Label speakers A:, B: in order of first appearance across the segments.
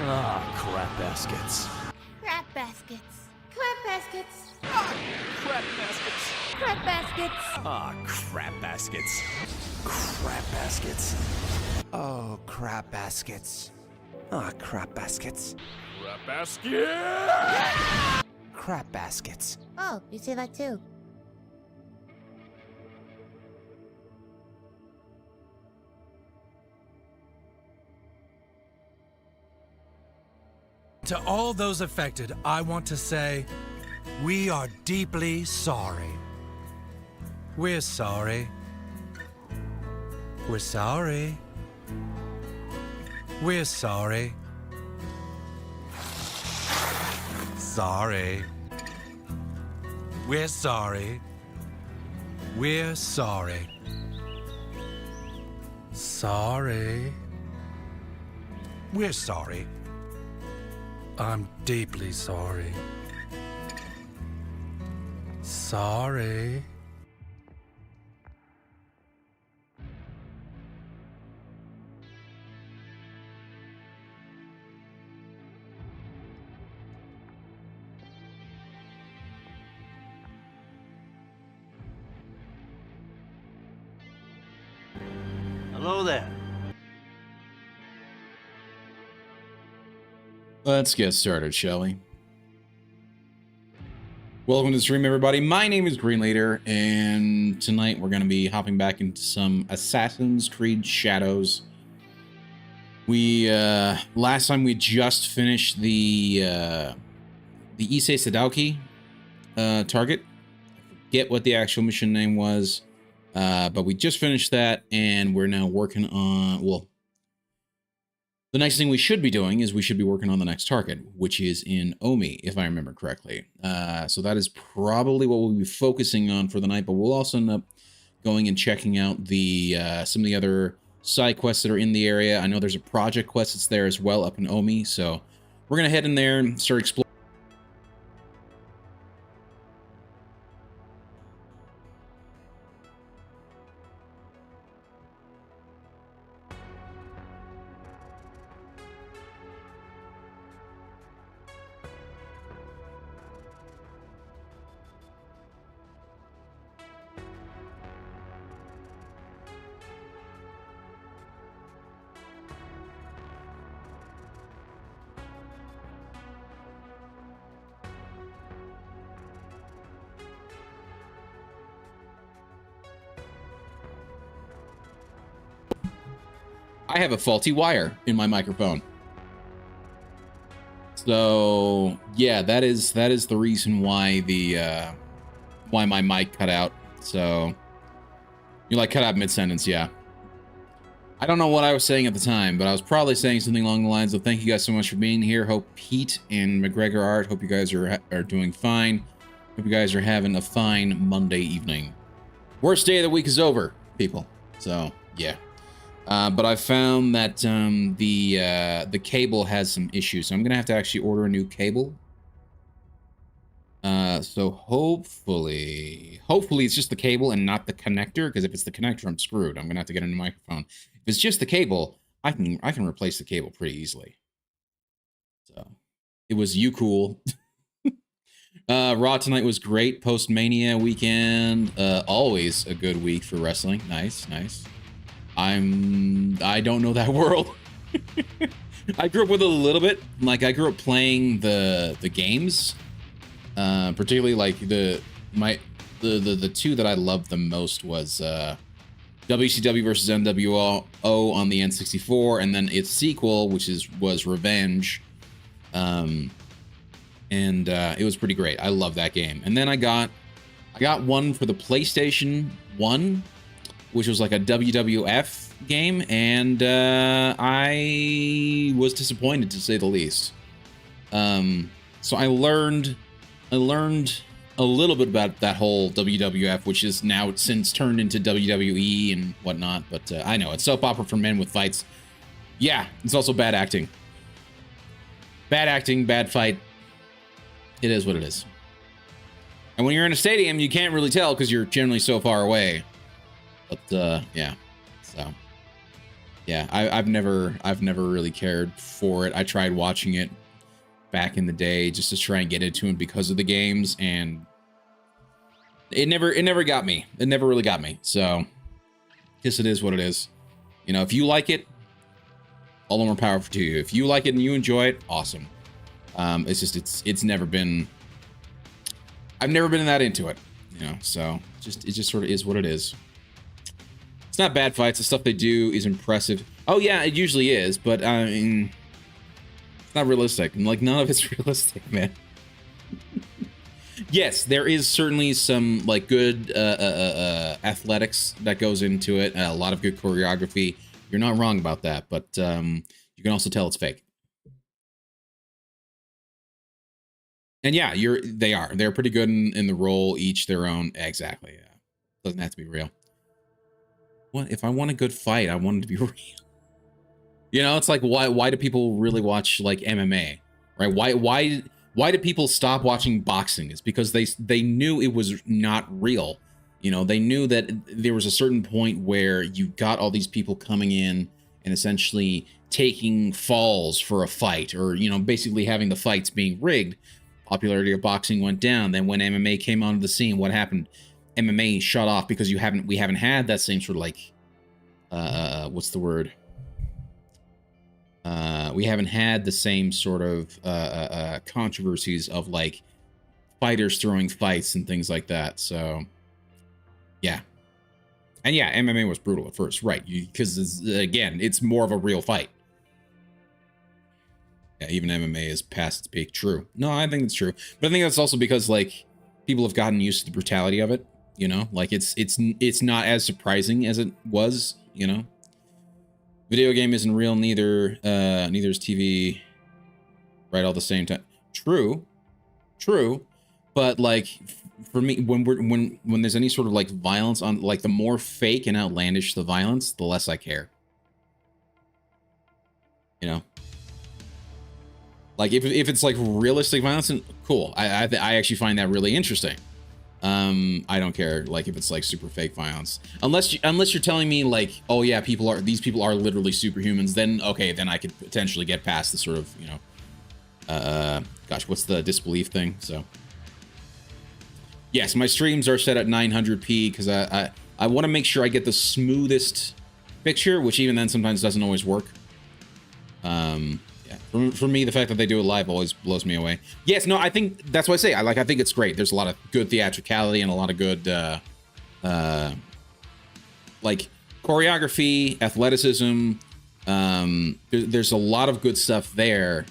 A: Ah, crap baskets.
B: Crap baskets. Crap baskets.
A: Ah, crap baskets.
B: Crap baskets.
A: Ah, crap baskets. Crap baskets.
C: Oh, crap baskets. Ah, crap baskets.
A: Crap basket!
C: Crap baskets.
B: Oh, you say that too.
D: To all those affected, I want to say, we are deeply sorry. We're sorry. We're sorry. We're sorry. Sorry. We're sorry. We're sorry. Sorry. We're sorry. I'm deeply sorry. Sorry.
E: Hello there.
F: Let's get started, shall we? Welcome to the stream, everybody. My name is Green Leader, and tonight we're going to be hopping back into some Assassin's Creed Shadows. We, last time we just finished the Issei Sadauki target. I forget what the actual mission name was, but we just finished that, and we're now working on, well, the next thing we should be doing is we should be working on the next target, which is in Omi, if I remember correctly. So that is probably what we'll be focusing on for the night, but we'll also end up going and checking out the some of the other side quests that are in the area. I know there's a project quest that's there as well up in Omi, so we're going to head in there and start exploring. I have a faulty wire in my microphone. So yeah, that is the reason why why my mic cut out. So you like cut out mid-sentence, yeah. I don't know what I was saying at the time, but I was probably saying something along the lines of thank you guys so much for being here. Hope Pete and McGregor Art, hope you guys are doing fine. Hope you guys are having a fine Monday evening. Worst day of the week is over, people. So yeah. But I found that the cable has some issues, so I'm gonna have to actually order a new cable. So hopefully it's just the cable and not the connector, because if it's the connector, I'm screwed. I'm gonna have to get a new microphone. If it's just the cable, I can replace the cable pretty easily. So it was cool. Raw tonight was great. Post Mania weekend, always a good week for wrestling. Nice. I don't know that world. I grew up with it a little bit. Like I grew up playing the games, particularly like the two that I loved the most was WCW versus NWO on the N64, and then its sequel, which was Revenge. And it was pretty great. I love that game. And then I got one for the PlayStation 1. Which was like a WWF game, and I was disappointed to say the least. So I learned a little bit about that whole WWF, which is now since turned into WWE and whatnot. But I know it's soap opera for men with fights. Yeah, it's also bad acting. Bad acting, bad fight. It is what it is. And when you're in a stadium, you can't really tell because you're generally so far away. But, yeah, so. Yeah, I've never really cared for it. I tried watching it back in the day just to try and get into it because of the games, and it never got me. It never really got me. So, guess it is what it is. You know, if you like it, all the more powerful to you. If you like it and you enjoy it, awesome. It's just it's never been. I've never been that into it. You know, so it just sort of is what it is. It's not bad fights. The stuff they do is impressive. Oh yeah, it usually is, but I mean, it's not realistic. And like none of it's realistic, man. Yes, there is certainly some like good athletics that goes into it. A lot of good choreography. You're not wrong about that, but you can also tell it's fake. And yeah, they're pretty good in the role, each their own. Exactly. Yeah, doesn't have to be real. What if I want a good fight? I want it to be real. You know, it's like why do people really watch like MMA, right? Why do people stop watching boxing? It's because they knew it was not real. You know, they knew that there was a certain point where you got all these people coming in and essentially taking falls for a fight, or you know, basically having the fights being rigged. Popularity of boxing went down. Then when MMA came onto the scene, what happened? MMA shut off because we haven't had that same sort of like what's the word? We haven't had the same sort of controversies of like fighters throwing fights and things like that. So yeah. And yeah, MMA was brutal at first, right? Because again, it's more of a real fight. Yeah, even MMA is past its peak. True. No, I think it's true. But I think that's also because like people have gotten used to the brutality of it. You know, like it's not as surprising as it was. You know, video game isn't real. Neither is TV. Right, all the same time. True. But like for me, when there's any sort of like violence on, like the more fake and outlandish the violence, the less I care. You know. Like if it's like realistic violence, and cool. I actually find that really interesting. I don't care like if it's like super fake violence, unless you're telling me like, oh yeah, these people are literally superhumans. Then okay, then I could potentially get past the sort of, you know, gosh, what's the disbelief thing? So yes, my streams are set at 900p because I want to make sure I get the smoothest picture, which even then sometimes doesn't always work. Yeah, for me, the fact that they do it live always blows me away. Yes, no, I think that's what I say. I think it's great. There's a lot of good theatricality and a lot of good, like choreography, athleticism. There's a lot of good stuff there.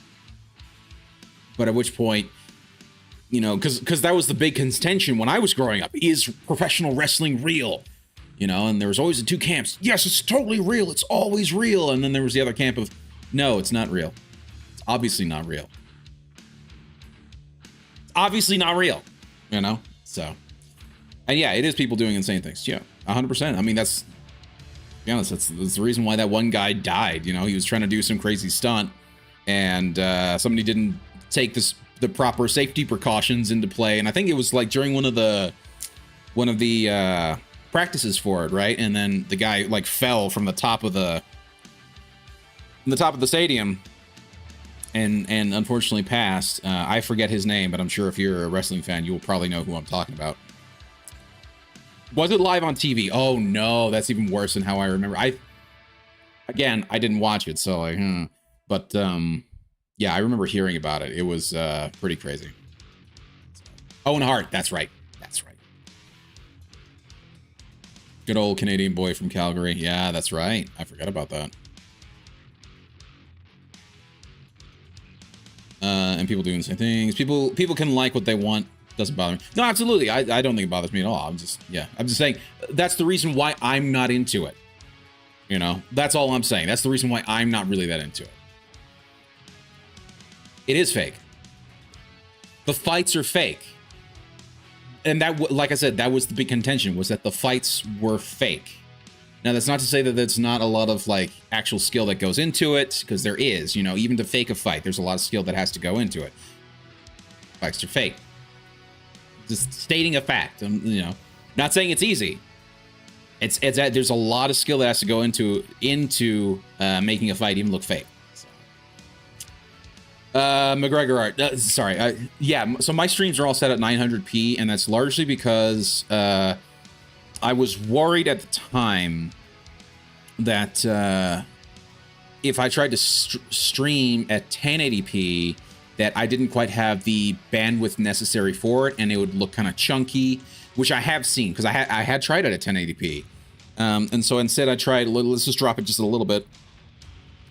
F: But at which point, you know, because that was the big contention when I was growing up. Is professional wrestling real? You know, and there was always the two camps. Yes, it's totally real. It's always real. And then there was the other camp of, no, it's not real. It's obviously not real. It's obviously not real, you know? So, and yeah, it is people doing insane things. Yeah, 100%. I mean, that's, to be honest, that's the reason why that one guy died. You know, he was trying to do some crazy stunt and somebody didn't take the proper safety precautions into play. And I think it was like during one of the practices for it, right? And then the guy like fell from the top of the stadium and unfortunately passed. I forget his name, but I'm sure if you're a wrestling fan, you will probably know who I'm talking about. Was it live on TV? Oh no, that's even worse than how I remember. I didn't watch it, so like, but yeah, I remember hearing about it. It was pretty crazy. Owen Hart, that's right. Good old Canadian boy from Calgary. Yeah, that's right. I forgot about that. And people doing the same things. People can like what they want. Doesn't bother me. No, absolutely. I don't think it bothers me at all. I'm just saying that's the reason why I'm not into it. You know, that's all I'm saying. That's the reason why I'm not really that into it. It is fake. The fights are fake. And that, like I said, that was the big contention, was that the fights were fake. Now, that's not to say that there's not a lot of like actual skill that goes into it, because there is, you know, even to fake a fight, there's a lot of skill that has to go into it. Fights are fake. Just stating a fact, you know, not saying it's easy. there's a lot of skill that has to go into making a fight even look fake. McGregor art. Sorry. Yeah. So my streams are all set at 900p, and that's largely because I was worried at the time that if I tried to stream at 1080p, that I didn't quite have the bandwidth necessary for it, and it would look kind of chunky, which I have seen because I had tried it at 1080p, and so instead I tried. Let's just drop it just a little bit.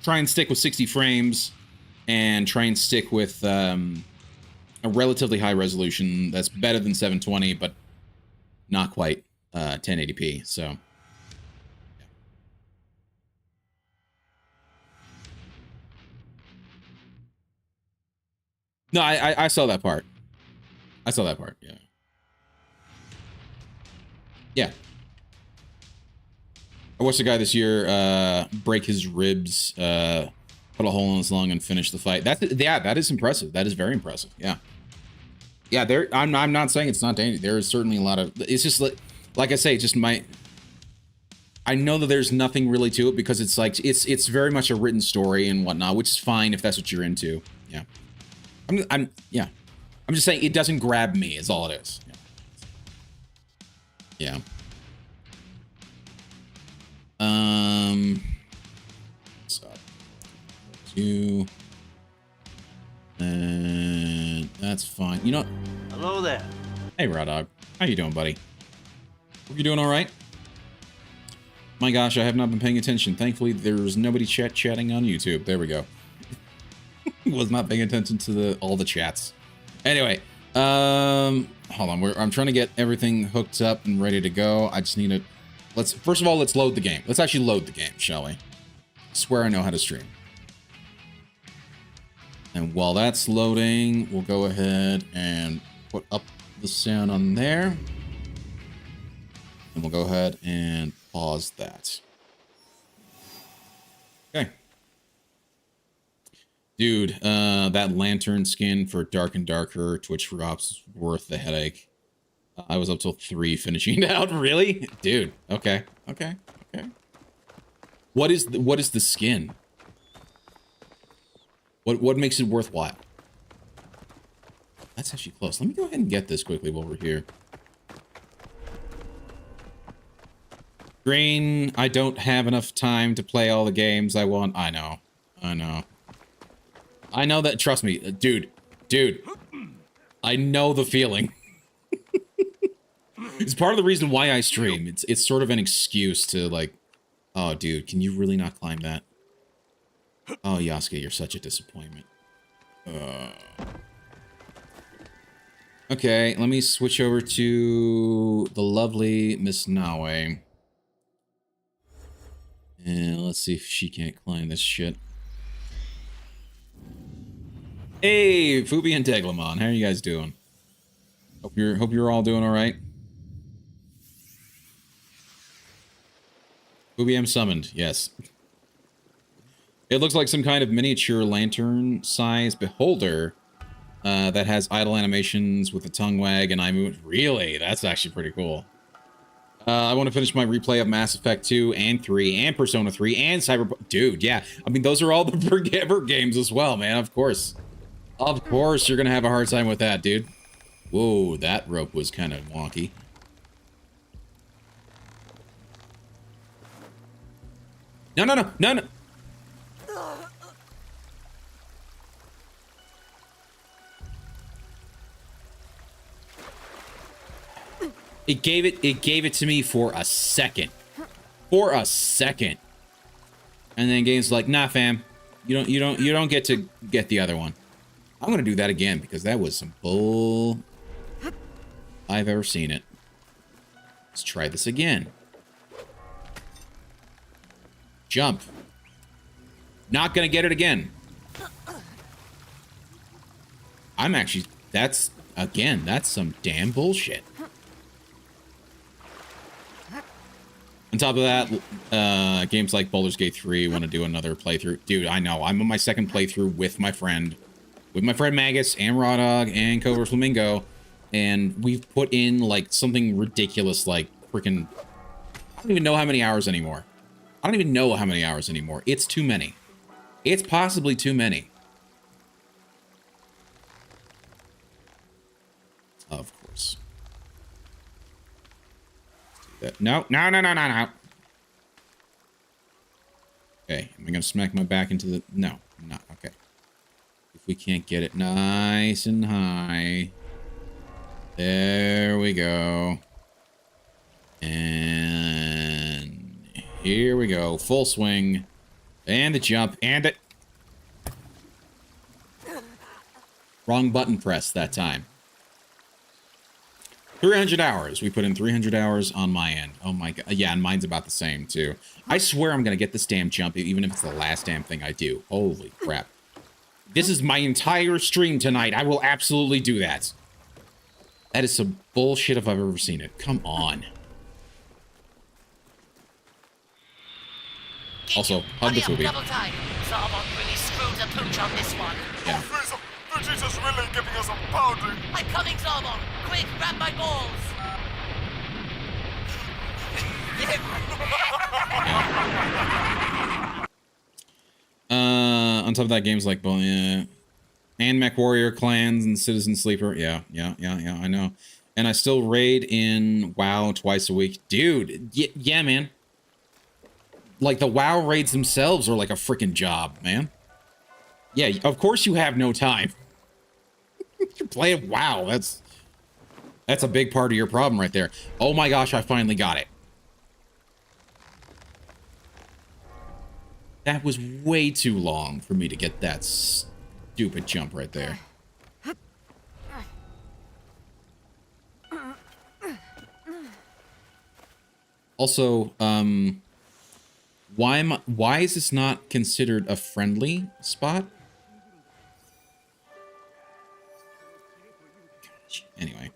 F: Try and stick with 60 frames. And try and stick with a relatively high resolution that's better than 720, but not quite 1080p. So, no, I saw that part. I saw that part. Yeah. Yeah. I watched a guy this year break his ribs. Put a hole in his lung and finish the fight. That is impressive. That is very impressive. Yeah. Yeah, I'm not saying it's not dangerous. There is certainly a lot of, it's just like I say, just I know that there's nothing really to it because it's like, it's very much a written story and whatnot, which is fine if that's what you're into. Yeah. I'm just saying it doesn't grab me is all it is. Yeah. You and that's fine. You know.
E: Hello there.
F: Hey, Raw Dog. How you doing, buddy? Hope you're doing all right. My gosh, I have not been paying attention. Thankfully, there's nobody chatting on YouTube. There we go. Was not paying attention to all the chats. Anyway, hold on. I'm trying to get everything hooked up and ready to go. I just need to. First of all, let's load the game. Let's actually load the game, shall we? I swear I know how to stream. And while that's loading, we'll go ahead and put up the sound on there. And we'll go ahead and pause that. Okay. Dude, that lantern skin for Dark and Darker Twitch drops worth the headache. I was up till 3 finishing it out. Really? Dude, okay. What is the skin? What makes it worthwhile? That's actually close. Let me go ahead and get this quickly while we're here. Green, I don't have enough time to play all the games I want. I know. I know that, trust me, dude. I know the feeling. It's part of the reason why I stream. It's sort of an excuse to like, oh dude, can you really not climb that? Oh, Yasuke, you're such a disappointment. Okay, let me switch over to the lovely Miss Nawe. And let's see if she can't climb this shit. Hey, Fubi and Deglamon, how are you guys doing? Hope you're all doing all right. Fubi, I'm summoned. Yes. It looks like some kind of miniature lantern-sized beholder that has idle animations with a tongue wag and eye movement. Really? That's actually pretty cool. I want to finish my replay of Mass Effect 2 and 3 and Persona 3 and Cyberpunk. Dude, yeah. I mean, those are all the Forever games as well, man. Of course. Of course you're going to have a hard time with that, dude. Whoa, that rope was kind of wonky. No. It gave it to me for a second. And then game's like, nah, fam. You don't get to get the other one. I'm gonna do that again because that was some bull I've ever seen it. Let's try this again. Jump. Not gonna get it again. I'm actually, that's some damn bullshit. On top of that, games like Baldur's Gate 3 want to do another playthrough. Dude, I know. I'm on my second playthrough with my friend Magus and Raw Dog and Cobra Flamingo, and we've put in like something ridiculous, like freaking don't even know how many hours anymore. I don't even know how many hours anymore. It's too many. It's possibly too many. Of course. Let's do that. No, no, no, no, no, no. Okay, am I gonna smack my back into the... No, I'm not. Okay. If we can't get it nice and high. There we go. And here we go. Full swing. And the jump. And it. Wrong button press that time. 300 hours. We put in 300 hours on my end. Oh my god. Yeah, and mine's about the same too. I swear I'm going to get this damn jump even if it's the last damn thing I do. Holy crap. This is my entire stream tonight. I will absolutely do that. That is some bullshit if I've ever seen it. Come on. Also, hug the Fubi.
G: Double time. Zarbon really screwed the pooch on this one.
F: Yeah.
A: Vegeta's really giving us a pounding.
G: I'm coming, Zarbon. Quick, grab my balls.
F: On top of that, games like and Mech Warrior Clans and Citizen Sleeper. Yeah, I know. And I still raid in WoW twice a week. Dude, yeah, man. Like, the WoW raids themselves are like a freaking job, man. Yeah, of course you have no time. You're playing WoW. That's a big part of your problem right there. Oh my gosh, I finally got it. That was way too long for me to get that stupid jump right there. Also, why is this not considered a friendly spot? Gosh, anyway.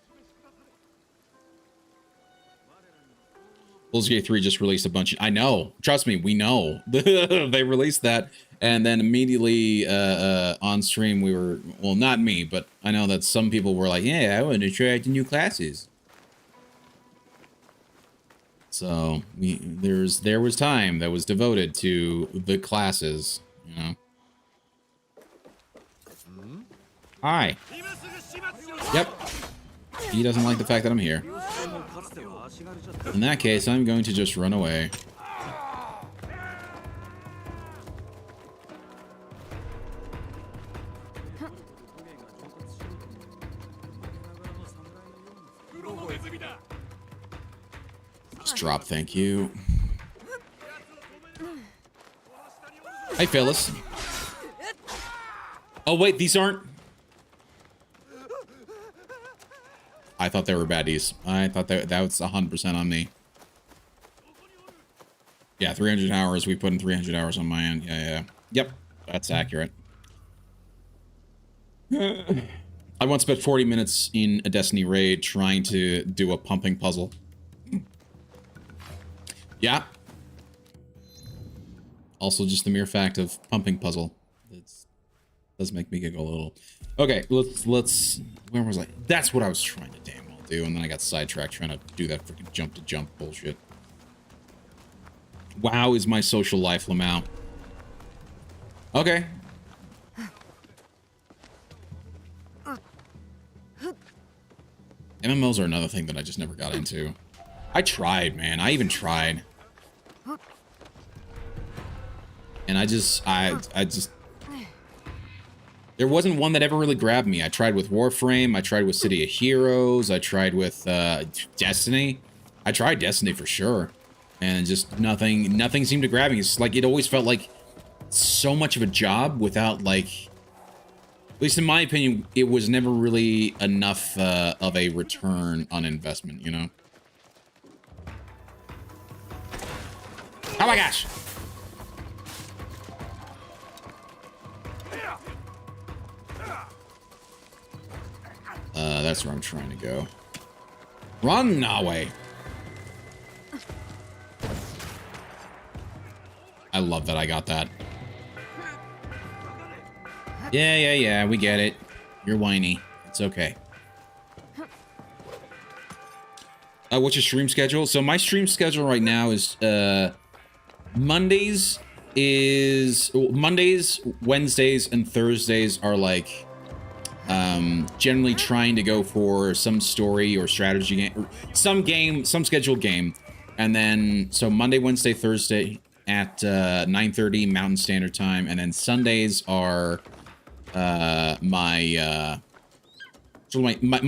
F: Baldur's Gate 3 just released a bunch of... I know. Trust me, we know. They released that, and then immediately on stream we were... Well, not me, but I know that some people were like, yeah, I want to try out the new classes. So, there was time that was devoted to the classes, you know? Hi. Yep. He doesn't like the fact that I'm here. In that case, I'm going to just run away. Just drop, thank you. Hey, Phyllis. Oh, wait, these aren't... I thought they were baddies. I thought that was 100% on me. Yeah, 300 hours. We put in 300 hours on my end. Yeah. Yep, that's accurate. I once spent 40 minutes in a Destiny raid trying to do a pumping puzzle. Yeah. Also, just the mere fact of pumping puzzle. It does make me giggle a little. Okay, let's... Where was I? That's what I was trying to damn well do, and then I got sidetracked trying to do that freaking jump-to-jump bullshit. WoW is my social life, Lamau. Okay. MMOs are another thing that I just never got into. I tried, man. I even tried. And I just... There wasn't one that ever really grabbed me. I tried with Warframe. I tried with City of Heroes. I tried with Destiny. I tried Destiny for sure. And just nothing seemed to grab me. It's like, it always felt like so much of a job without, like... At least in my opinion, it was never really enough of a return on investment, you know? Oh my gosh! That's where I'm trying to go. Run away! I love that I got that. Yeah, we get it. You're whiny. It's okay. What's your stream schedule? So my stream schedule right now is Mondays, Wednesdays, and Thursdays are like generally trying to go for some story or strategy game, some scheduled game. And then so Monday, Wednesday, Thursday at 9:30 Mountain Standard Time, and then Sundays are my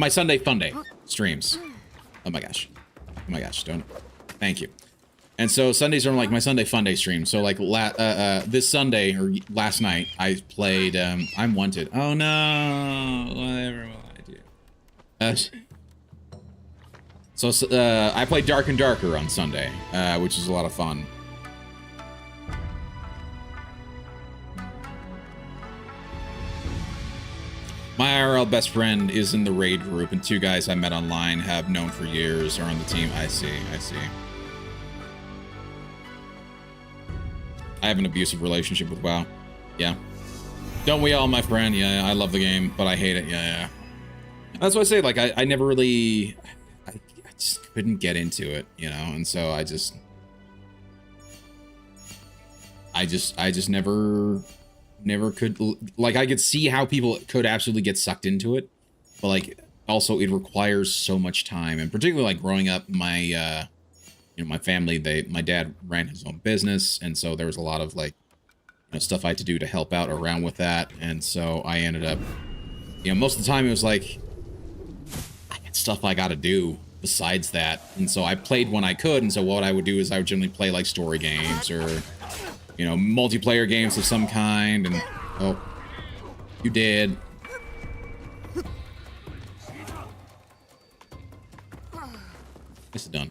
F: Sunday Fun Day streams. Oh my gosh, don't, thank you. And so Sundays are like my Sunday Fun Day stream. So like this Sunday or last night I played I'm Wanted. Oh no, whatever will I do? So I played Dark and Darker on Sunday, which is a lot of fun. My IRL best friend is in the raid group, and 2 guys I met online have known for years are on the team. I see. I have an abusive relationship with WoW. Yeah. Don't we all, my friend? Yeah, I love the game, but I hate it. Yeah. That's what I say, like, I never really... I just couldn't get into it, you know? And so I just never could, like, I could see how people could absolutely get sucked into it, but like also it requires so much time. And particularly like growing up, my my family, my dad ran his own business, and so there was a lot of like stuff I had to do to help out around with that. And so I ended up, most of the time it was like I got stuff I gotta do besides that. And so I played when I could, and so what I would do is I would generally play like story games or multiplayer games of some kind. And oh, you did. This is done.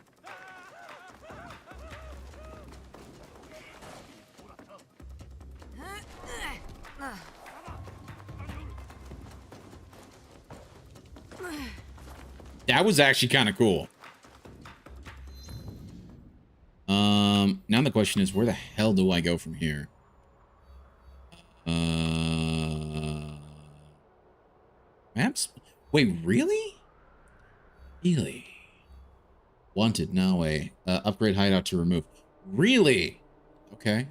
F: That was actually kind of cool. Now the question is, where the hell do I go from here? Maps? Wait, really? Really? Wanted, no way. Upgrade hideout to remove. Really? Okay.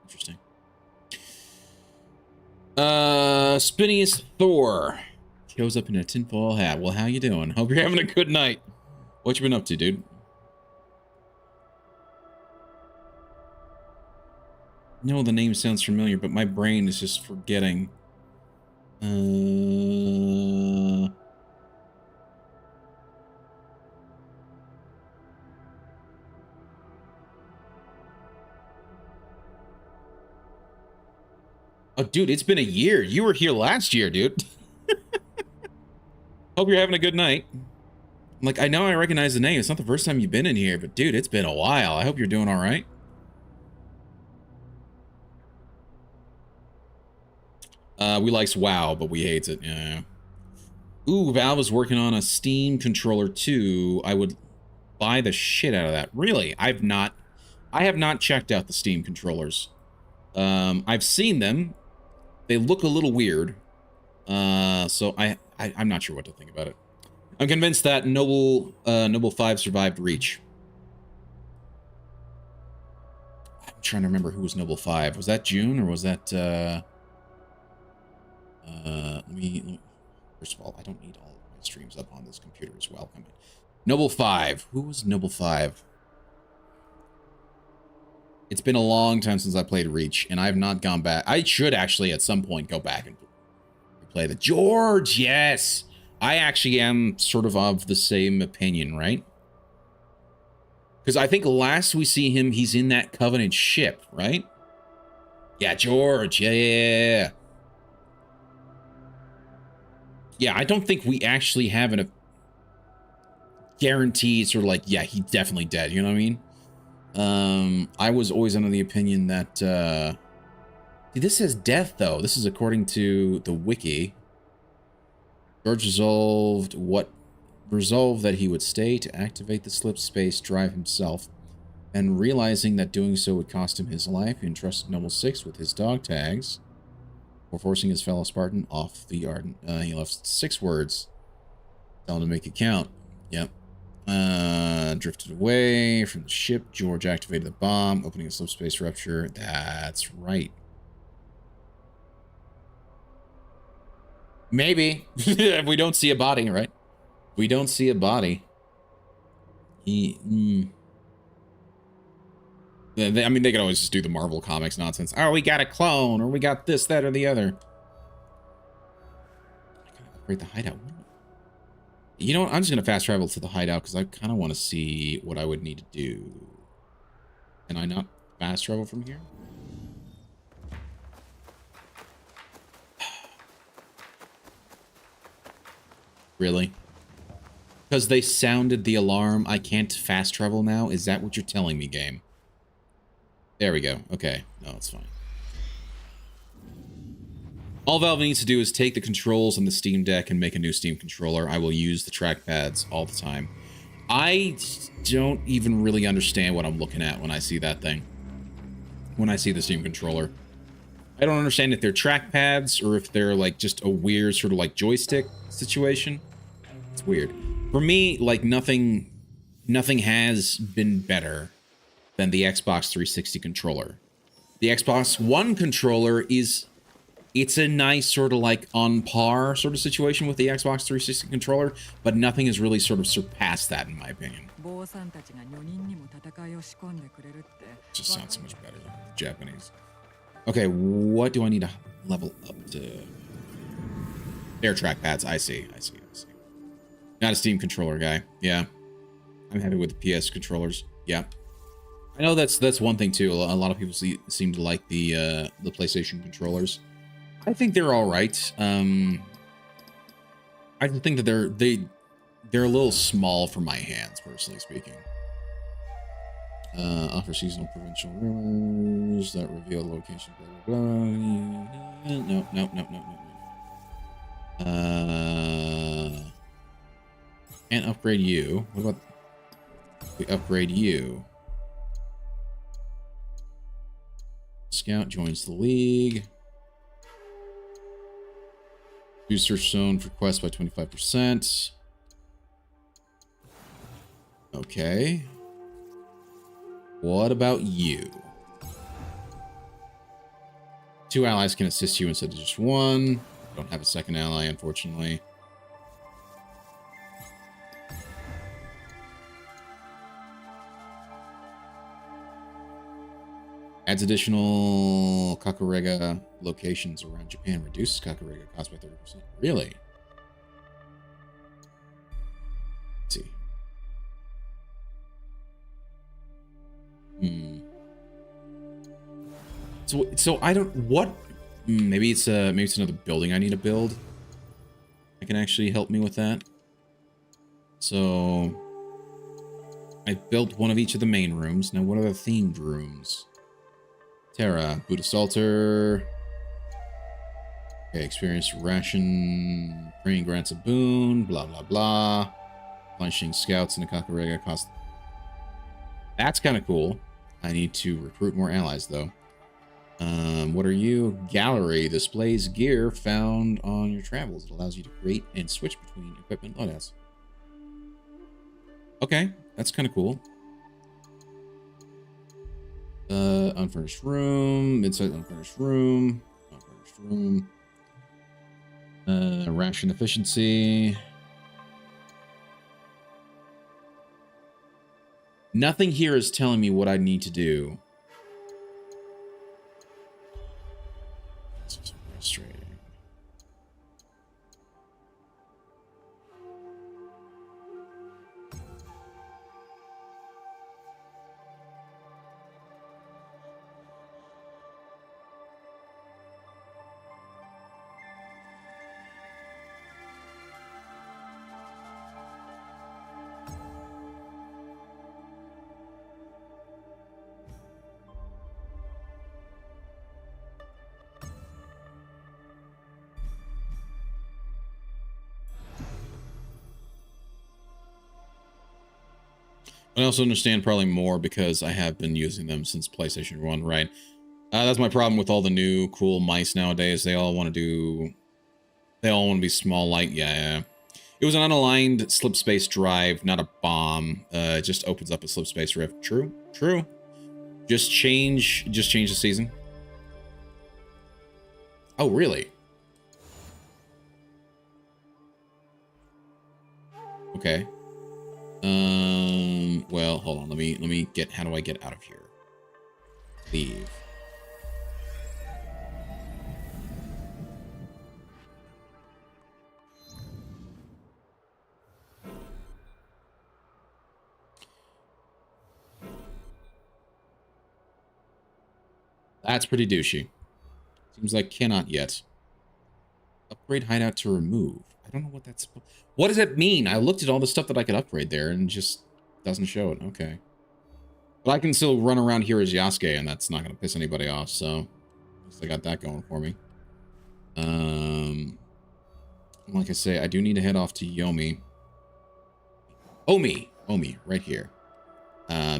F: Interesting. Spinniest Thor shows up in a tinfoil hat. Well, how you doing? Hope you're having a good night. What you been up to, dude? No, the name sounds familiar, but my brain is just forgetting. Oh, dude, it's been a year. You were here last year, dude. Hope you're having a good night. Like, I know I recognize the name. It's not the first time you've been in here, but dude, it's been a while. I hope you're doing all right. We likes WoW, but we hates it. Yeah. Ooh, Valve is working on a Steam controller too. I would buy the shit out of that. Really? I have not checked out the Steam controllers. I've seen them. They look a little weird. So I'm not sure what to think about it. I'm convinced that Noble 5 survived Reach. I'm trying to remember who was Noble 5. Was that June or was that let me first of all, I don't need all of my streams up on this computer as well. Noble 5. Who was Noble 5? It's been a long time since I played Reach, and I have not gone back. I should actually at some point go back and play the George. Yes, I actually am sort of the same opinion, right? Because I think last we see him, he's in that Covenant ship, right? Yeah, George. Yeah. Yeah, I don't think we actually have a guarantee sort of like, yeah, he's definitely dead. You know what I mean? I was always under the opinion that, see, this says death, though. This is according to the wiki. George resolved that he would stay to activate the slip space drive himself, and realizing that doing so would cost him his life, he entrusted Noble 6 with his dog tags, for forcing his fellow Spartan off the Arden. He left 6 words. Tell him to make it count. Yep. Drifted away from the ship. George activated the bomb, opening a subspace rupture. That's right. Maybe. If we don't see a body, right? We don't see a body. I mean, they could always just do the Marvel Comics nonsense. Oh, we got a clone, or we got this, that, or the other. I gotta upgrade the hideout. You know what? I'm just gonna fast travel to the hideout because I kind of want to see what I would need to do. Can I not fast travel from here? Really? Because they sounded the alarm, I can't fast travel now? Is that what you're telling me, game? There we go. Okay. No, it's fine. All Valve needs to do is take the controls on the Steam Deck and make a new Steam controller. I will use the trackpads all the time. I don't even really understand what I'm looking at when I see that thing. When I see the Steam controller. I don't understand if they're trackpads or if they're like just a weird sort of like joystick situation. It's weird. For me, like nothing has been better than the Xbox 360 controller. The Xbox One controller it's a nice sort of like on par sort of situation with the Xbox 360 controller, but nothing has really sort of surpassed that in my opinion. It just sounds so much better than Japanese. Okay, what do I need to level up to? They're trackpads. I see. Not a Steam controller guy. Yeah. I'm happy with the PS controllers. Yeah. I know that's one thing too. A lot of people seem to like the PlayStation controllers. I think they're all right. I think that they're a little small for my hands, personally speaking. Offer seasonal provincial rumors that reveal location. Blah blah blah. No. Can't upgrade you. What about if we upgrade you? Scout joins the league. Booster zone for quest by 25%. Okay. What about you? 2 allies can assist you instead of just 1. Don't have a second ally, unfortunately. Adds additional Kakarega locations around Japan. Reduces Kakarega cost by 30%. Really? Let's see. So I don't what maybe it's another building I need to build. I can actually help me with that. So I built one of each of the main rooms. Now what are the themed rooms? Terra, Buddhist altar. Okay, experience ration. Praying grants a boon. Blah blah blah. Punishing scouts in the Kakarega cost. That's kind of cool. I need to recruit more allies though. What are you? Gallery displays gear found on your travels. It allows you to create and switch between equipment loadouts. Okay, that's kind of cool. Unfurnished room, inside unfurnished room, unfurnished room. Ration efficiency. Nothing here is telling me what I need to do. This is frustrating. I also understand probably more because I have been using them since PlayStation 1, right? That's my problem with all the new cool mice nowadays. They all want to be small, like, yeah. It was an unaligned slip space drive, not a bomb. It just opens up a slip space rift. True, true. Just change the season. Oh, really? Okay. Well, hold on. Let me get, how do I get out of here? Leave. That's pretty douchey. Seems like cannot yet. Upgrade hideout to remove. I don't know what that's... What does it mean? I looked at all the stuff that I could upgrade there and just doesn't show it. Okay. But I can still run around here as Yasuke, and that's not going to piss anybody off, so... At least I got that going for me. Like I say, I do need to head off to Yomi. Omi, right here.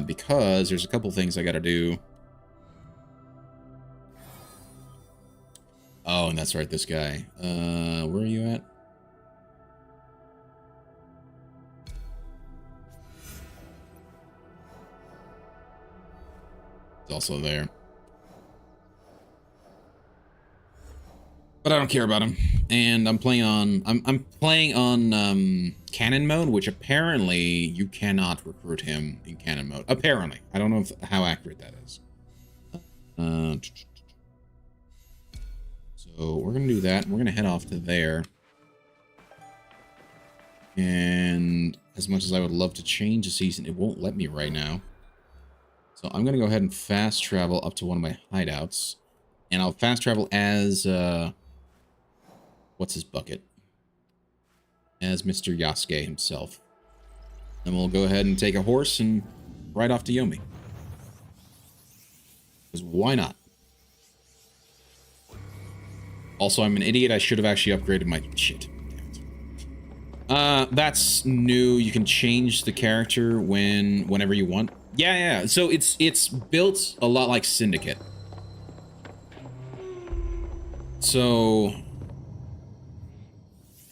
F: Because there's a couple things I got to do. Oh, and that's right, this guy. Where are you at? It's also there. But I don't care about him. And I'm playing on I'm playing on cannon mode, which apparently you cannot recruit him in cannon mode. Apparently. I don't know how accurate that is. So we're going to do that. We're going to head off to there. And as much as I would love to change the season, it won't let me right now. So I'm going to go ahead and fast travel up to one of my hideouts. And I'll fast travel as, what's his bucket? As Mr. Yasuke himself. And we'll go ahead and take a horse and ride off to Yomi. Because why not? Also, I'm an idiot. I should have actually upgraded my... Shit. That's new. You can change the character whenever you want. Yeah. So it's built a lot like Syndicate. So...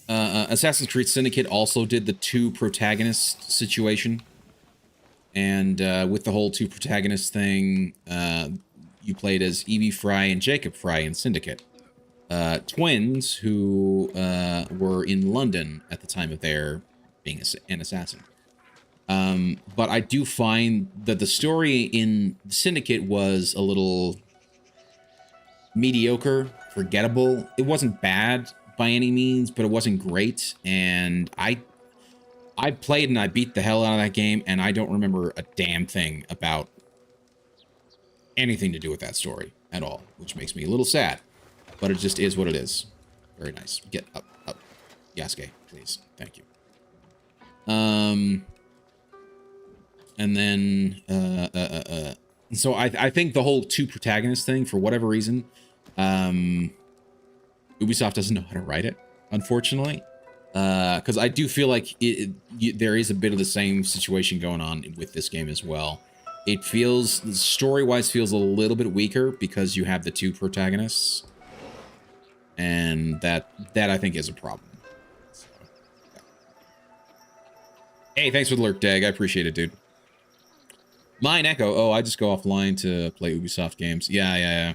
F: Assassin's Creed Syndicate also did the two protagonist situation. And with the whole two protagonist thing, you played as Evie Fry and Jacob Fry in Syndicate. Twins who were in London at the time of their being an assassin. But I do find that the story in Syndicate was a little mediocre, forgettable. It wasn't bad by any means, but it wasn't great. And I played and I beat the hell out of that game, and I don't remember a damn thing about anything to do with that story at all, which makes me a little sad. But it just is what it is. Very nice. Get up. Yasuke, please. Thank you. And then, so I think the whole two protagonist thing, for whatever reason, Ubisoft doesn't know how to write it, unfortunately. Because I do feel like there is a bit of the same situation going on with this game as well. It feels, story-wise, feels a little bit weaker because you have the two protagonists. And that I think is a problem. So, yeah. Hey, thanks for the lurk, Dag. I appreciate it, dude. Mine Echo. Oh, I just go offline to play Ubisoft games. Yeah.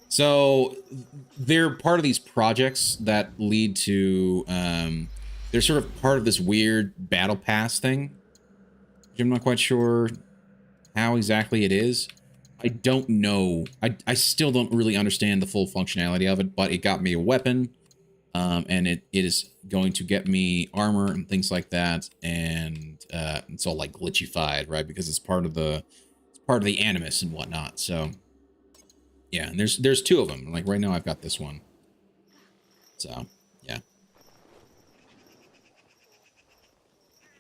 F: So they're part of these projects that lead to... they're sort of part of this weird battle pass thing. Which I'm not quite sure how exactly it is. I don't know. I still don't really understand the full functionality of it, but it got me a weapon, and it is going to get me armor and things like that, and it's all like glitchified, right? Because it's part of the animus and whatnot. So yeah, and there's two of them. Like right now, I've got this one. So yeah.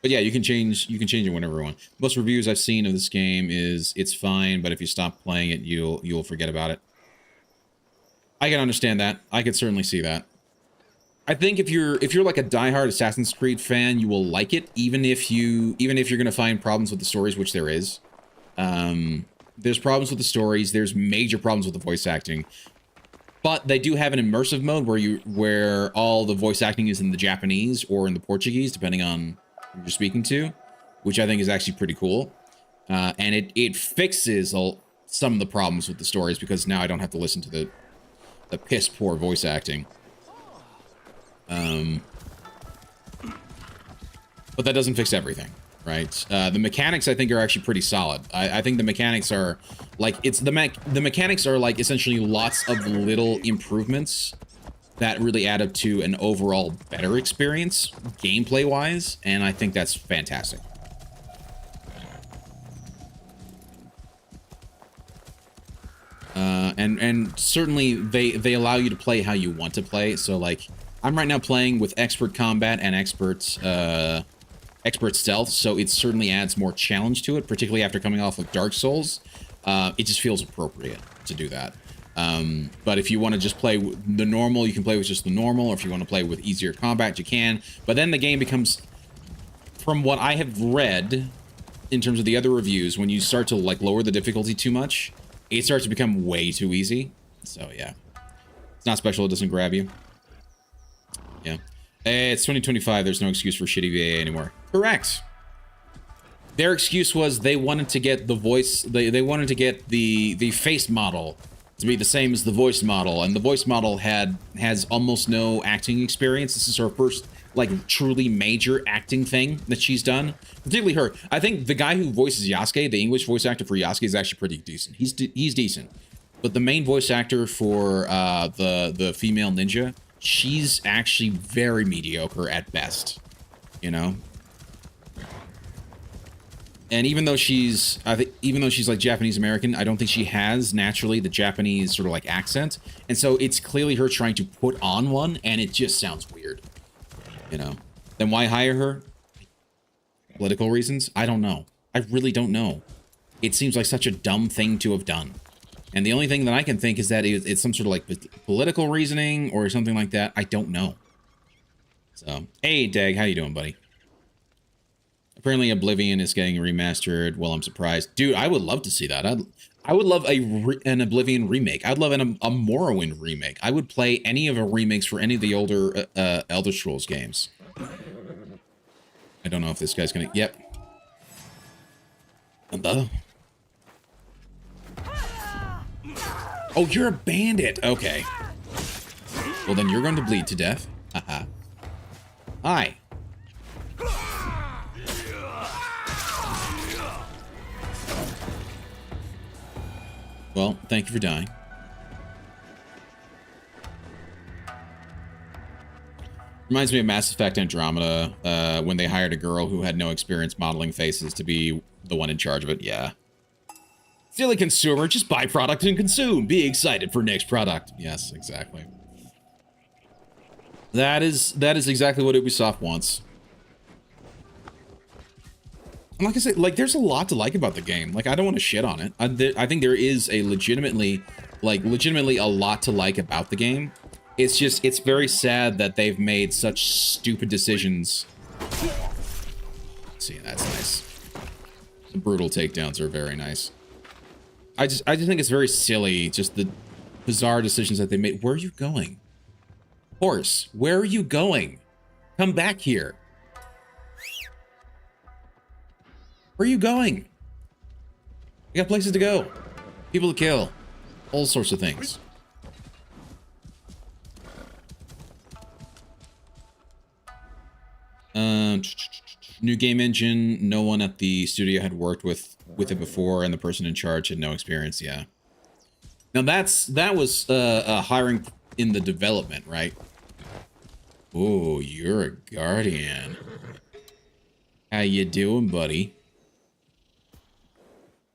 F: But yeah, you can change it whenever you want. Most reviews I've seen of this game is it's fine, but if you stop playing it, you'll forget about it. I can understand that. I could certainly see that. I think if you're like a diehard Assassin's Creed fan, you will like it, even if you're gonna find problems with the stories, which there is. There's problems with the stories. There's major problems with the voice acting. But they do have an immersive mode where all the voice acting is in the Japanese or in the Portuguese, depending on who you're speaking to, which I think is actually pretty cool. And it fixes some of the problems with the stories, because now I don't have to listen to the piss poor voice acting. But that doesn't fix everything, right? The mechanics, I think, are actually pretty solid. I think the mechanics are like, the mechanics are like essentially lots of little improvements that really add up to an overall better experience gameplay wise, and I think that's fantastic. And certainly they allow you to play how you want to play. So like, I'm right now playing with expert combat and expert stealth, so it certainly adds more challenge to it, particularly after coming off of Dark Souls. It just feels appropriate to do that. But if you want to just play the normal, you can play with just the normal, or if you want to play with easier combat, you can. But then the game becomes, from what I have read in terms of the other reviews, when you start to like lower the difficulty too much, it starts to become way too easy. So yeah, it's not special, it doesn't grab you. Yeah. It's 2025, there's no excuse for shitty VA anymore. Correct. Their excuse was they wanted to get the voice, they wanted to get the face model to be the same as the voice model, and the voice model has almost no acting experience. This is her first like truly major acting thing that she's done, particularly her. I think the guy who voices Yasuke, the English voice actor for Yasuke, is actually pretty decent. He's decent, but the main voice actor for the female ninja, she's actually very mediocre at best, you know. And even though she's like Japanese American, I don't think she has naturally the Japanese sort of like accent, and so it's clearly her trying to put on one, and it just sounds weird, you know. Then why hire her? Political reasons? I don't know. I really don't know. It seems like such a dumb thing to have done. And the only thing that I can think is that it's some sort of like political reasoning or something like that. I don't know. So, hey, Dag, how you doing, buddy? Apparently Oblivion is getting remastered. Well, I'm surprised. Dude, I would love to see that. I would love an Oblivion remake. I'd love a Morrowind remake. I would play any of the remakes for any of the older Elder Scrolls games. I don't know if this guy's gonna... Yep. Oh, you're a bandit. Okay. Well, then you're going to bleed to death. Haha. Hi. Well, thank you for dying. Reminds me of Mass Effect Andromeda, when they hired a girl who had no experience modeling faces to be the one in charge of it. Yeah. Silly consumer, just buy product and consume. Be excited for next product. Yes, exactly. That is exactly what Ubisoft wants. And like I said, like, there's a lot to like about the game. Like, I don't want to shit on it. I think there is a legitimately a lot to like about the game. It's just, it's very sad that they've made such stupid decisions. See, that's nice. The brutal takedowns are very nice. I just think it's very silly, just the bizarre decisions that they made. Where are you going? Horse, where are you going? Come back here. Where are you going? You got places to go. People to kill. All sorts of things. New game engine. No one at the studio had worked with it before, and the person in charge had no experience. Yeah. Now that was hiring in the development, right? Oh, you're a guardian. How you doing, buddy?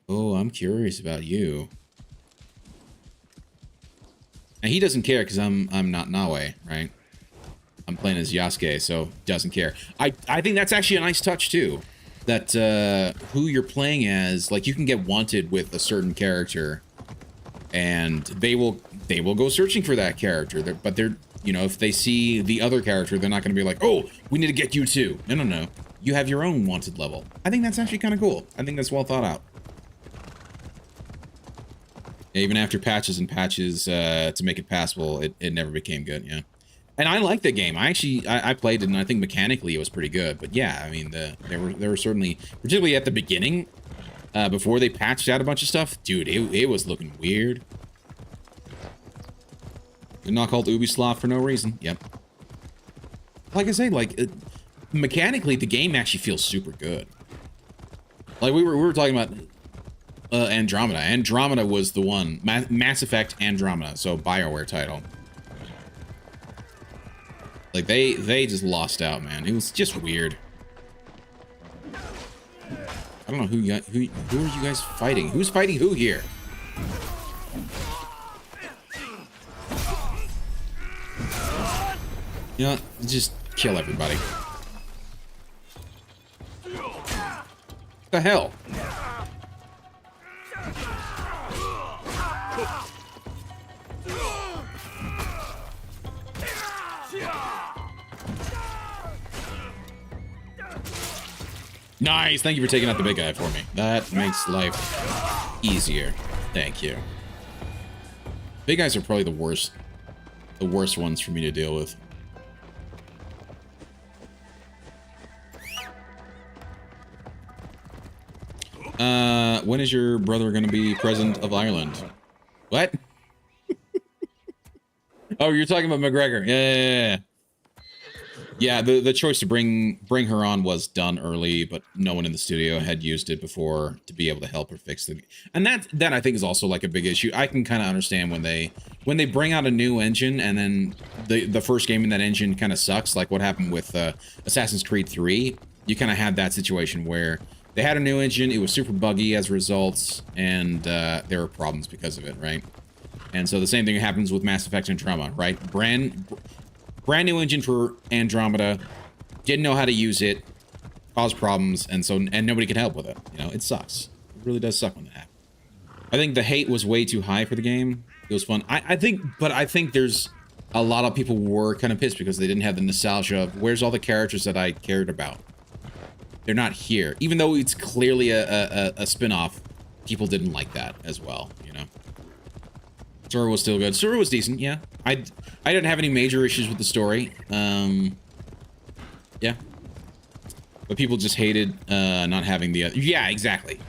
F: Oh, I'm curious about you. Now he doesn't care because I'm not Nawe, right? I'm playing as Yasuke, so doesn't care. I think that's actually a nice touch too. That who you're playing as, like, you can get wanted with a certain character, and they will go searching for that character. But they're, you know, if they see the other character, they're not going to be like, oh, we need to get you too. No. You have your own wanted level. I think that's actually kind of cool. I think that's well thought out. Even after patches and patches to make it passable, it never became good. Yeah, and I like the game. I played it, and I think mechanically it was pretty good. But yeah, I mean, there were certainly, particularly at the beginning, before they patched out a bunch of stuff, dude, it was looking weird. They're not called Ubisoft for no reason. Yep. Like I say, like mechanically, the game actually feels super good. Like we were talking about Andromeda. Andromeda was the one. Mass Effect Andromeda, so BioWare title. Like they just lost out, man. It was just weird. I don't know who are you guys fighting? Who's fighting who here? You know, just kill everybody. What the hell? Nice, thank you for taking out the big guy for me. That makes life easier. Thank you. Big guys are probably the worst ones for me to deal with. When is your brother gonna be president of Ireland? What? Oh, you're talking about McGregor. Yeah. Yeah, the choice to bring her on was done early, but no one in the studio had used it before to be able to help her fix the. And that I think is also like a big issue. I can kind of understand when they bring out a new engine and then the first game in that engine kind of sucks, like what happened with Assassin's Creed 3. You kind of had that situation where they had a new engine, it was super buggy as a result, and there were problems because of it, right? And so the same thing happens with Mass Effect Andromeda, right? Brand new engine for Andromeda, didn't know how to use it, caused problems, and nobody could help with it. You know, it sucks. It really does suck when that happens. I think the hate was way too high for the game. It was fun. I think there's a lot of people were kind of pissed because they didn't have the nostalgia of where's all the characters that I cared about. They're not here. Even though it's clearly a spin-off, people didn't like that as well, you know. Story was still good. Story was decent, yeah. I didn't have any major issues with the story. Yeah. But people just hated not having the other. Yeah, exactly,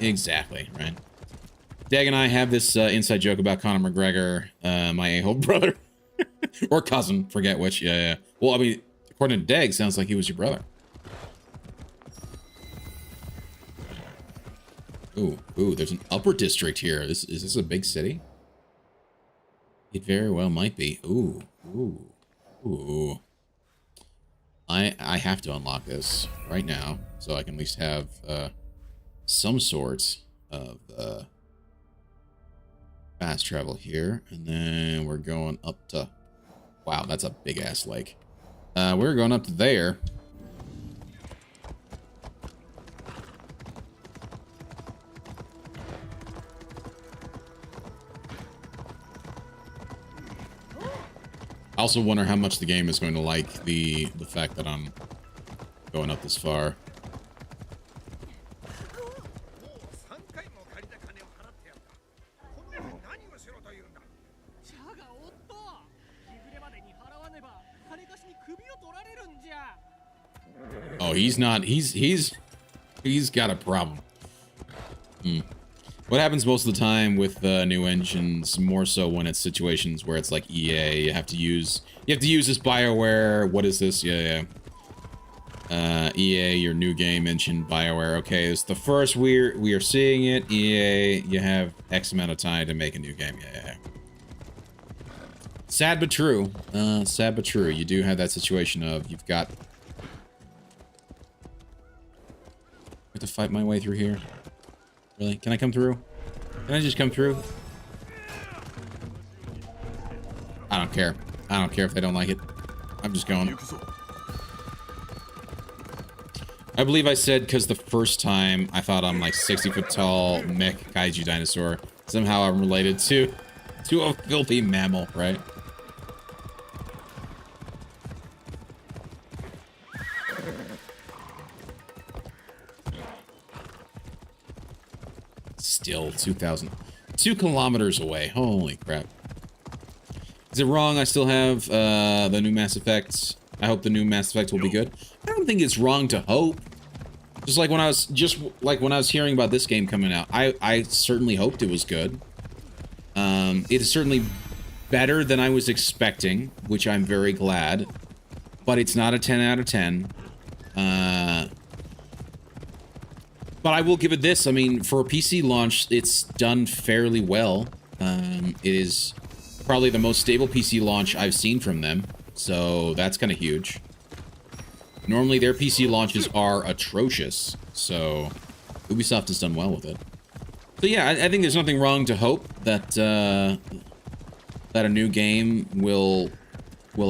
F: right. Dag and I have this inside joke about Conor McGregor, my a-hole brother. Or cousin, forget which, yeah. Well, I mean, according to Dag, sounds like he was your brother. Ooh, there's an upper district here. Is this a big city? It very well might be. Ooh. I have to unlock this right now so I can at least have some sort of fast travel here. And then we're going up to... Wow, that's a big-ass lake. We're going up to there. I also wonder how much the game is going to like the fact that I'm going up this far. Oh, he's not. He's got a problem. What happens most of the time with new engines, more so when it's situations where it's like EA, you have to use this BioWare. What is this? Yeah. EA, your new game engine, BioWare. Okay, it's the first we are seeing it. EA, you have X amount of time to make a new game. Yeah. Sad but true. Sad but true. You do have that situation of you've got. I have to fight my way through here. Really? Can I come through? Can I just come through? I don't care. I don't care if they don't like it. I'm just going. I believe I said because the first time I thought I'm like 60-foot tall mech kaiju dinosaur. Somehow I'm related to a filthy mammal, right? Still 2,000. 2 kilometers away. Holy crap. Is it wrong? I still have the new Mass Effect. I hope the new Mass Effect will be good. I don't think it's wrong to hope. Just like when I was hearing about this game coming out, I certainly hoped it was good. It is certainly better than I was expecting, which I'm very glad. But it's not a 10 out of 10. But I will give it this. I mean, for a PC launch, it's done fairly well. It is probably the most stable PC launch I've seen from them. So that's kind of huge. Normally their PC launches are atrocious. So Ubisoft has done well with it. So yeah, I think there's nothing wrong to hope that that a new game will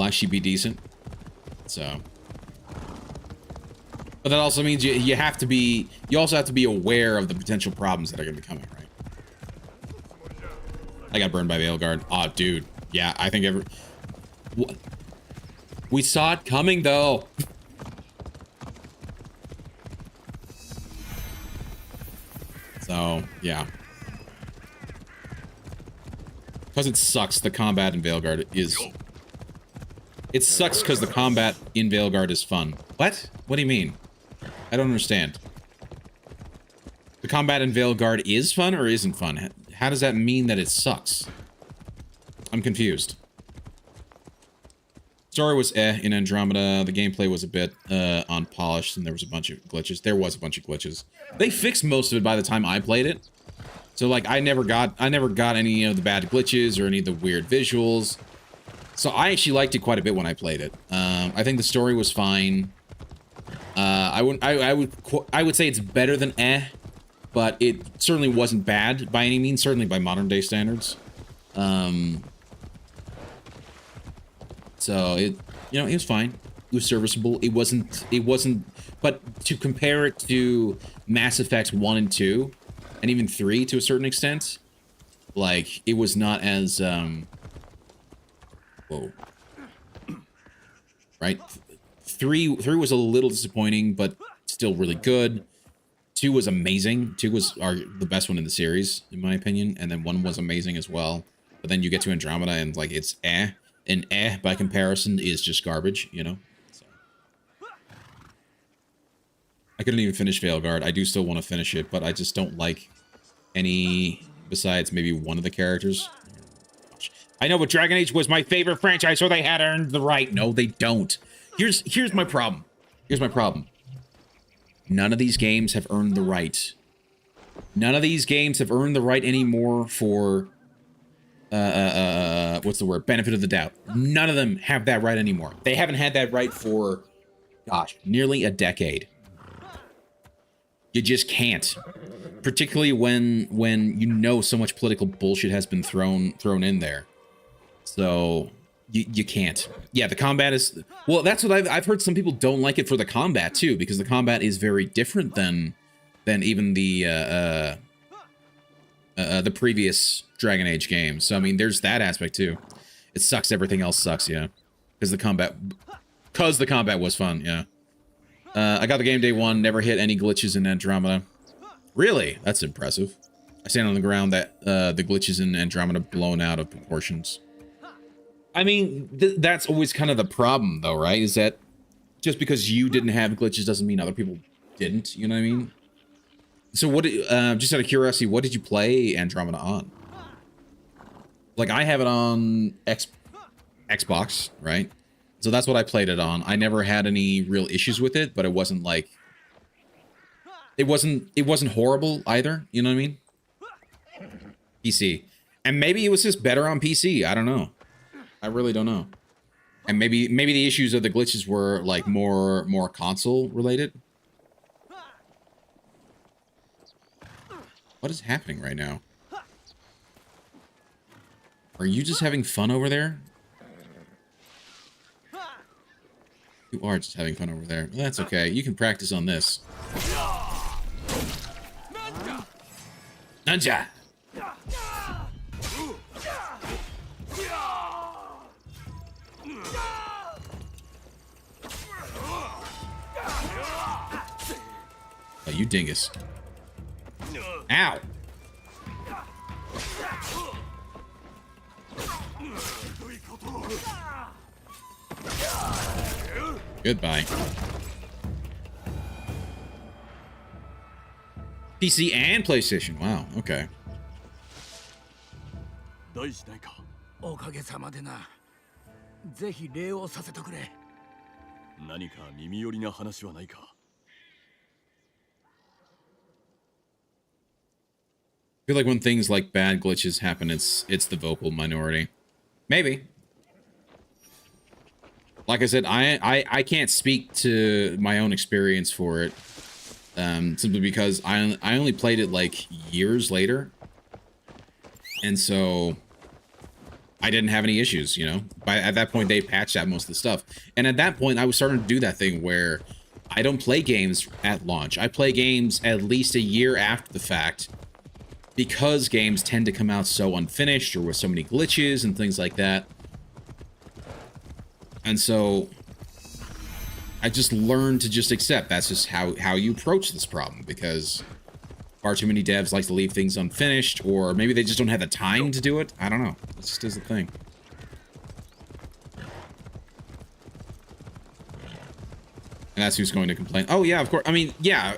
F: actually be decent. So, but that also means you also have to be aware of the potential problems that are going to be coming, right? I got burned by Veilguard. Aw, dude. Yeah, I think we saw it coming, though. So, yeah. Because it sucks, the combat in Veilguard is... It sucks because the combat in Veilguard is fun. What? What do you mean? I don't understand. The combat in Veilguard is fun or isn't fun? How does that mean that it sucks? I'm confused. Story was in Andromeda. The gameplay was a bit unpolished, and there was a bunch of glitches. There was a bunch of glitches. They fixed most of it by the time I played it. So like I never got any of the bad glitches or any of the weird visuals. So I actually liked it quite a bit when I played it. I think the story was fine. I would say it's better than but it certainly wasn't bad by any means. Certainly by modern day standards. So it was fine. It was serviceable. It wasn't. But to compare it to Mass Effects 1 and 2, and even 3 to a certain extent, like it was not as whoa. Right? 3 was a little disappointing, but still really good. 2 was amazing. 2 was the best one in the series, in my opinion. And then 1 was amazing as well. But then you get to Andromeda and like it's and by comparison is just garbage, you know? So. I couldn't even finish Veilguard. I do still want to finish it, but I just don't like any besides maybe one of the characters. I know, but Dragon Age was my favorite franchise, so they had earned the right. No, they don't. Here's my problem. Here's my problem. None of these games have earned the right. None of these games have earned the right anymore for what's the word? Benefit of the doubt. None of them have that right anymore. They haven't had that right for, gosh, nearly a decade. You just can't. Particularly when you know so much political bullshit has been thrown in there. So you can't. Yeah, the combat is, well, that's what I've heard. Some people don't like it for the combat too, because the combat is very different than even the previous Dragon Age games. So I mean, there's that aspect too. It sucks. Everything else sucks. Yeah, because the combat was fun. Yeah. I got the game day 1. Never hit any glitches in Andromeda. Really? That's impressive. I stand on the ground that the glitches in Andromeda blown out of proportions. I mean, that's always kind of the problem, though, right? Is that just because you didn't have glitches doesn't mean other people didn't. You know what I mean? So what? Just out of curiosity, what did you play Andromeda on? Like, I have it on Xbox, right? So that's what I played it on. I never had any real issues with it, but it wasn't like it wasn't horrible either. You know what I mean? PC, and maybe it was just better on PC. I don't know. I really don't know. And maybe the issues of the glitches were like more console related. What is happening right now? Are you just having fun over there? You are just having fun over there. Well, that's okay. You can practice on this. Ninja! Oh, you dingus. Ow! Goodbye. PC and PlayStation. Wow. Okay.
H: 大事ないか。
I: おかげさまでな。ぜひ礼をさせてくれ。
H: 何か耳寄りな話はないか。
F: I feel like when things like bad glitches happen, it's the vocal minority. Maybe. Like I said, I can't speak to my own experience for it, simply because I only played it like years later, and so I didn't have any issues. You know, at that point they patched out most of the stuff, and at that point I was starting to do that thing where I don't play games at launch. I play games at least a year after the fact, because games tend to come out so unfinished or with so many glitches and things like that. And so I just learned to just accept that's just how you approach this problem, because far too many devs like to leave things unfinished, or maybe they just don't have the time to do it. I don't know. It just is the thing. And that's who's going to complain. Oh yeah, of course. I mean, yeah,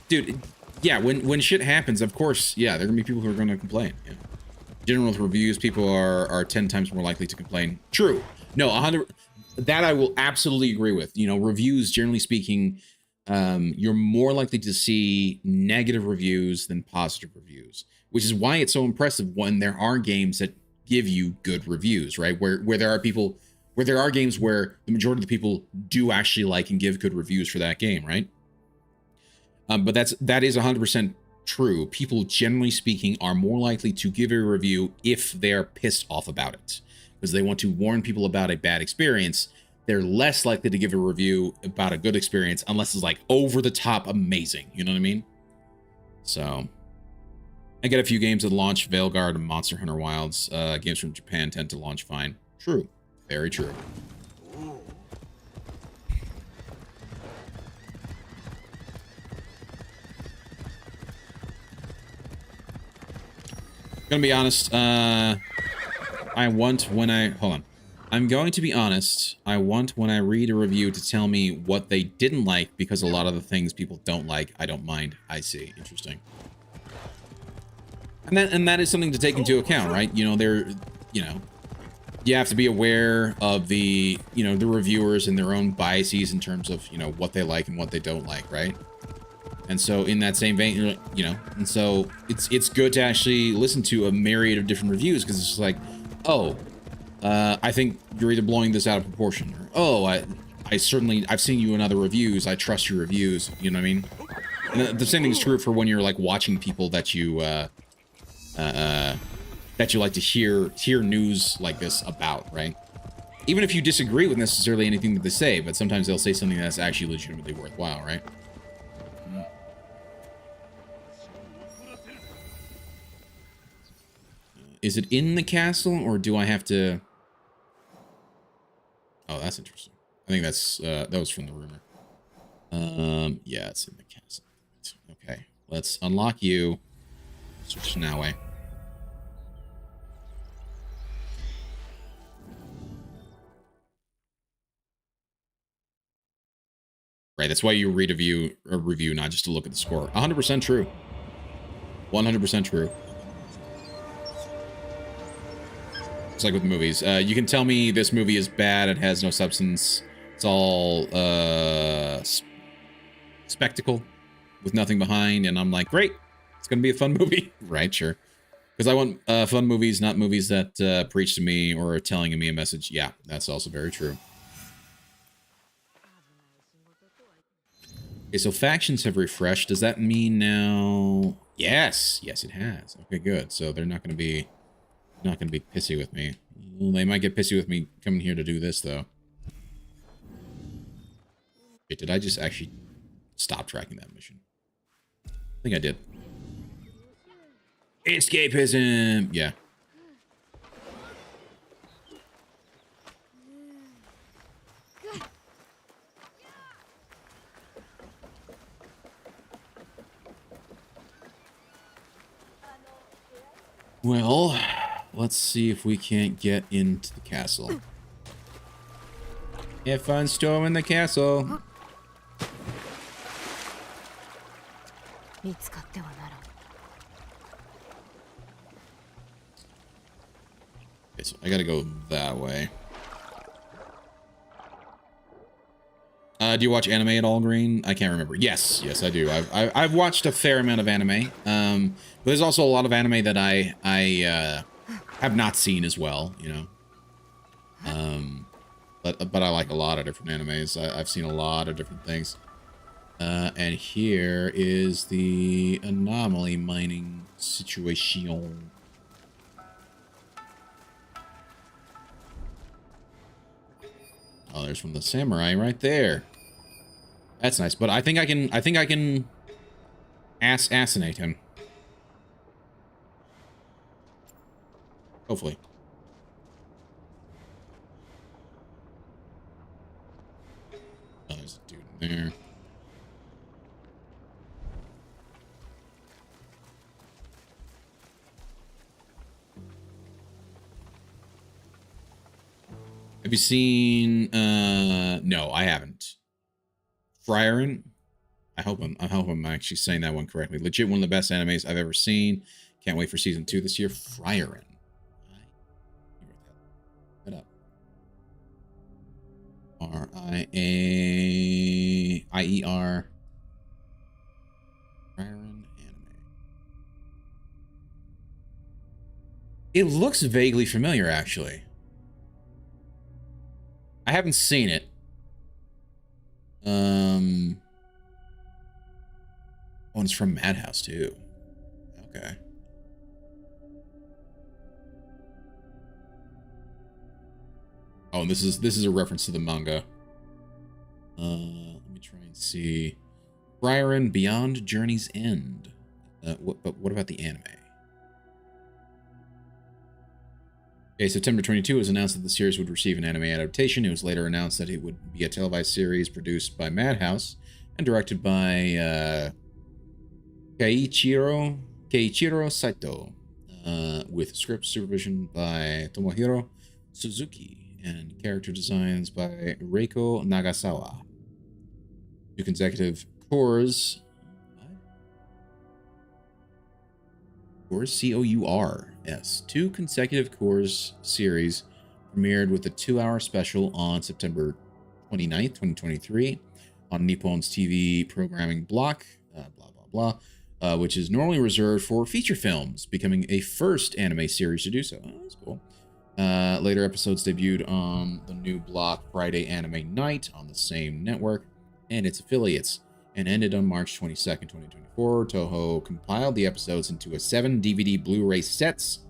F: dude. Yeah, when shit happens, of course, yeah, there are gonna be people who are gonna complain. Yeah. General with reviews, people are 10 times more likely to complain. True. No, 100. That I will absolutely agree with. You know, reviews, generally speaking, you're more likely to see negative reviews than positive reviews, which is why it's so impressive when there are games that give you good reviews, right? Where there are people, where there are games where the majority of the people do actually like and give good reviews for that game, right? But that is 100% true. People, generally speaking, are more likely to give a review if they're pissed off about it, because they want to warn people about a bad experience. They're less likely to give a review about a good experience unless it's like over the top amazing. You know what I mean? So I get a few games that launch. Veilguard and Monster Hunter Wilds. Games from Japan tend to launch fine. True. Very true. Gonna be honest, I'm going to be honest, I want when I read a review to tell me what they didn't like, because a lot of the things people don't like, I don't mind. I see. Interesting. And that is something to take into account, right? You know, you have to be aware of the, the reviewers and their own biases in terms of, what they like and what they don't like, right? And so in that same vein, and so it's good to actually listen to a myriad of different reviews, because it's just like, oh, I think you're either blowing this out of proportion, or, oh, I've seen you in other reviews, I trust your reviews, you know what I mean? And the same thing is true for when you're like watching people that you like to hear news like this about, right? Even if you disagree with necessarily anything that they say, but sometimes they'll say something that's actually legitimately worthwhile, right? Is it in the castle, or do I have to... Oh, that's interesting. I think that's, that was from the rumor. Yeah, it's in the castle. Okay, let's unlock you. Switch to Naue. Right, that's why you read a review, not just to look at the score. 100% true. 100% true. It's like with movies. You can tell me this movie is bad, it has no substance, it's all spectacle with nothing behind, and I'm like, great, it's gonna be a fun movie. Right, sure. Because I want fun movies, not movies that preach to me or are telling me a message. Yeah, that's also very true. Okay, so factions have refreshed. Does that mean now... Yes, yes it has. Okay, good. So they're not gonna be pissy with me. Well, they might get pissy with me coming here to do this, though. Wait, did I just actually stop tracking that mission? I think I did. Escapism! Yeah. Well, let's see if we can't get into the castle. Have fun storming the castle. Okay, so I gotta go that way. Do you watch anime at all, Green? I can't remember. Yes, I do. I've watched a fair amount of anime. But there's also a lot of anime that I have not seen as well, you know. But I like a lot of different animes. I've seen a lot of different things. And here is the anomaly mining situation. Oh, there's from the samurai right there. That's nice, but I think I can assassinate him. Hopefully. Oh, there's a dude in there. Have you seen, no, I haven't. Frieren? I hope I'm actually saying that one correctly. Legit one of the best animes I've ever seen. Can't wait for season 2 this year. Frieren. That up. R-I-A-I-E-R. Frieren anime. It looks vaguely familiar, actually. I haven't seen it. Oh, it's from Madhouse too. Okay. Oh, and this is a reference to the manga. Let me try and see. Frieren Beyond Journey's End. But what about the anime? Okay, September 22 was announced that the series would receive an anime adaptation. It was later announced that it would be a televised series produced by Madhouse and directed by Keiichiro Saito, with script supervision by Tomohiro Suzuki and character designs by Reiko Nagasawa. 2 consecutive cours. Cours? C-O-U-R-S. 2 consecutive cours series premiered with a 2-hour special on September 29th, 2023 on Nippon's TV programming block, which is normally reserved for feature films, becoming a first anime series to do so. Oh, that's cool. Later episodes debuted on the new block Friday Anime Night on the same network and its affiliates, and ended on March 22nd, 2024. Toho compiled the episodes into 7 DVD Blu-ray sets.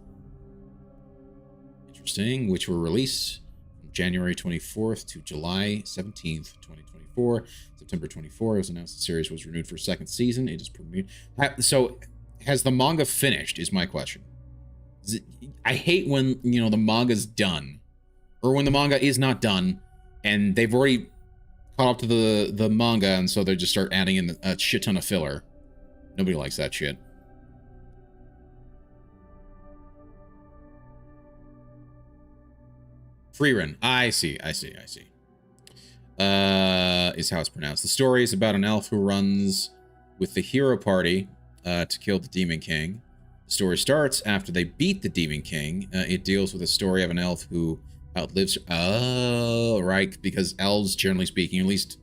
F: Interesting, which were released from January 24th to July 17th, 2024. September 24th, it was announced the series was renewed for a 2nd season. It is premiered. So, has the manga finished, is my question. I hate when, you know, the manga's done, or when the manga is not done, and they've already caught up to the manga, and so they just start adding in a shit ton of filler. Nobody likes that shit. Frieren. I see. Is how it's pronounced. The story is about an elf who runs with the hero party to kill the Demon King. The story starts after they beat the Demon King. It deals with a story of an elf who outlives... Oh, right, because elves, generally speaking, at least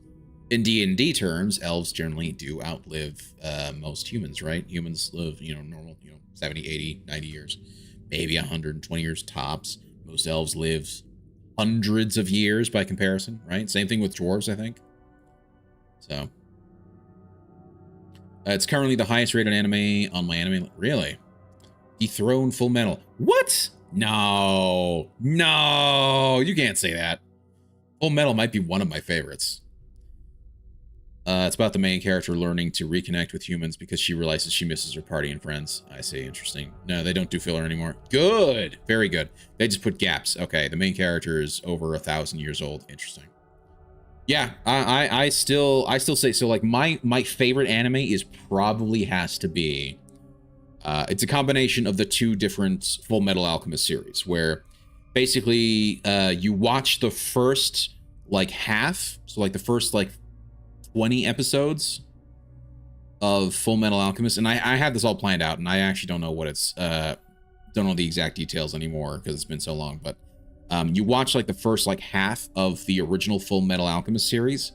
F: in D&D terms, elves generally do outlive most humans, right? Humans live, you know, normal, 70, 80, 90 years. Maybe 120 years tops. Most elves live hundreds of years by comparison, right? Same thing with dwarves, I think. So... it's currently the highest rated anime on my anime... Really? Dethroned Full Metal. What? No, you can't say that. Full Metal might be one of my favorites. It's about the main character learning to reconnect with humans because she realizes she misses her party and friends. I see, interesting. No, they don't do filler anymore. Good, very good. They just put gaps. Okay, the main character is over 1,000 years old. Interesting. Yeah, I still say so. Like my favorite anime is probably has to be. It's a combination of the 2 different Full Metal Alchemist series, where basically you watch the first like half, so like the first like 20 episodes of Full Metal Alchemist, and I had this all planned out, and I actually don't know what it's don't know the exact details anymore because it's been so long, but you watch like the first like half of the original Full Metal Alchemist series,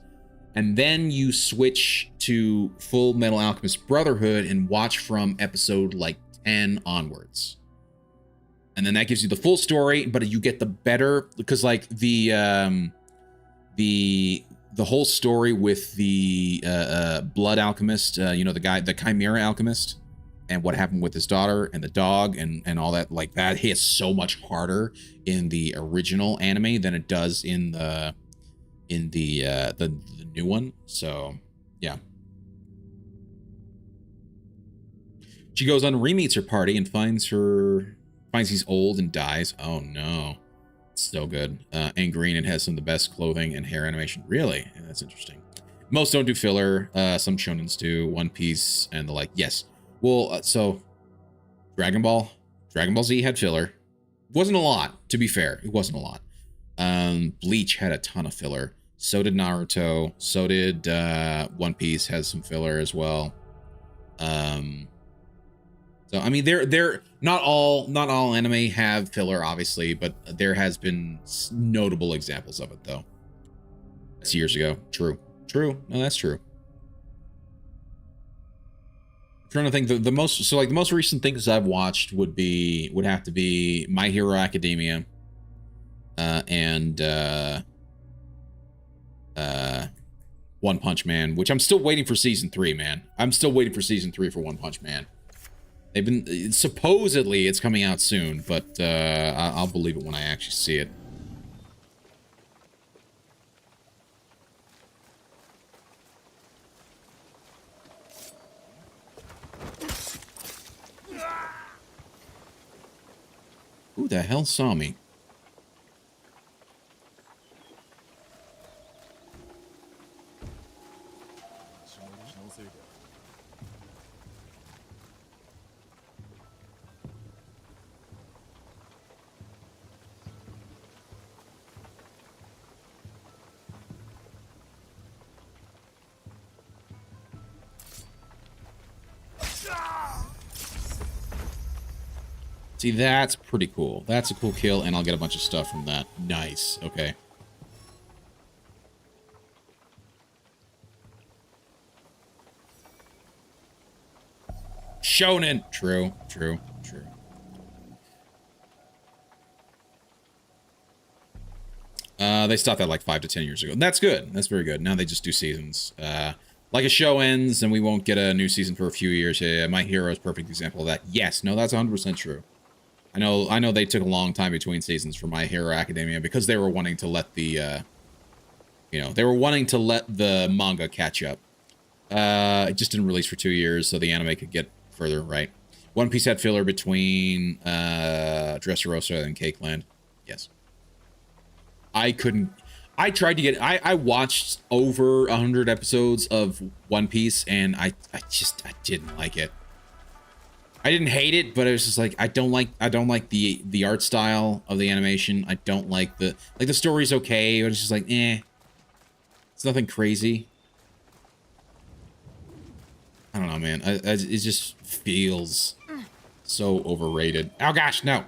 F: and then you switch to Full Metal Alchemist Brotherhood and watch from episode like 10 onwards. And then that gives you the full story, but you get the better, because like the whole story with the blood alchemist, you know, the guy, the Chimera alchemist, and what happened with his daughter and the dog and all that, like that hits so much harder in the original anime than it does in the new one. So yeah. She goes on, re-meets her party and finds he's old and dies. Oh no. It's so good. And green, it has some of the best clothing and hair animation. Really? Yeah, that's interesting. Most don't do filler. Some shonens do. One Piece and the like. Yes. Well, so Dragon Ball Z had filler. Wasn't a lot, to be fair. It wasn't a lot. Bleach had a ton of filler. So did Naruto. So did One Piece has some filler as well. So I mean, they're not all anime have filler, obviously, but there has been notable examples of it, though. That's years ago. True. No, that's true. I'm trying to think the most recent things I've watched would have to be My Hero Academia, and One Punch Man, which I'm still waiting for season 3, man. I'm still waiting for season 3 for One Punch Man. They've been, supposedly it's coming out soon, but I'll believe it when I actually see it. Who the hell saw me? See, that's pretty cool. That's a cool kill, and I'll get a bunch of stuff from that. Nice. Okay. Shonen. True. They stopped that like 5 to 10 years ago. That's good. That's very good. Now they just do seasons. Like a show ends and we won't get a new season for a few years. Yeah, My Hero is a perfect example of that. Yes, no, that's 100% true. I know they took a long time between seasons for My Hero Academia because they were wanting to let the, they were wanting to let the manga catch up. It just didn't release for 2 years, so the anime could get further, right? One Piece had filler between Dressrosa and Cake Land. Yes. I tried to get, I watched over 100 episodes of One Piece, and I didn't like it. I didn't hate it, but it was just like, I don't like the art style of the animation. I don't like the story's okay, but it's just like, eh. It's nothing crazy. I don't know, man. It just feels so overrated. Oh gosh, no.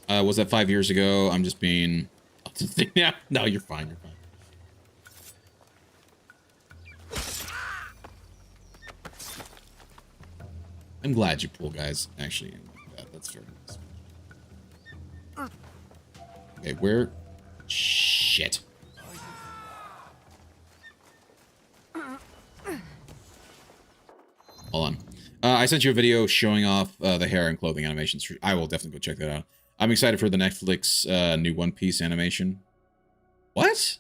F: Was that 5 years ago? I'm just being... Yeah, no, you're fine, you're fine. I'm glad you pull guys, actually. That's fair. Okay, where... Shit. Hold on. I sent you a video showing off the hair and clothing animations. I will definitely go check that out. I'm excited for the Netflix new One Piece animation. What?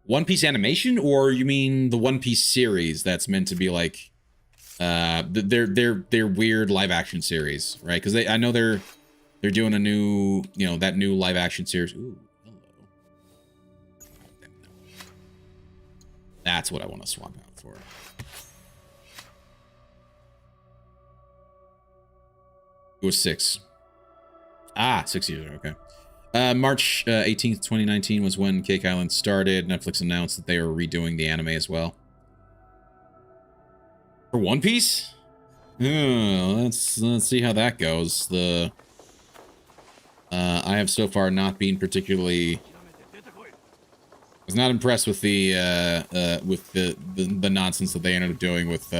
F: One Piece animation? Or you mean the One Piece series that's meant to be like their weird live action series, right? Because I know they're doing a new, that new live action series. Ooh, That's what I want to swap out for. It was 6. Ah, 6 years. Okay. March 18th, 2019 was when Cake Island started. Netflix announced that they were redoing the anime as well. For One Piece? Oh, let's see how that goes. I have so far not been particularly... I was not impressed with the nonsense that they ended up doing with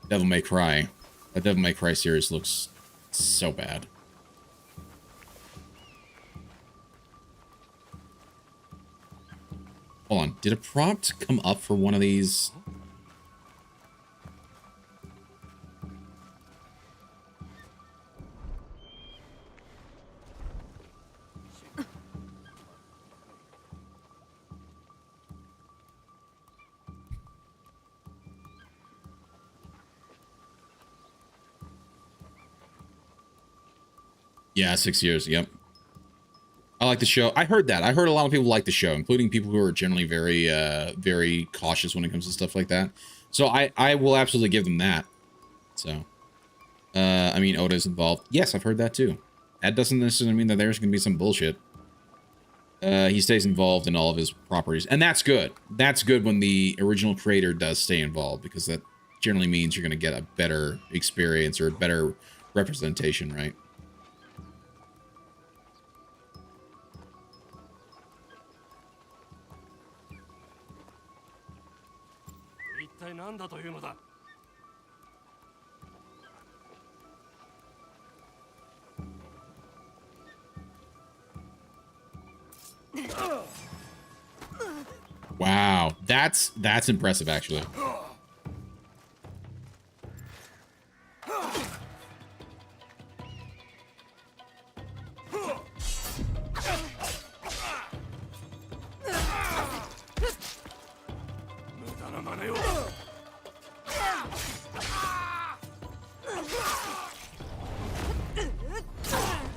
F: Devil May Cry. That Devil May Cry series looks so bad. Hold on, did a prompt come up for one of these? Yeah, 6 years. Yep. I like the show. I heard that. I heard a lot of people like the show, including people who are generally very, very cautious when it comes to stuff like that. So I will absolutely give them that. So, I mean, Oda's involved. Yes, I've heard that too. That doesn't necessarily mean that there's going to be some bullshit. He stays involved in all of his properties, and that's good. That's good when the original creator does stay involved, because that generally means you're going to get a better experience or a better representation, right? Wow, that's impressive, actually.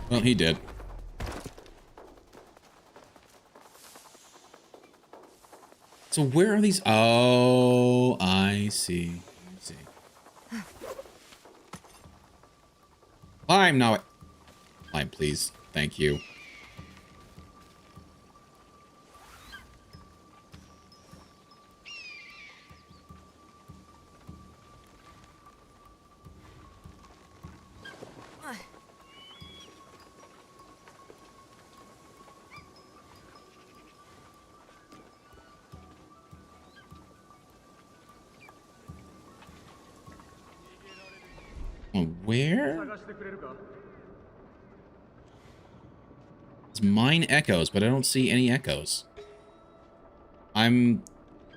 F: Well, he did. So where are these? Oh, I see. I see. Climb now. Climb, please. Thank you. Where? It's mine echoes, but I don't see any echoes. Hold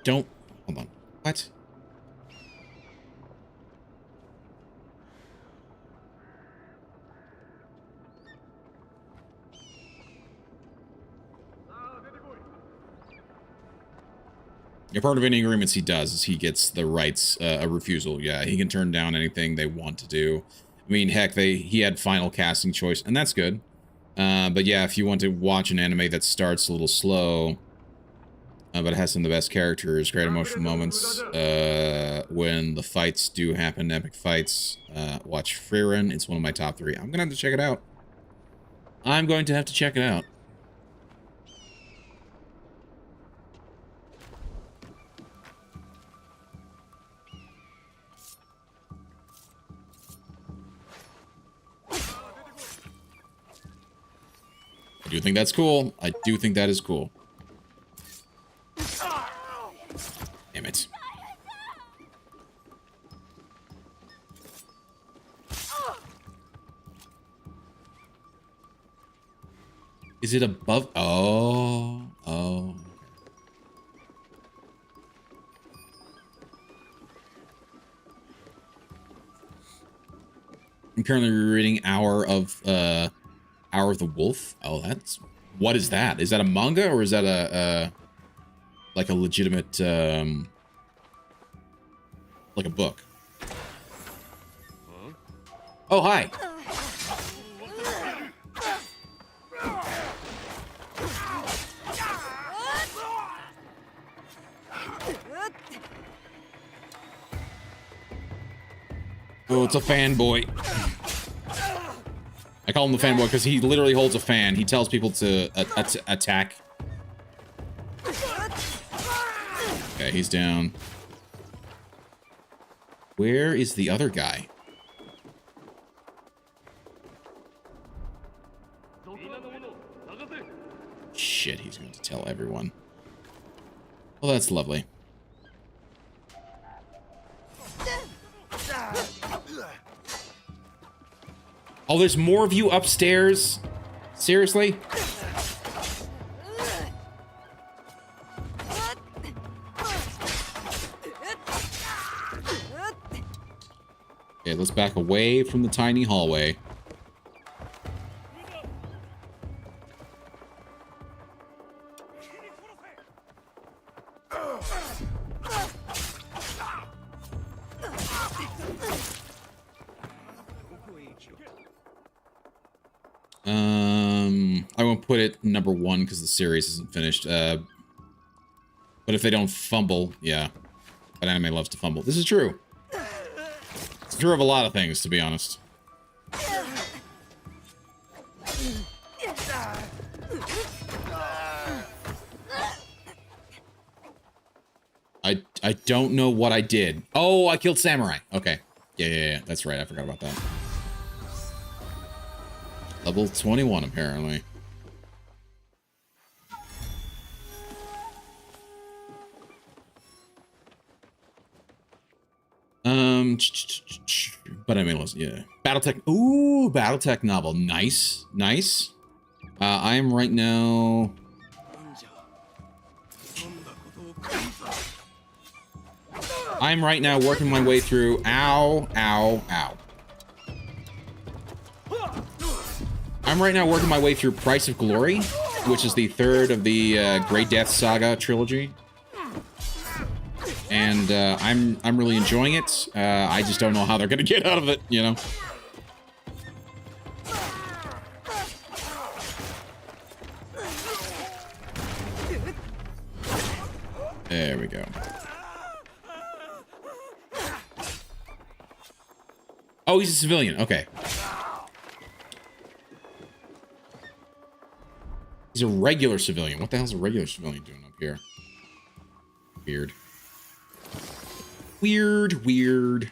F: on. What? Yeah, part of any agreements he does is he gets the rights, a refusal. Yeah, he can turn down anything they want to do. I mean, heck, he had final casting choice, and that's good. But yeah, if you want to watch an anime that starts a little slow, but it has some of the best characters, great emotional moments, when the fights do happen, epic fights, watch Frieren. It's one of my top 3. I'm gonna have to check it out. I'm going to have to check it out. I do think that's cool. I do think that is cool. Damn it. Is it above? Oh. Oh. I'm currently rereading Hour of the Wolf. Oh, what is that? Is that a manga, or is that like a legitimate like a book? Oh, hi. Oh, it's a fanboy. I call him the fanboy because he literally holds a fan. He tells people to attack. Okay, he's down. Where is the other guy? Shit, he's going to tell everyone. Well, that's lovely. Oh, there's more of you upstairs? Seriously? Okay, let's back away from the tiny hallway. I won't put it number 1 because the series isn't finished. But if they don't fumble, yeah. But anime loves to fumble. This is true. It's true of a lot of things, to be honest. I don't know what I did. Oh, I killed Samurai. Okay. Yeah. That's right. I forgot about that. Level 21, apparently. But I mean, yeah. Battletech. Ooh, Battletech novel. Nice. Nice. I am right now... I'm right now working my way through... Ow, ow, ow. I'm right now working my way through Price of Glory, which is the 3rd of the Great Death Saga trilogy. And I'm really enjoying it. I just don't know how they're gonna get out of it, you know? There we go. Oh, he's a civilian. Okay. He's a regular civilian. What the hell's a regular civilian doing up here? Weird. Weird.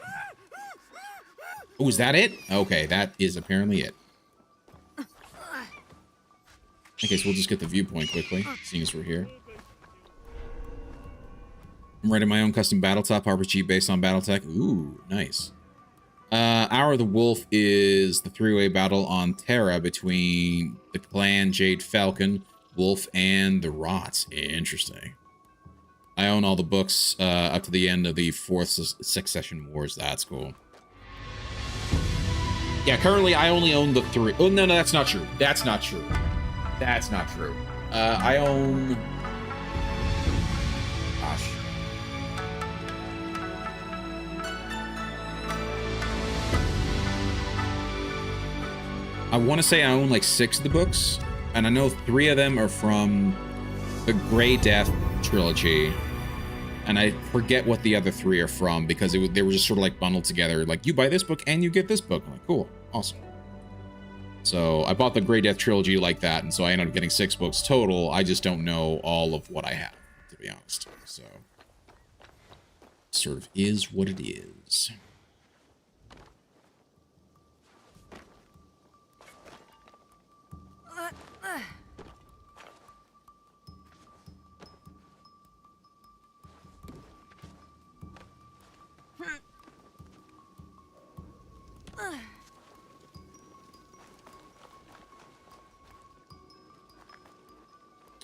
F: Oh, is that it? Okay, that is apparently it. Okay, so we'll just get the viewpoint quickly, seeing as we're here. I'm writing my own custom Battletop RPG based on Battletech. Ooh, nice. Hour of the Wolf is the 3-way battle on Terra between the clan Jade Falcon, Wolf, and the Rots. Interesting. I own all the books up to the end of the 4th Succession Wars. That's cool. Yeah, currently I only own the 3. Oh, no, that's not true. That's not true. That's not true. I own... Gosh. I want to say I own like 6 of the books, and I know 3 of them are from the Grey Death trilogy, and I forget what the other 3 are from because they were just sort of like bundled together. Like, you buy this book and you get this book. I'm like, cool, awesome. So I bought the Grey Death trilogy like that, and so I ended up getting 6 books total. I just don't know all of what I have, to be honest. So, sort of is what it is.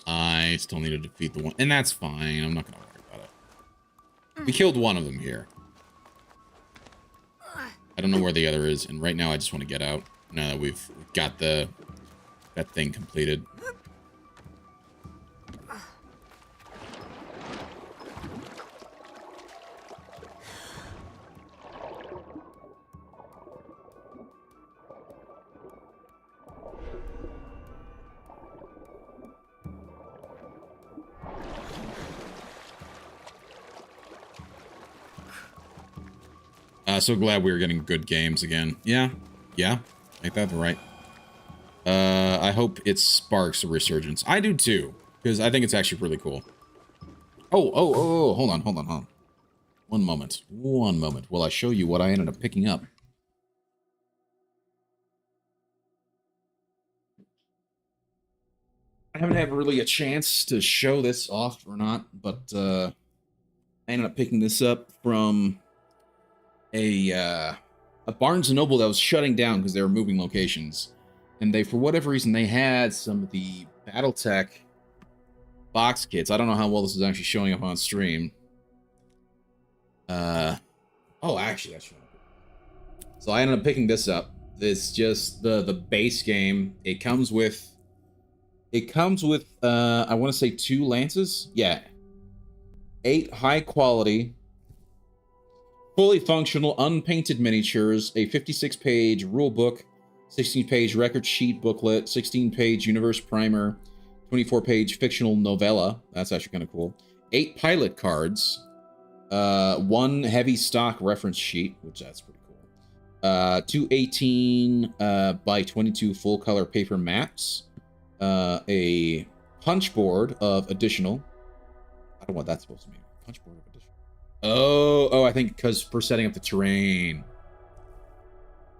F: I still need to defeat the one, and that's fine. I'm not gonna worry about it. We killed one of them here. I don't know where the other is, and right now I just want to get out. Now that we've got that thing completed. So glad we were getting good games again. Yeah, make that right. I hope it sparks a resurgence. I do too, because I think it's actually really cool. Oh, hold on. One moment. Will I show you what I ended up picking up? I haven't had really a chance to show this off or not, but I ended up picking this up from a Barnes & Noble that was shutting down because they were moving locations. And they, for whatever reason, they had some of the Battletech box kits. I don't know how well this is actually showing up on stream. Oh, actually, that's showing up. So I ended up picking this up. It's just the base game. It comes with I want to say 2 lances. Yeah. 8 high quality, fully functional, unpainted miniatures, a 56-page rule book, 16-page record sheet booklet, 16-page universe primer, 24-page fictional novella. That's actually kind of cool. 8 pilot cards, 1 heavy stock reference sheet, which that's pretty cool. 2 18 by 22 full color paper maps, a punch board of additional. I don't know what that's supposed to mean. Punch board of additional. Oh, I think because for setting up the terrain.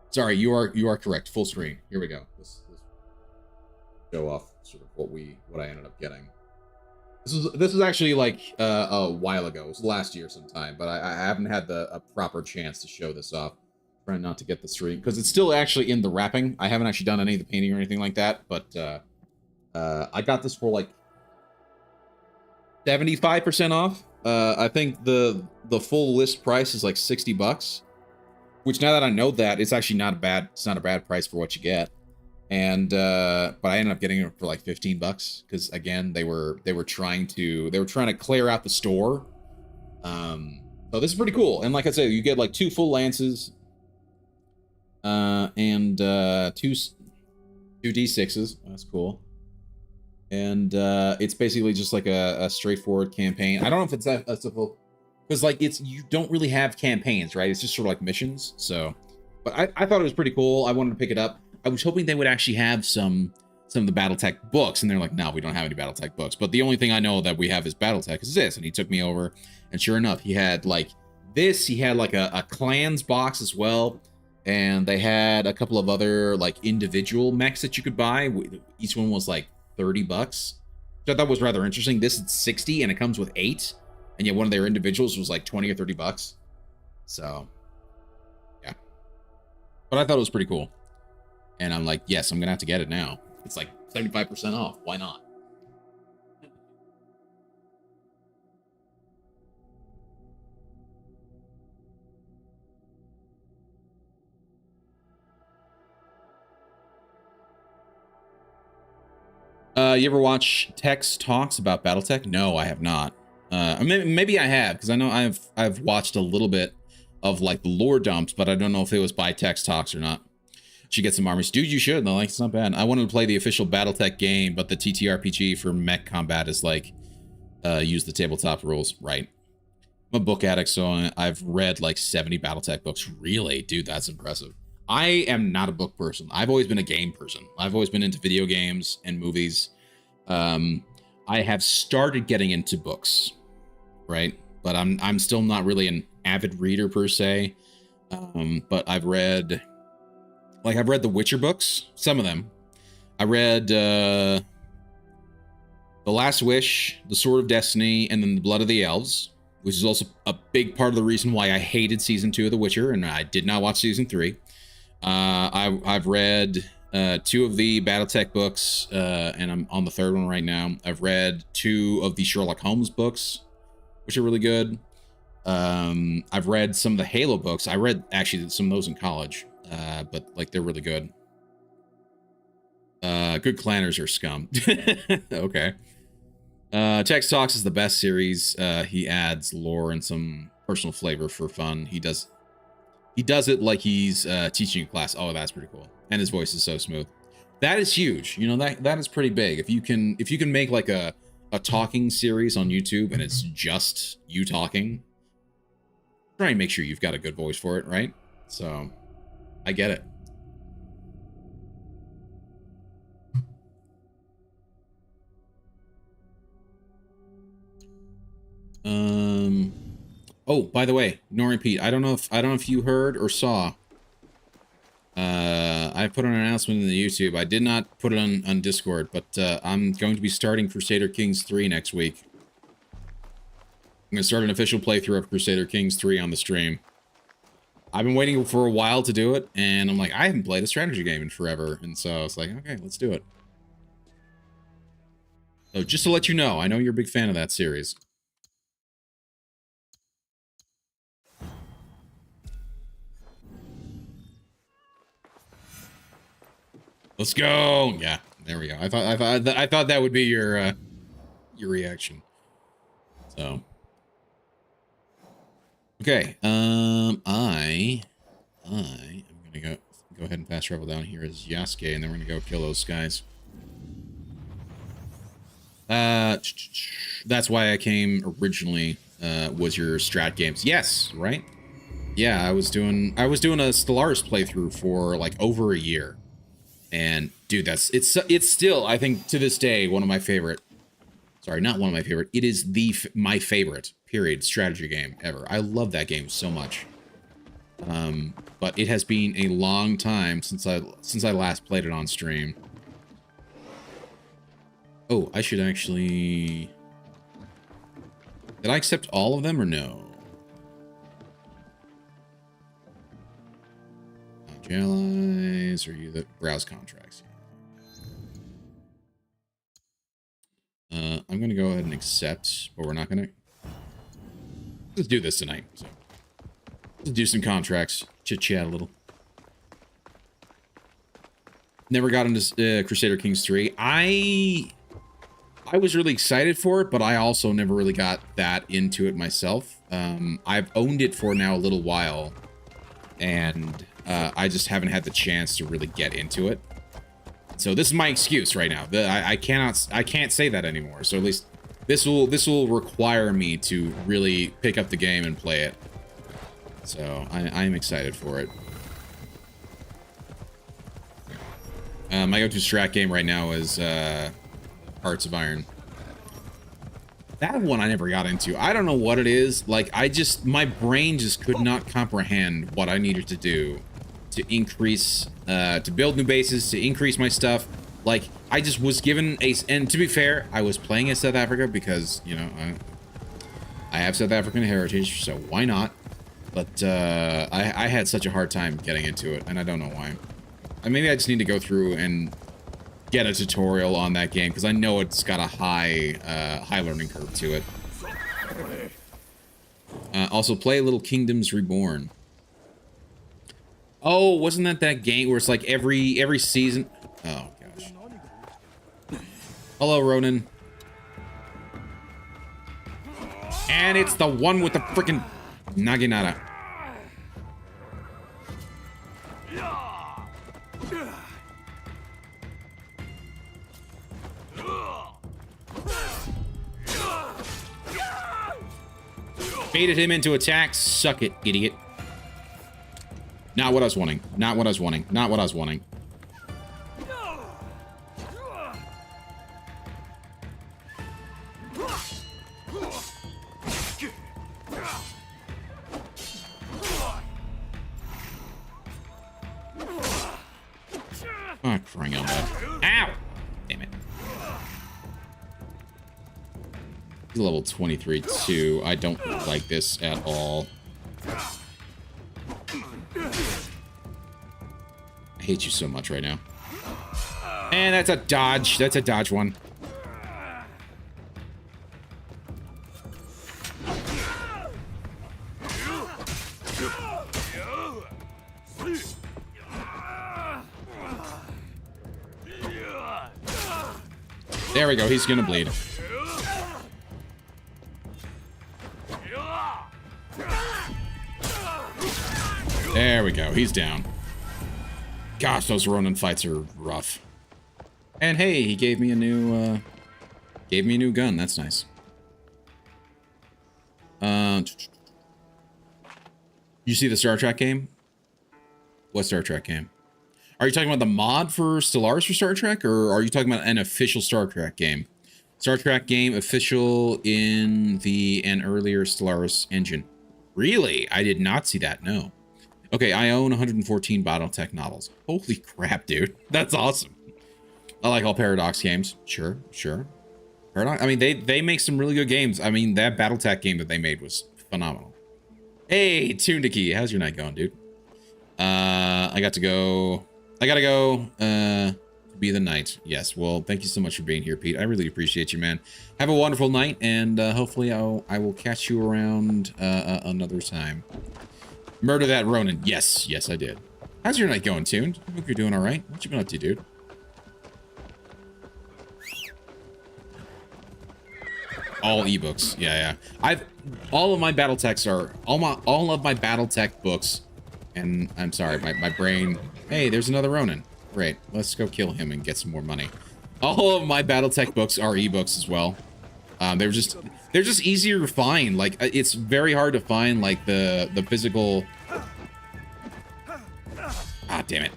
F: Sorry, you are correct. Full screen. Here we go. This show off sort of what I ended up getting. This was actually like a while ago. It was last year sometime, but I haven't had a proper chance to show this off. Trying not to get the stream because it's still actually in the wrapping. I haven't actually done any of the painting or anything like that, but I got this for like 75% off. I think the full list price is like $60, which now that I know that, it's actually not a bad price for what you get. And but I ended up getting it for like $15 because again they were trying to clear out the store. So this is pretty cool. And like I said, you get like 2 full lances, and 2 D6s. That's cool. And it's basically just like a straightforward campaign. I don't know if it's that simple, because like you don't really have campaigns, right? It's just sort of like missions. So, but I thought it was pretty cool. I wanted to pick it up. I was hoping they would actually have some of the Battletech books, and they're like, no, we don't have any Battletech books. But the only thing I know that we have is Battletech is this. And he took me over, and sure enough, he had like this. He had like a clans box as well. And they had a couple of other like individual mechs that you could buy. Each one was like $30, which I thought was rather interesting. This is 60 and it comes with 8, and yet one of their individuals was like 20 or $30. So yeah, but I thought it was pretty cool, and I'm like, yes, I'm gonna have to get it now. It's like 75% off. Why not? You ever watch Tech's talks about Battletech? No, I have not. Maybe I have, because I know I've watched a little bit of like the lore dumps, but I don't know if it was by Tech's talks or not. Should get some armies. Dude, you should. No, like, it's not bad. I wanted to play the official Battletech game, but the TTRPG for mech combat is like use the tabletop rules. Right. I'm a book addict, so I've read like 70 Battletech books. Really? Dude, that's impressive. I am not a book person. I've always been a game person. I've always been into video games and movies. I have started getting into books, right? But I'm still not really an avid reader per se. But I've read the Witcher books, some of them. I read The Last Wish, The Sword of Destiny, and then The Blood of the Elves, which is also a big part of the reason why I hated season 2 of The Witcher, and I did not watch season 3. I've read 2 of the Battletech books, and I'm on the 3rd one right now. I've read 2 of the Sherlock Holmes books, which are really good. I've read some of the Halo books. I read actually some of those in college, but like they're really good. Good Clanners are scum. Okay. Tex Talks is the best series. He adds lore and some personal flavor for fun. He does it like he's teaching a class. Oh, that's pretty cool. And his voice is so smooth. That is huge. You know, that is pretty big. If you can make like a talking series on YouTube and it's just you talking, try and make sure you've got a good voice for it, right? So, I get it. Oh, by the way, Nori Pete, I don't know if you heard or saw. I put an announcement in the YouTube. I did not put it on Discord, but I'm going to be starting Crusader Kings 3 next week. I'm going to start an official playthrough of Crusader Kings 3 on the stream. I've been waiting for a while to do it, and I'm like, I haven't played a strategy game in forever, and so I was like, okay, let's do it. So just to let you know, I know you're a big fan of that series. Let's go. Yeah, there we go. I thought that would be your reaction. So, okay. I'm gonna go ahead and fast travel down here as Yasuke, and then we're gonna go kill those guys. That's why I came originally. Was your strat games? Yes, right. Yeah, I was doing a Stellaris playthrough for like over a year. And dude, it's still, I think to this day, one of my favorite. Sorry, not one of my favorite. It is my favorite period strategy game ever. I love that game so much. But it has been a long time since I last played it on stream. Oh, I should actually. Did I accept all of them or no? Allies, or you the browse contracts? I'm gonna go ahead and accept, but we're not gonna. Let's do this tonight. So, let's do some contracts, chit chat a little. Never got into Crusader Kings 3. I was really excited for it, but I also never really got that into it myself. I've owned it for now a little while, and I just haven't had the chance to really get into it. So this is my excuse right now. I can't say that anymore. So at least this will require me to really pick up the game and play it. So I'm excited for it. My go-to strat game right now is Hearts of Iron. That one I never got into. I don't know what it is. Like, my brain just could not comprehend what I needed to do to increase, to build new bases, to increase my stuff. Like, I just was given and to be fair, I was playing as South Africa because, you know, I have South African heritage, so why not? But, I had such a hard time getting into it, and I don't know why. Maybe I just need to go through and get a tutorial on that game, because I know it's got a high learning curve to it. Also, play Little Kingdoms Reborn. Oh, wasn't that game where it's like every season? Oh, gosh. Hello, Ronan. And it's the one with the freaking Naginata. Baited him into attacks. Suck it, idiot. Not what I was wanting. Not what I was wanting. Not what I was wanting. Oh, crying out loud. Ow! Damn it. He's level 23 too. I don't like this at all. I hate you so much right now. And that's a dodge. That's a dodge one. There we go. He's gonna bleed. There we go. He's down. Gosh, those Ronin fights are rough. And hey, he gave me a new gun. That's nice. You see the Star Trek game? What Star Trek game? Are you talking about the mod for Stellaris for Star Trek, or are you talking about an official Star Trek game? Star Trek game official in an earlier Stellaris engine. Really? I did not see that, no. Okay, I own 114 Battletech novels. Holy crap, dude. That's awesome. I like all Paradox games. Sure. Paradox, I mean, they make some really good games. I mean, that Battletech game that they made was phenomenal. Hey, Tundaki, how's your night going, dude? I gotta go be the knight. Yes, well, thank you so much for being here, Pete. I really appreciate you, man. Have a wonderful night, and hopefully I will catch you around another time. Murder that Ronin. Yes, I did. How's your night going, Tuned? I hope you're doing all right. What you been up to, dude? All ebooks. Yeah. All of my Battletechs are all of my Battletech books. And I'm sorry, my brain. Hey, there's another Ronin. Great. Let's go kill him and get some more money. All of my Battletech books are ebooks as well. They're just easier to find. Like, it's very hard to find like the physical. Ah, damn it!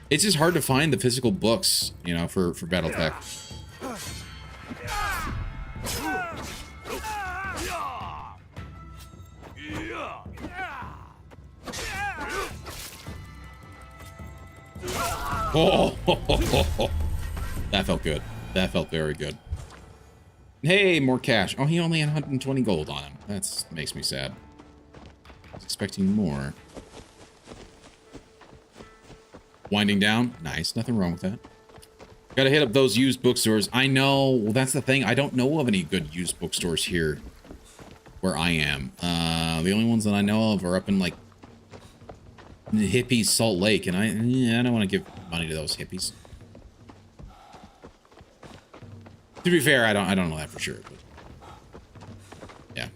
F: It's just hard to find the physical books, you know, for Battletech. Oh, that felt good. That felt very good. Hey, more cash. Oh, he only had 120 gold on him. That makes me sad. I was expecting more. Winding down. Nice. Nothing wrong with that. Gotta hit up those used bookstores. I know. Well, that's the thing. I don't know of any good used bookstores here where I am. The only ones that I know of are up in, like, hippie Salt Lake, and I don't want to give money to those hippies. To be fair, I don't know that for sure, but yeah.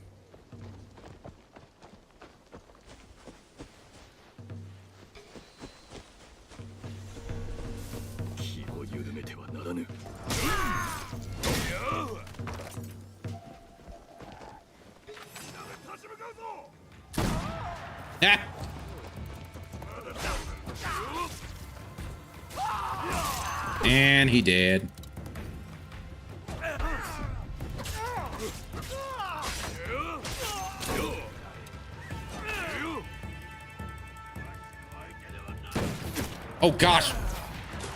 F: Ah! And he did. Oh gosh,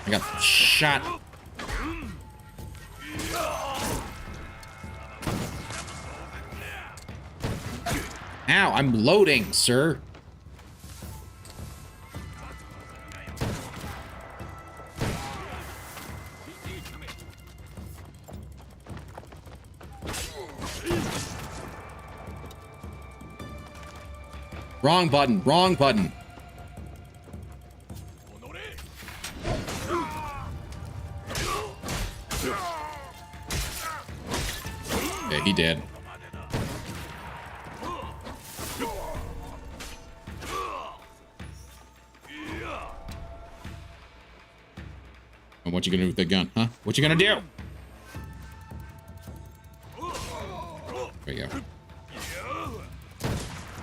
F: I got shot. Ow, I'm loading, sir. Wrong button, wrong button. Yeah, he did. And what you gonna do with the gun, huh? What you gonna do? There you go.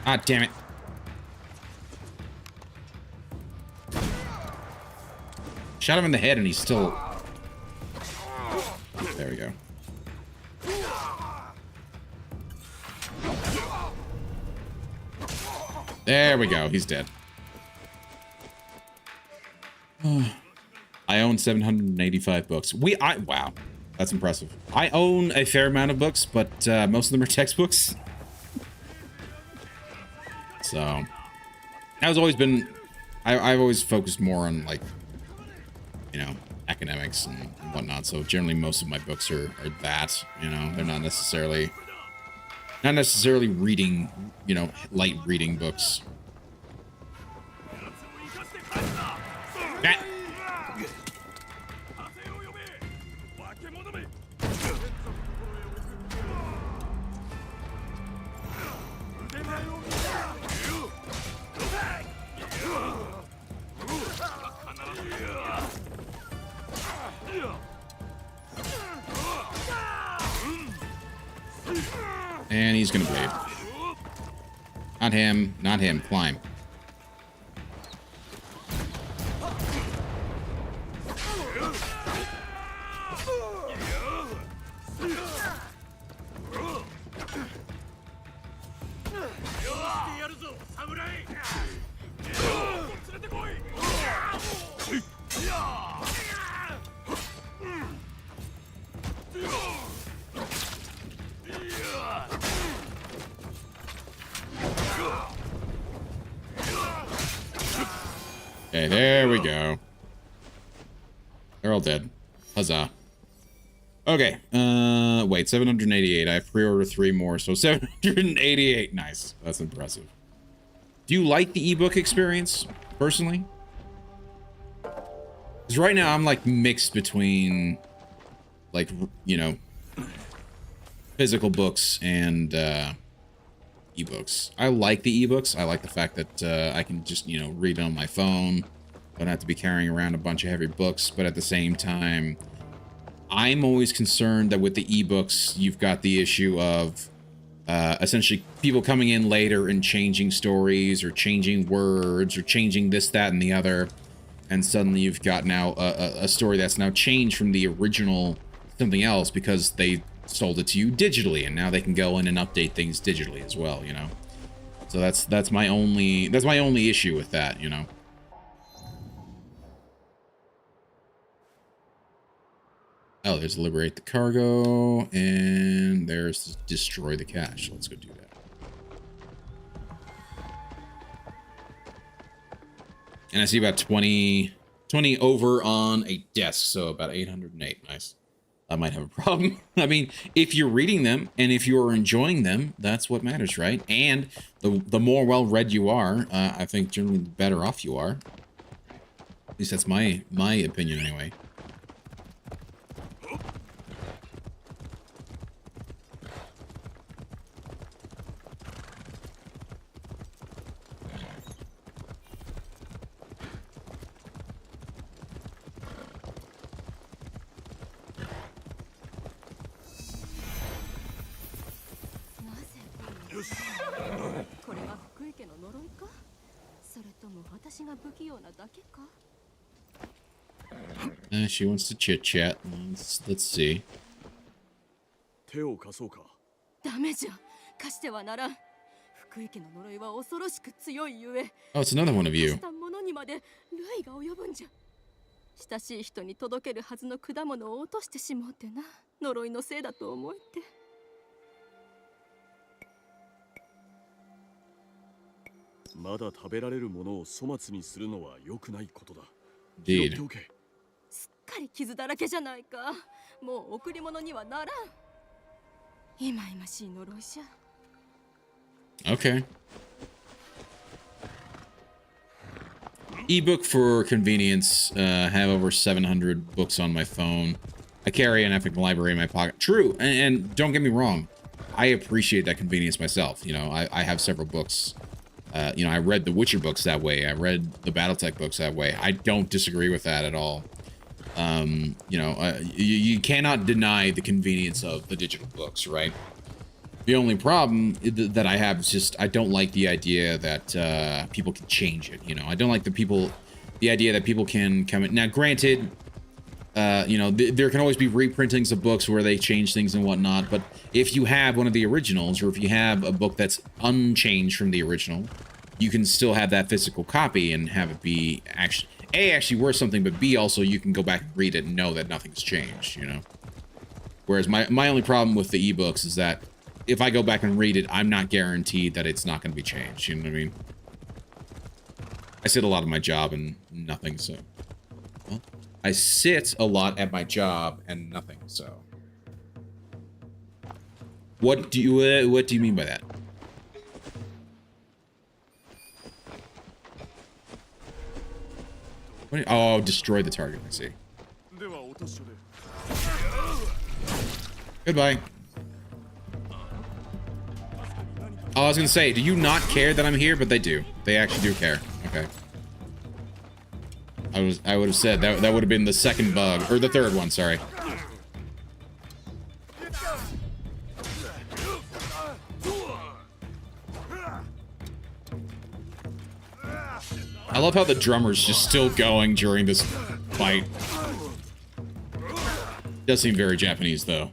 F: Ah, damn it. Shot him in the head and he's still... There we go. There we go. He's dead. I own 785 books. Wow. That's impressive. I own a fair amount of books, but most of them are textbooks. So, I've always focused more on, like, you know, academics and whatnot. So generally most of my books are that, you know, they're not necessarily reading, you know, light reading books. Ah. And he's gonna blade. Not him, not him. Climb. Okay, there we go. They're all dead. Huzzah. Okay, wait, 788. I pre-ordered 3 more, so 788. Nice. That's impressive. Do you like the ebook experience, personally? Because right now I'm like mixed between, like, you know, physical books and ebooks. I like the ebooks. I like the fact that I can just, you know, read it on my phone. Don't have to be carrying around a bunch of heavy books, but at the same time, I'm always concerned that with the ebooks, you've got the issue of essentially people coming in later and changing stories or changing words or changing this, that, and the other. And suddenly you've got now a story that's now changed from the original something else because they sold it to you digitally, and now they can go in and update things digitally as well, you know. So that's my only issue with that, you know. Oh, there's liberate the cargo, and there's destroy the cache. Let's go do that. And I see about 20 over on a desk, so about 808. Nice. I might have a problem. I mean, if you're reading them and if you're enjoying them, that's what matters, right? And the more well-read you are, I think generally the better off you are. At least that's my opinion anyway. She wants to chit-chat. Let's see.
H: 手を貸そうか。
J: ダメじゃ。貸してはならん。福井家の呪いは恐ろしく強いゆえ。
F: Oh, it's another one of you.
J: したものにまで類が及ぶんじゃ。親しい人に届けるはずの果物を落としてしまうてな。呪いのせいだと思えて。
H: まだ食べられるものを粗末にするのは良くないことだ。
F: Indeed.
J: すっかり傷だらけじゃないか。もう贈り物にはならん。いまいましい呪いじゃ。
F: Okay. Ebook for convenience. Have over 700 books on my phone. I carry an epic library in my pocket. True, and don't get me wrong. I appreciate that convenience myself. You know, I have several books. You know, I read the Witcher books that way. I read the Battletech books that way. I don't disagree with that at all. You know, you cannot deny the convenience of the digital books, right? The only problem that I have is just I don't like the idea that people can change it. You know, I don't like the idea that people can come in. Now, granted, you know, there can always be reprintings of books where they change things and whatnot. But if you have one of the originals, or if you have a book that's unchanged from the original, you can still have that physical copy and have it be actually worth something, but B, also you can go back and read it and know that nothing's changed, you know? Whereas my only problem with the ebooks is that if I go back and read it, I'm not guaranteed that it's not going to be changed, you know what I mean? I sit a lot of my job and nothing, so... Well, I sit a lot at my job and nothing, so... What do you mean by that? Oh, destroy the target, I see. Goodbye. Oh, I was gonna say, do you not care that I'm here? But they do. They actually do care. Okay. I would have said that would have been the second bug, or the third one, sorry. I love how the drummer's just still going during this fight. Does seem very Japanese, though.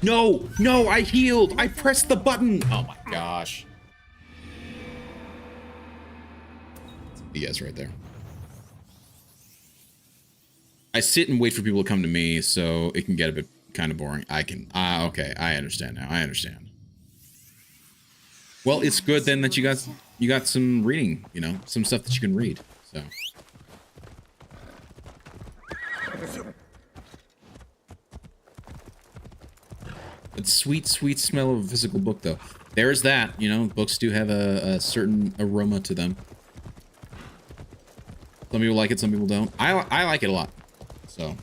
F: No, no, I healed. I pressed the button. Oh my gosh. Yes, right there. I sit and wait for people to come to me, so it can get a bit kind of boring. Okay, I understand now. I understand. Well, it's good then that you got some reading, you know, some stuff that you can read. So. It's sweet, sweet smell of a physical book, though. There's that, you know, books do have a certain aroma to them. Some people like it, some people don't. I like it a lot, so.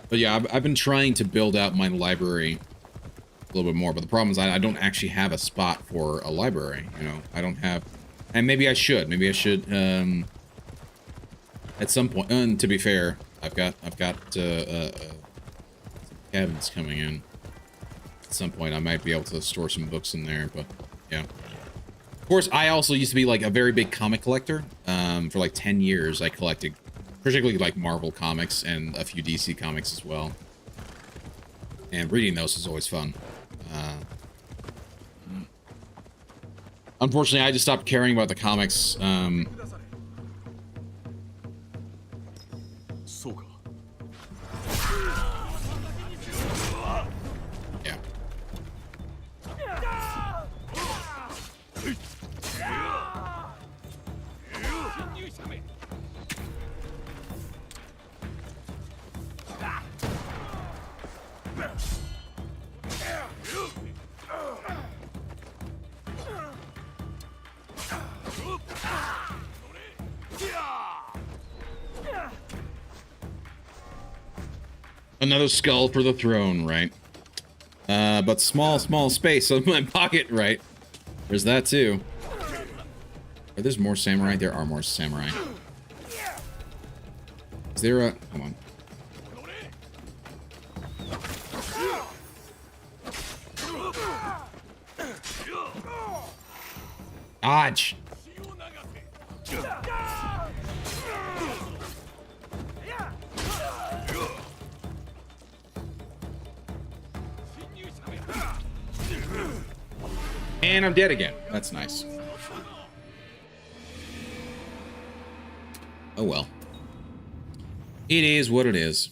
F: But yeah, I've been trying to build out my library a little bit more, but the problem is I don't actually have a spot for a library, you know. I don't have, and maybe I should at some point. And to be fair, I've got cabins coming in. At some point, I might be able to store some books in there, but yeah. Of course, I also used to be like a very big comic collector. For like 10 years, I collected particularly like Marvel comics and a few DC comics as well. And reading those is always fun. Unfortunately, I just stopped caring about the comics. Yeah. Another skull for the throne, right? But small space on my pocket, right? There's that too. Are there more samurai? There are more samurai. Is there a... Come on. Dodge! And I'm dead again. That's nice. Oh well. It is what it is.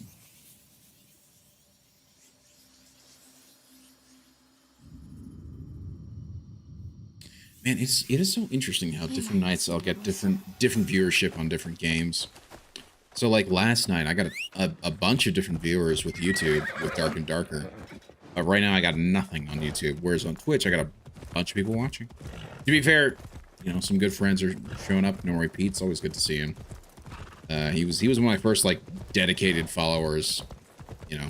F: Man, it is so interesting how different nights I'll get different viewership on different games. So like last night, I got a bunch of different viewers with YouTube with Dark and Darker. But right now I got nothing on YouTube. Whereas on Twitch, I got a bunch of people watching. To be fair, you know, some good friends are showing up. Nori Pete's always good to see him. He was one of my first like dedicated followers, you know,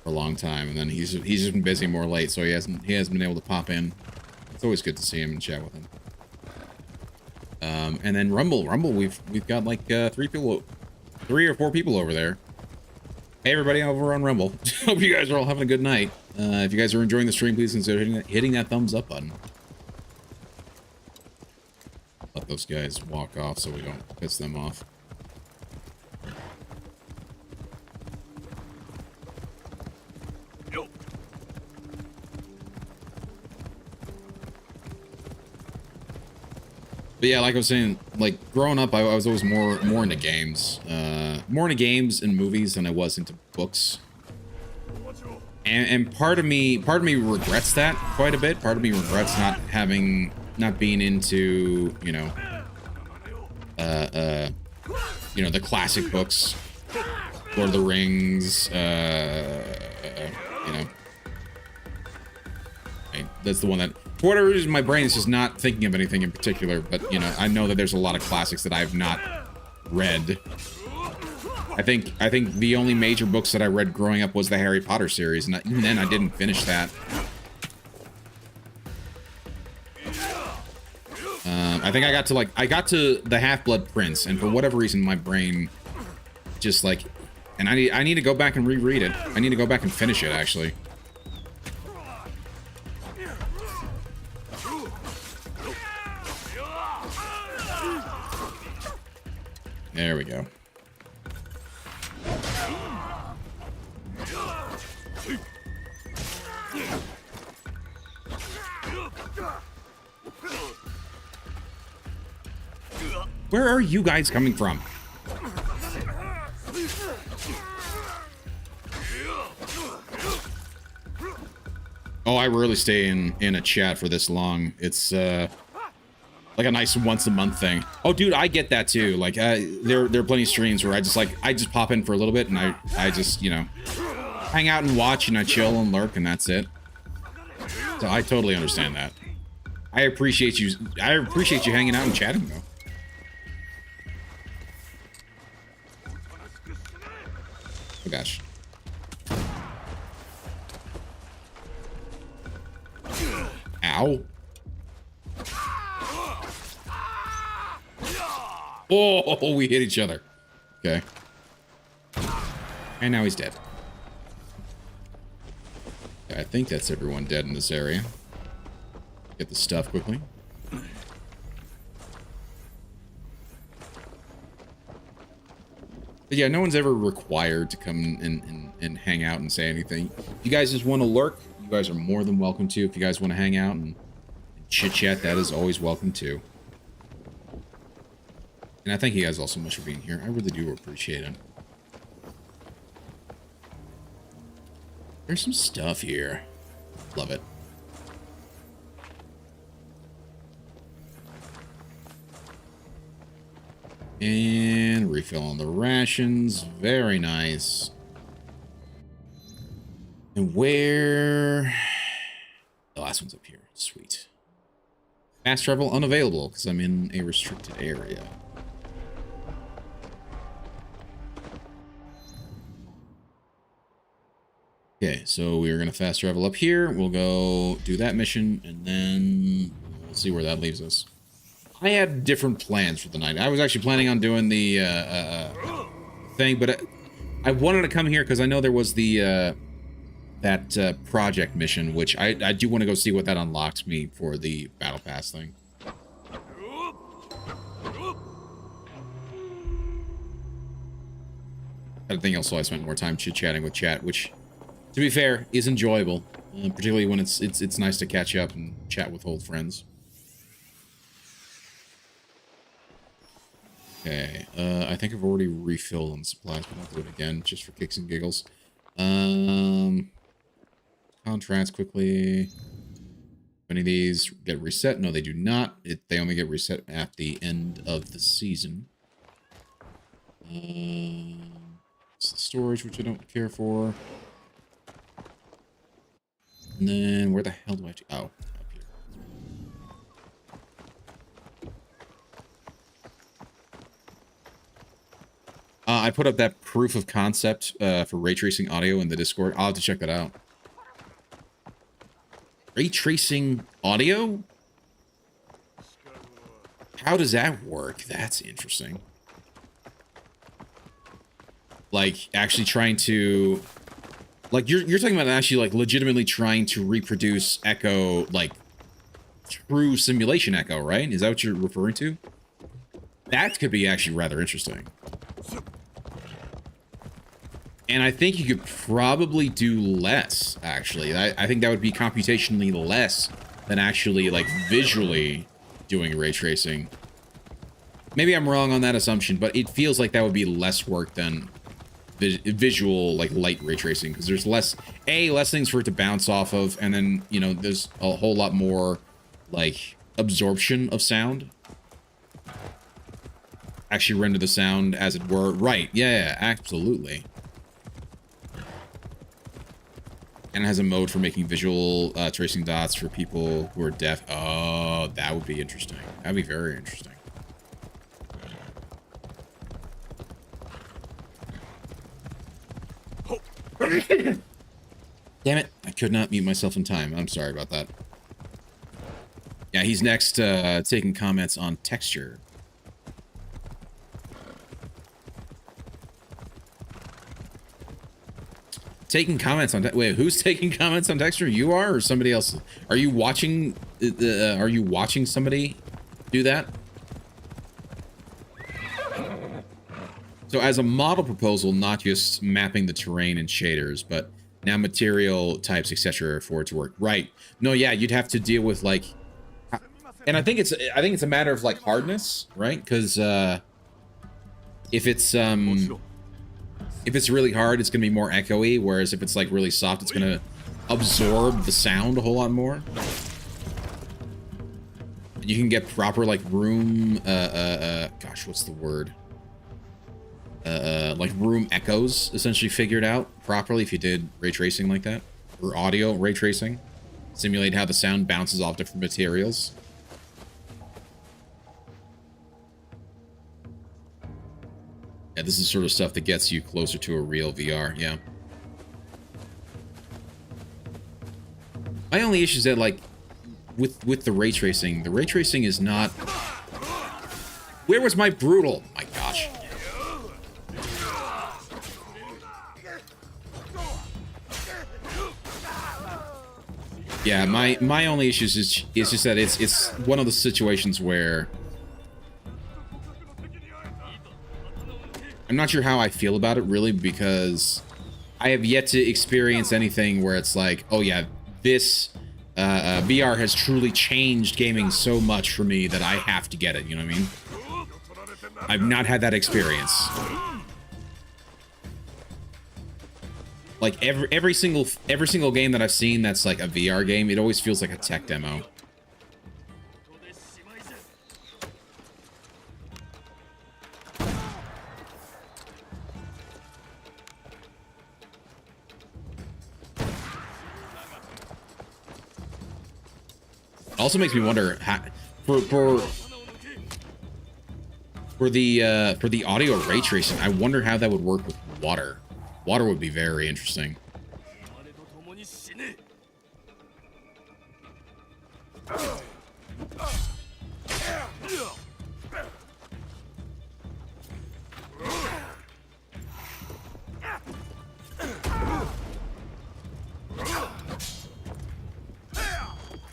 F: for a long time. And then he's just been busy more late, so he hasn't been able to pop in. It's always good to see him and chat with him. And then Rumble, we've got like 3 or 4 people over there. Hey everybody over on Rumble. Hope you guys are all having a good night. If you guys are enjoying the stream, please consider hitting that thumbs up button. Let those guys walk off so we don't piss them off. But yeah, like I was saying, like growing up, I was always more into games, more into games and movies than I was into books. And part of me regrets that quite a bit. Part of me regrets not being into, you know, the classic books, Lord of the Rings, you know. That's the one that, for whatever reason, my brain is just not thinking of anything in particular, but, you know, I know that there's a lot of classics that I have not read. I think the only major books that I read growing up was the Harry Potter series, and even then I didn't finish that. I think I got to the Half-Blood Prince, and for whatever reason, my brain just like, and I need to go back and reread it. I need to go back and finish it, actually. There we go. Where are you guys coming from? Oh, I rarely stay in a chat for this long. It's like a nice once a month thing. Oh, dude, I get that too. Like, there are plenty of streams where I just pop in for a little bit and I just, you know, hang out and watch and I chill and lurk and that's it. So I totally understand that. I appreciate you hanging out and chatting though. Oh gosh. Ow. Oh, we hit each other. Okay. And now he's dead. I think that's everyone dead in this area. Get the stuff quickly. But yeah, no one's ever required to come and hang out and say anything. If you guys just want to lurk, you guys are more than welcome to. If you guys want to hang out and chit-chat, that is always welcome too. And I thank you guys all so much for being here. I really do appreciate it. There's some stuff here. Love it. And refill on the rations. Very nice. And where... The last one's up here. Sweet. Fast travel unavailable because I'm in a restricted area. Okay, so we're going to fast travel up here. We'll go do that mission, and then we'll see where that leaves us. I had different plans for the night. I was actually planning on doing the thing, but I wanted to come here because I know there was the that project mission, which I do want to go see what that unlocks me for the Battle Pass thing. I think also I spent more time chit-chatting with chat, which, to be fair, is enjoyable, particularly when it's nice to catch up and chat with old friends. Okay, I think I've already refilled on supplies, but I'll do it again just for kicks and giggles. Contracts quickly. Any of these get reset? No, they do not. They only get reset at the end of the season. It's the storage, which I don't care for. And then where the hell do I have to... Oh, up here. I put up that proof of concept for ray tracing audio in the Discord. I'll have to check that out. Ray tracing audio? How does that work? That's interesting. Like, actually trying to... Like, you're talking about actually, like, legitimately trying to reproduce echo, like, true simulation echo, right? Is that what you're referring to? That could be actually rather interesting. And I think you could probably do less, actually. I think that would be computationally less than actually, like, visually doing ray tracing. Maybe I'm wrong on that assumption, but it feels like that would be less work than visual, like, light ray tracing, because there's less things for it to bounce off of, and then, you know, there's a whole lot more, like, absorption of sound. Actually render the sound, as it were. Right, yeah, absolutely. And it has a mode for making visual tracing dots for people who are deaf. Oh, that would be interesting. That'd be very interesting. Damn it. I could not mute myself in time. I'm sorry about that. Yeah, he's next taking comments on texture. Taking comments on... Wait, who's taking comments on texture? You are, or somebody else? Are you watching... are you watching somebody do that? So as a model proposal, not just mapping the terrain and shaders, but now material types, etc. for it to work. Right. No, yeah, you'd have to deal with like, and I think it's a matter of like hardness, right? Because if it's really hard, it's gonna be more echoey, whereas if it's like really soft, it's gonna absorb the sound a whole lot more. You can get proper like room gosh, what's the word? Like room echoes essentially figured out properly if you did ray tracing like that, or audio ray tracing, simulate how the sound bounces off different materials. Yeah, this is sort of stuff that gets you closer to a real VR. Yeah. My only issue is that like with the ray tracing is not. Where was my brutal? My gosh. Yeah, my only issue is just that it's one of the situations where I'm not sure how I feel about it really, because I have yet to experience anything where it's like, oh yeah, this VR has truly changed gaming so much for me that I have to get it. You know what I mean? I've not had that experience. Like every single game that I've seen that's like a VR game, it always feels like a tech demo. It also makes me wonder how, for the audio ray tracing, I wonder how that would work with water. Water would be very interesting.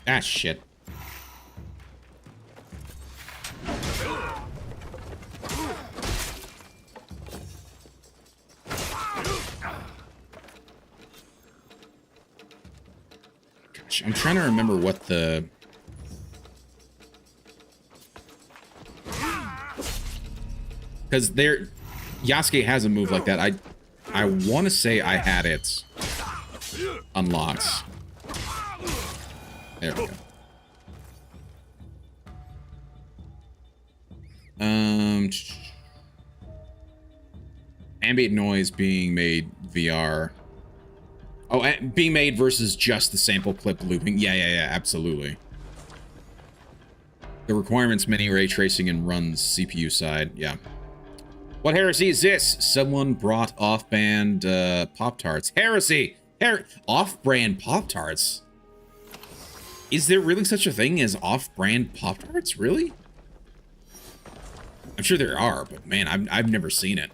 F: Ah, shit. I'm trying to remember what the... Because Yasuke has a move like that. I want to say I had it unlocked. There we go. Ambient noise being made VR. Oh, being made versus just the sample clip looping. Yeah, absolutely. The requirements, many ray tracing and runs CPU side. Yeah. What heresy is this? Someone brought off-brand Pop-Tarts. Heresy! Off-brand Pop-Tarts? Is there really such a thing as off-brand Pop-Tarts? Really? I'm sure there are, but man, I've never seen it.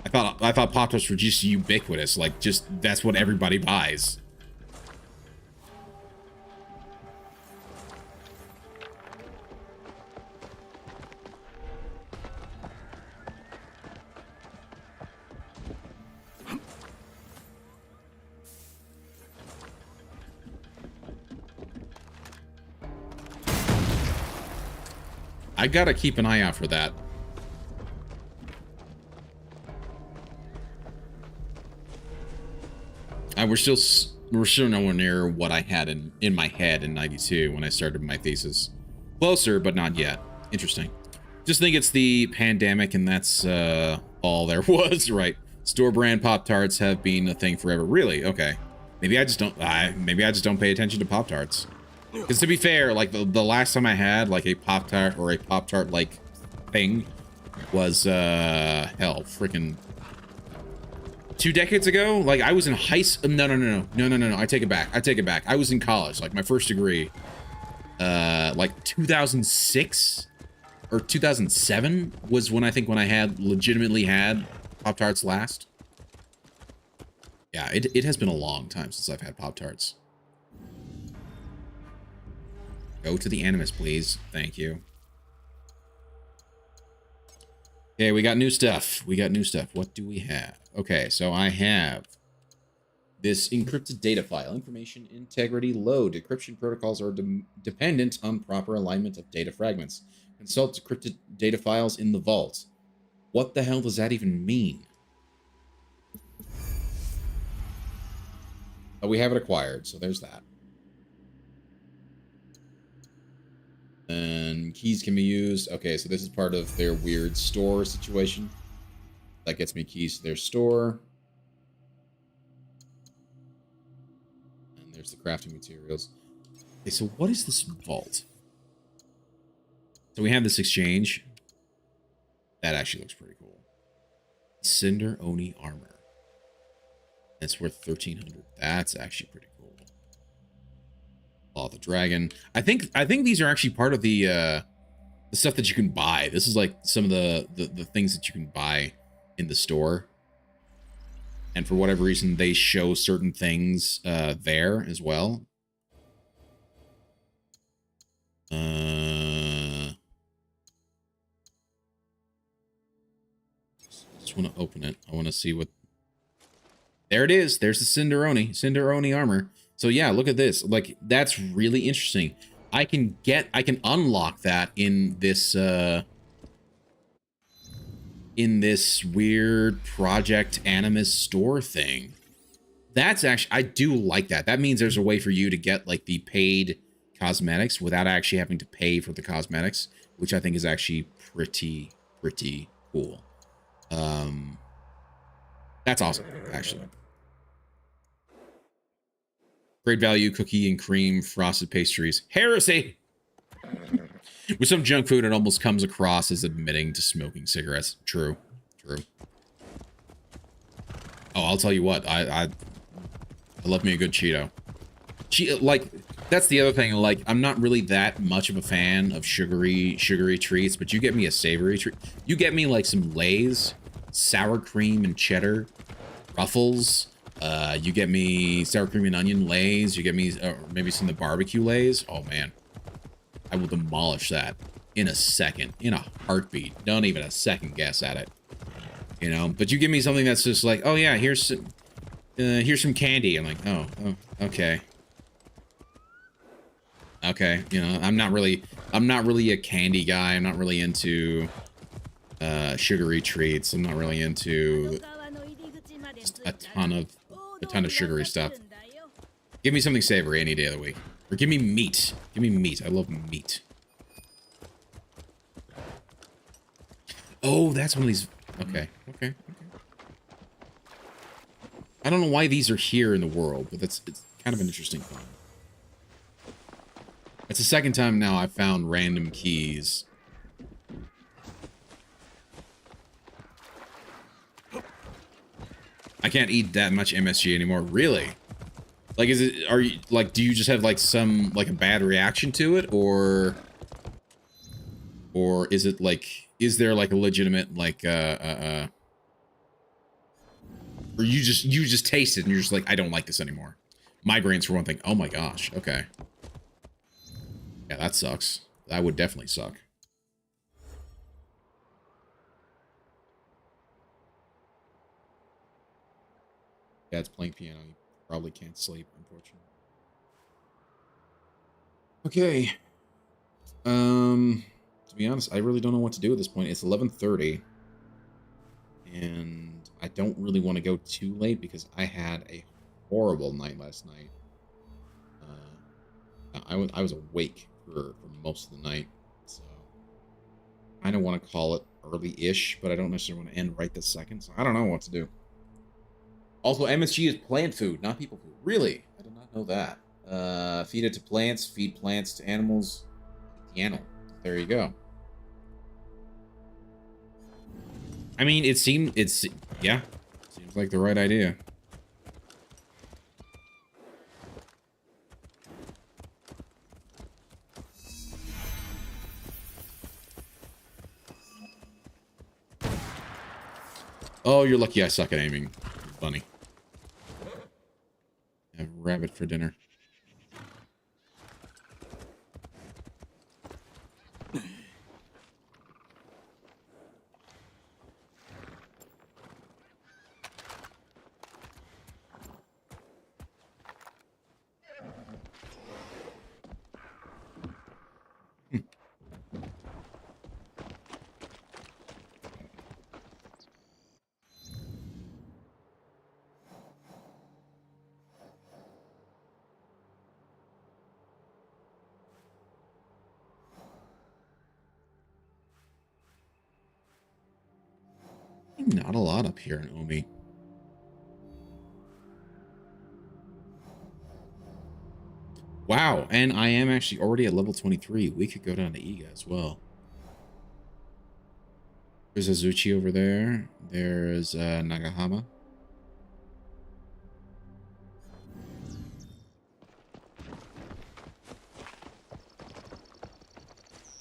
F: I thought Pop-Tarts were just ubiquitous, like just that's what everybody buys. I gotta keep an eye out for that. We're still nowhere near what I had in my head in '92 when I started my thesis. Closer, but not yet. Interesting. Just think it's the pandemic, and that's all there was, right? Store brand Pop-Tarts have been a thing forever. Really? Okay. Maybe I just don't. Maybe I just don't pay attention to Pop-Tarts. Because to be fair, like the last time I had like a Pop-Tart or a Pop-Tart like thing was hell, freaking 2 decades ago. Like I was in high school. No. I take it back. I was in college, like my first degree, like 2006 or 2007 was when I had legitimately had Pop-Tarts last. Yeah, it has been a long time since I've had Pop-Tarts. Go to the Animus, please. Thank you. Okay, we got new stuff. We got new stuff. What do we have? Okay, so I have this encrypted data file. Information integrity low. Decryption protocols are dependent on proper alignment of data fragments. Consult decrypted data files in the vault. What the hell does that even mean? Oh, we have it acquired, so there's that. And keys can be used. Okay, so this is part of their weird store situation. That gets me keys to their store. And there's the crafting materials. Okay, so what is this vault? So we have this exchange. That actually looks pretty cool. Cinder Oni armor. It's worth 1,300. That's actually pretty cool. Oh, the dragon. I think these are actually part of the stuff that you can buy. This is like some of the things that you can buy in the store. And for whatever reason, they show certain things there as well. Just want to open it. I want to see what... There it is. There's the Cinder Oni armor. So yeah, look at this. Like, that's really interesting. I can unlock that in this weird Project Animus store thing. That's actually, I do like that. That means there's a way for you to get like the paid cosmetics without actually having to pay for the cosmetics, which I think is actually pretty cool. That's awesome, actually. Great value, cookie and cream, frosted pastries. Heresy! With some junk food, it almost comes across as admitting to smoking cigarettes. True. Oh, I'll tell you what. I love me a good Cheeto. Like, that's the other thing. Like, I'm not really that much of a fan of sugary treats, but you get me a savory treat. You get me, like, some Lay's, sour cream and cheddar, Ruffles. You get me sour cream and onion Lay's. You get me maybe some of the barbecue Lay's. Oh, man. I will demolish that in a second, in a heartbeat. Don't even a second guess at it. You know, but you give me something that's just like, oh, yeah, here's some candy. I'm like, oh, okay. Okay, you know, I'm not really a candy guy. I'm not really into sugary treats. I'm not really into a ton of sugary stuff. Give me something savory any day of the week. Or give me meat. Give me meat. I love meat. Oh, that's one of these. Okay. I don't know why these are here in the world, but it's kind of an interesting thing. It's the second time now I've found random keys. I can't eat that much MSG anymore. Really? Like, do you just have like a bad reaction to it, or is it like, is there like a legitimate like or you just taste it and you're just like, I don't like this anymore. Migraines for one thing. Oh my gosh. Okay. Yeah, that sucks. That would definitely suck. Dad's playing piano. He probably can't sleep, unfortunately. Okay. To be honest, I really don't know what to do at this point. It's 11:30. And I don't really want to go too late because I had a horrible night last night. I was awake for most of the night, so I kind of want to call it early-ish, but I don't necessarily want to end right this second, so I don't know what to do. Also, MSG is plant food, not people food. Really? I did not know that. Feed it to plants, feed plants to animals. The animal. There you go. I mean, yeah, seems like the right idea. Oh, you're lucky I suck at aiming. Funny. Have rabbit for dinner. Not a lot up here in Omi. Wow, and I am actually already at level 23. We could go down to Iga as well. There's Azuchi over there. There's Nagahama.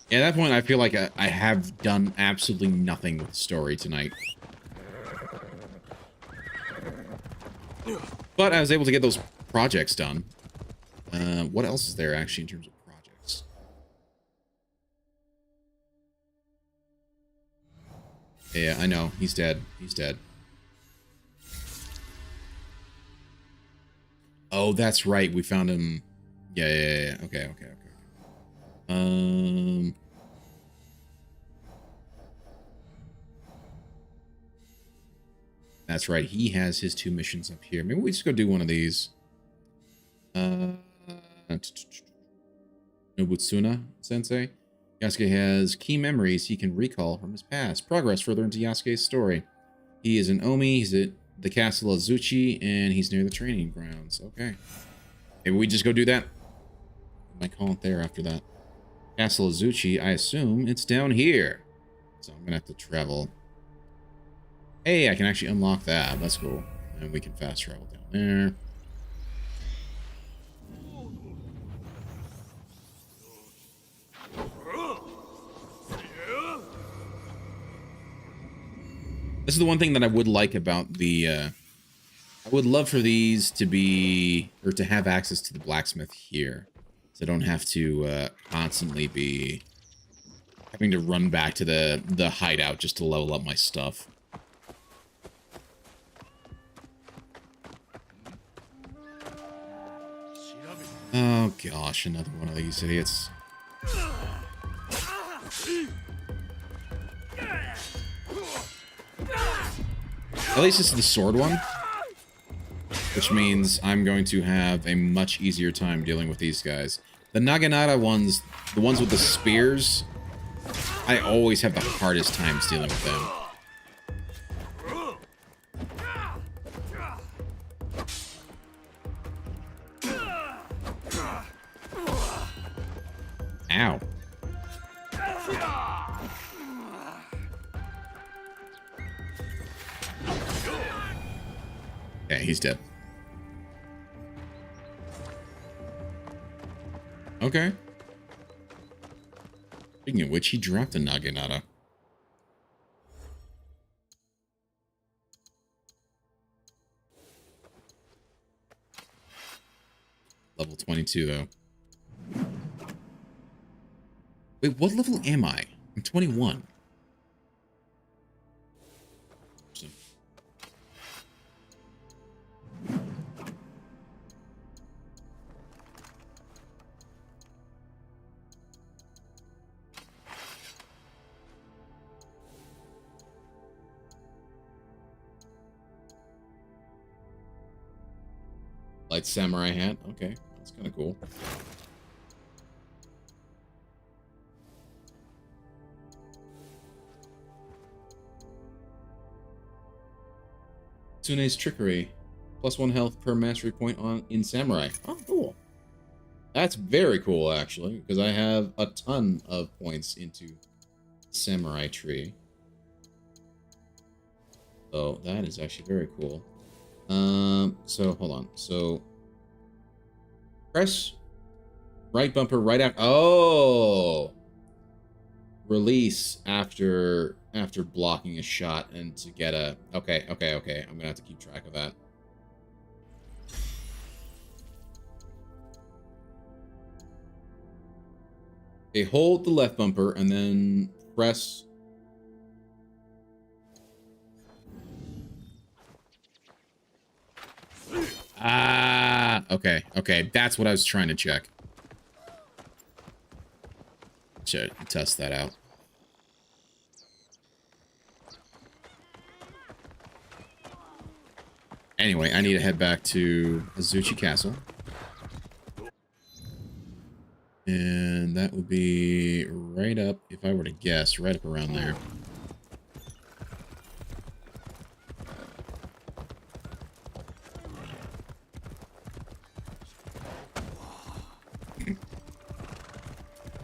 F: Yeah, at that point, I feel like I have done absolutely nothing with the story tonight. But I was able to get those projects done. What else is there, actually, in terms of projects? Yeah, I know. He's dead. He's dead. Oh, that's right. We found him. Yeah. Okay. That's right. He has his 2 missions up here. Maybe we just go do one of these. Nobutsuna, Sensei. Yasuke has key memories he can recall from his past. Progress further into Yasuke's story. He is in Omi, he's at the castle Azuchi, and he's near the training grounds. Okay. Maybe we just go do that. I might call it there after that. Castle Azuchi, I assume it's down here. So I'm gonna have to travel. Hey, I can actually unlock that. That's cool. And we can fast travel down there. This is the one thing that I would like about the, I would love for these to be, or to have access to the blacksmith here. So I don't have to constantly be having to run back to the hideout just to level up my stuff. Oh gosh, another one of these idiots. At least it's the sword one, which means I'm going to have a much easier time dealing with these guys. The Naginata ones, the ones with the spears, I always have the hardest times dealing with them. Ow. Okay, he's dead. Okay. Speaking of which, he dropped a Naginata. Level 22, though. Wait, what level am I? I'm 21. Light samurai hat. Okay, that's kind of cool. Tsune's trickery. +1 health per mastery point in samurai. Oh, cool. That's very cool, actually, because I have a ton of points into samurai tree. So that is actually very cool. So hold on. So press right bumper right after. Oh, release after blocking a shot and to get a. Okay. I'm gonna have to keep track of that. Okay, hold the left bumper and then press. Ah, okay. That's what I was trying to check. Should test that out. Anyway, I need to head back to Azuchi Castle. And that would be right up, if I were to guess, right up around there.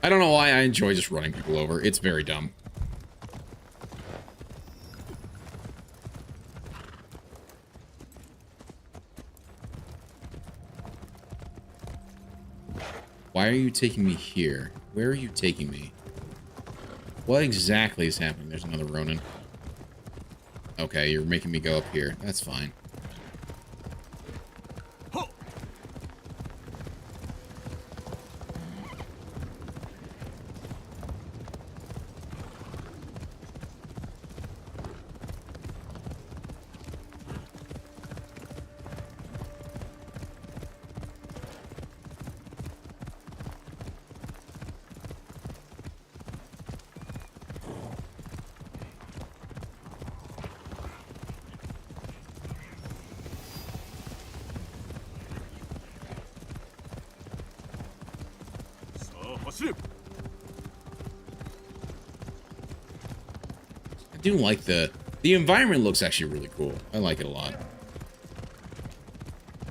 F: I don't know why I enjoy just running people over. It's very dumb. Why are you taking me here? Where are you taking me? What exactly is happening? There's another Ronin. Okay, you're making me go up here. That's fine. I do like the environment looks actually really cool. I like it a lot.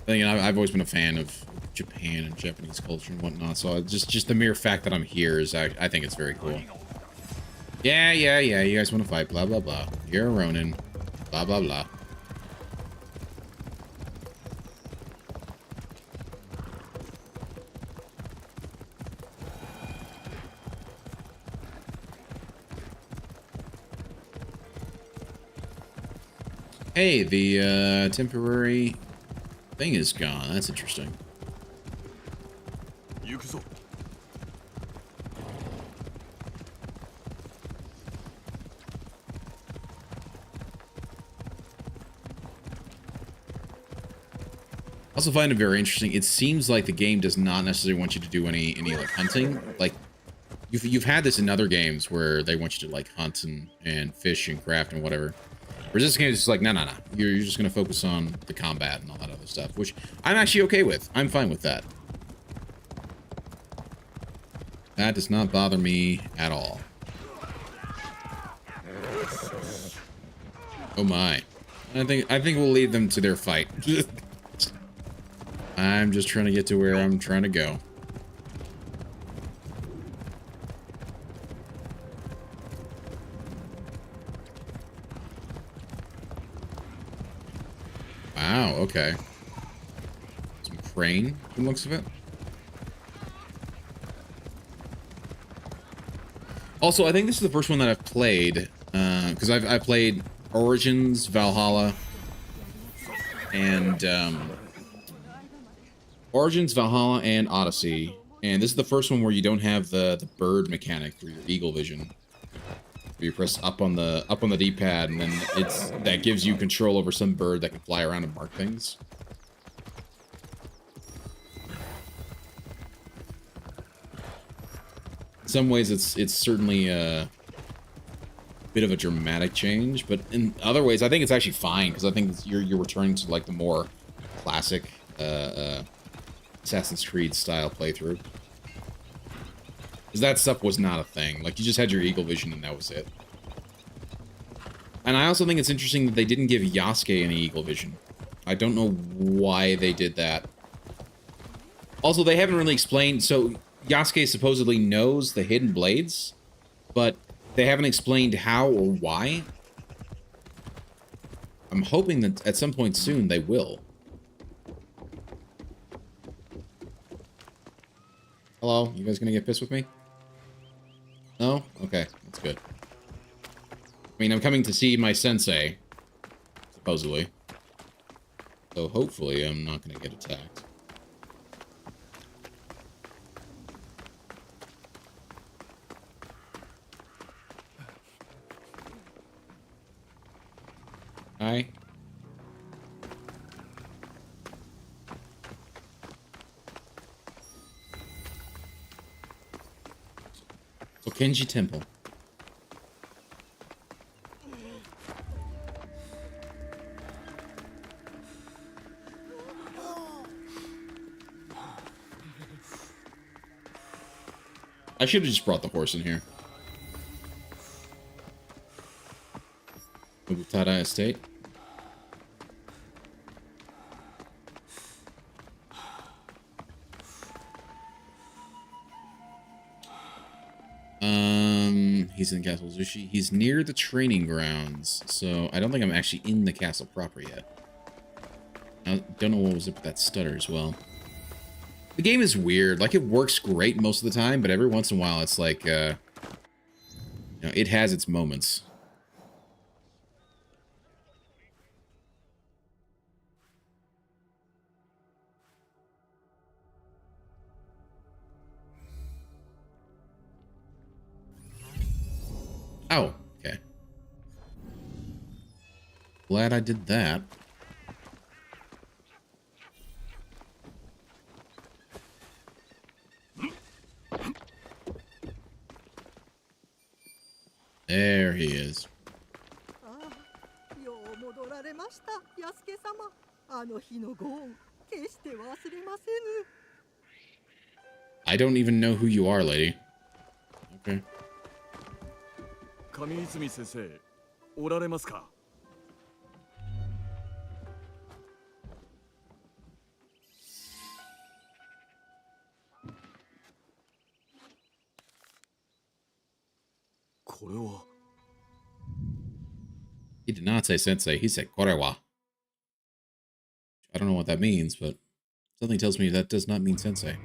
F: I've always been a fan of Japan and Japanese culture and whatnot, so just the mere fact that I'm here is I think it's very cool. Yeah, you guys want to fight, blah, blah, blah. You're a Ronin, blah, blah, blah. Hey, the temporary thing is gone. That's interesting. I also find it very interesting. It seems like the game does not necessarily want you to do any like hunting. Like you've had this in other games where they want you to like hunt and fish and craft and whatever. Whereas this game is just like, no. You're just going to focus on the combat and all that other stuff, which I'm actually okay with. I'm fine with that. That does not bother me at all. Oh my. I think we'll lead them to their fight. I'm just trying to get to where I'm trying to go. Wow, okay. Some crane, from the looks of it. Also, I think this is the first one that I've played, because I've played Origins, Valhalla, and Odyssey, and this is the first one where you don't have the bird mechanic for your eagle vision. You press up on the D-pad, and then that gives you control over some bird that can fly around and mark things. In some ways, it's certainly a bit of a dramatic change, but in other ways, I think it's actually fine because I think you're returning to like the more classic Assassin's Creed style playthrough. Because that stuff was not a thing. Like, you just had your eagle vision and that was it. And I also think it's interesting that they didn't give Yasuke any eagle vision. I don't know why they did that. Also, they haven't really explained... So, Yasuke supposedly knows the hidden blades, but they haven't explained how or why. I'm hoping that at some point soon they will. Hello? You guys gonna get pissed with me? No? Okay, that's good. I mean, I'm coming to see my sensei, supposedly. So hopefully I'm not gonna get attacked. Hi. Okenji Temple. I should have just brought the horse in here. Nobutsuna Estate. he's in Castle Azuchi. He's near the training grounds, so I don't think I'm actually in the castle proper yet. I don't know what was up with that stutter as well. The game is weird. Like, it works great most of the time, but every once in a while it's like, you know, it has its moments. Oh, okay. Glad I did that. There he is. I don't even know who you are, lady. Okay.
H: 上泉先生、おられますか？これは。
F: He did not say sensei, he said korewa. I don't know what that means, but something tells me that does not mean sensei.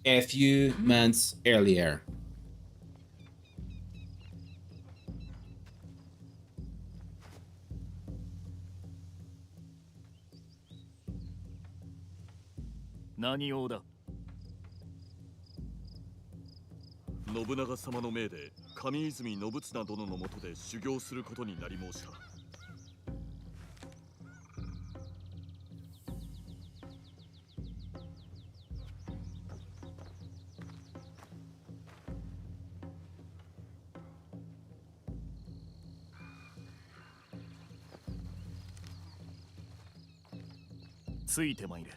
F: A few months earlier.
H: Nani用だ? 信長様の命で上泉信綱殿の下で修行することになり申した。ついてまいれ。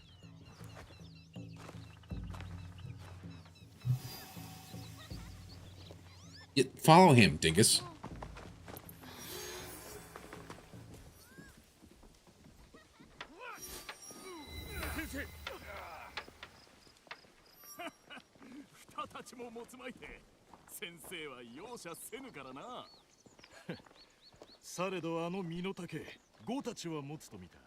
F: Follow him, dingus.
H: たちも持つまいて、先生は容赦せぬからな。されどあの身の丈、ゴたちは持つと見た。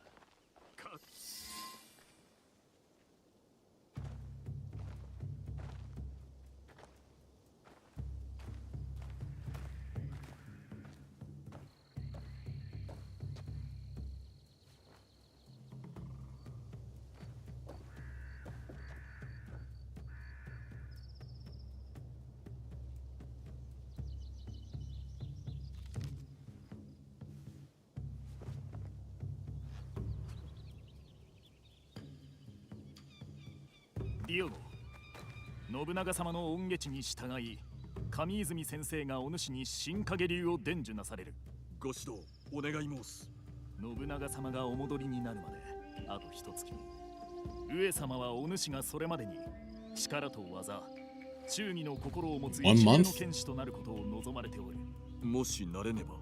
H: ディオゴ、信長様の恩下地に従い、上泉先生がお主に新影流を伝授なされる。ご指導お願い申す。信長様がお戻りになるまであと一月。上様はお主がそれまでに力と技、忠義の心を持つ一流の剣士となることを望まれておる。もしなれねば。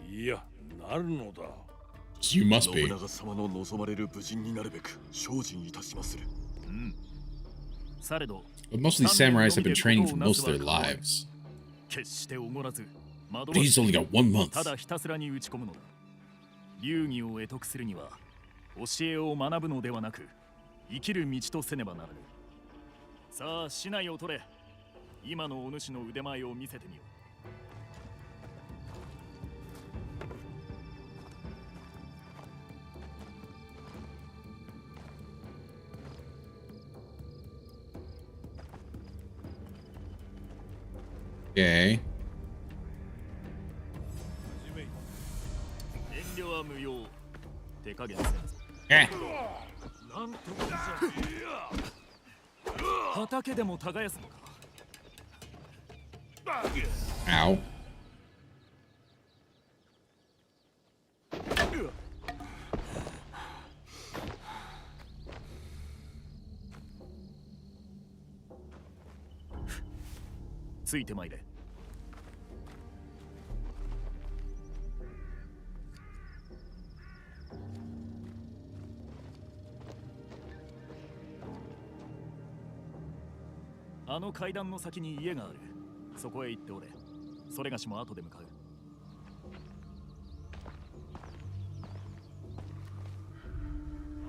H: いや、なるのだ。
F: You must be.
H: 信長様の望まれる武人になるべく精進いたしまする。うん。されど、
F: But most of these samurais have been training for most of their lives.
H: 決しておごらず、
F: But he's only got 1 month.
H: ただひたすらに打ち込むのだ。流儀を得得するには、教えを学ぶのではなく、生きる道とせねばならぬ。さあ、市内を取れ。今のお主の腕前を見せてみよう。
F: Okay.
H: 遠慮は無用。手加減せんぞ。なんと畑でも耕すのか。
F: Ow.
H: ついてまいれ。あの階段の先に家がある。そこへ行っておれ。それがしも後で向かう。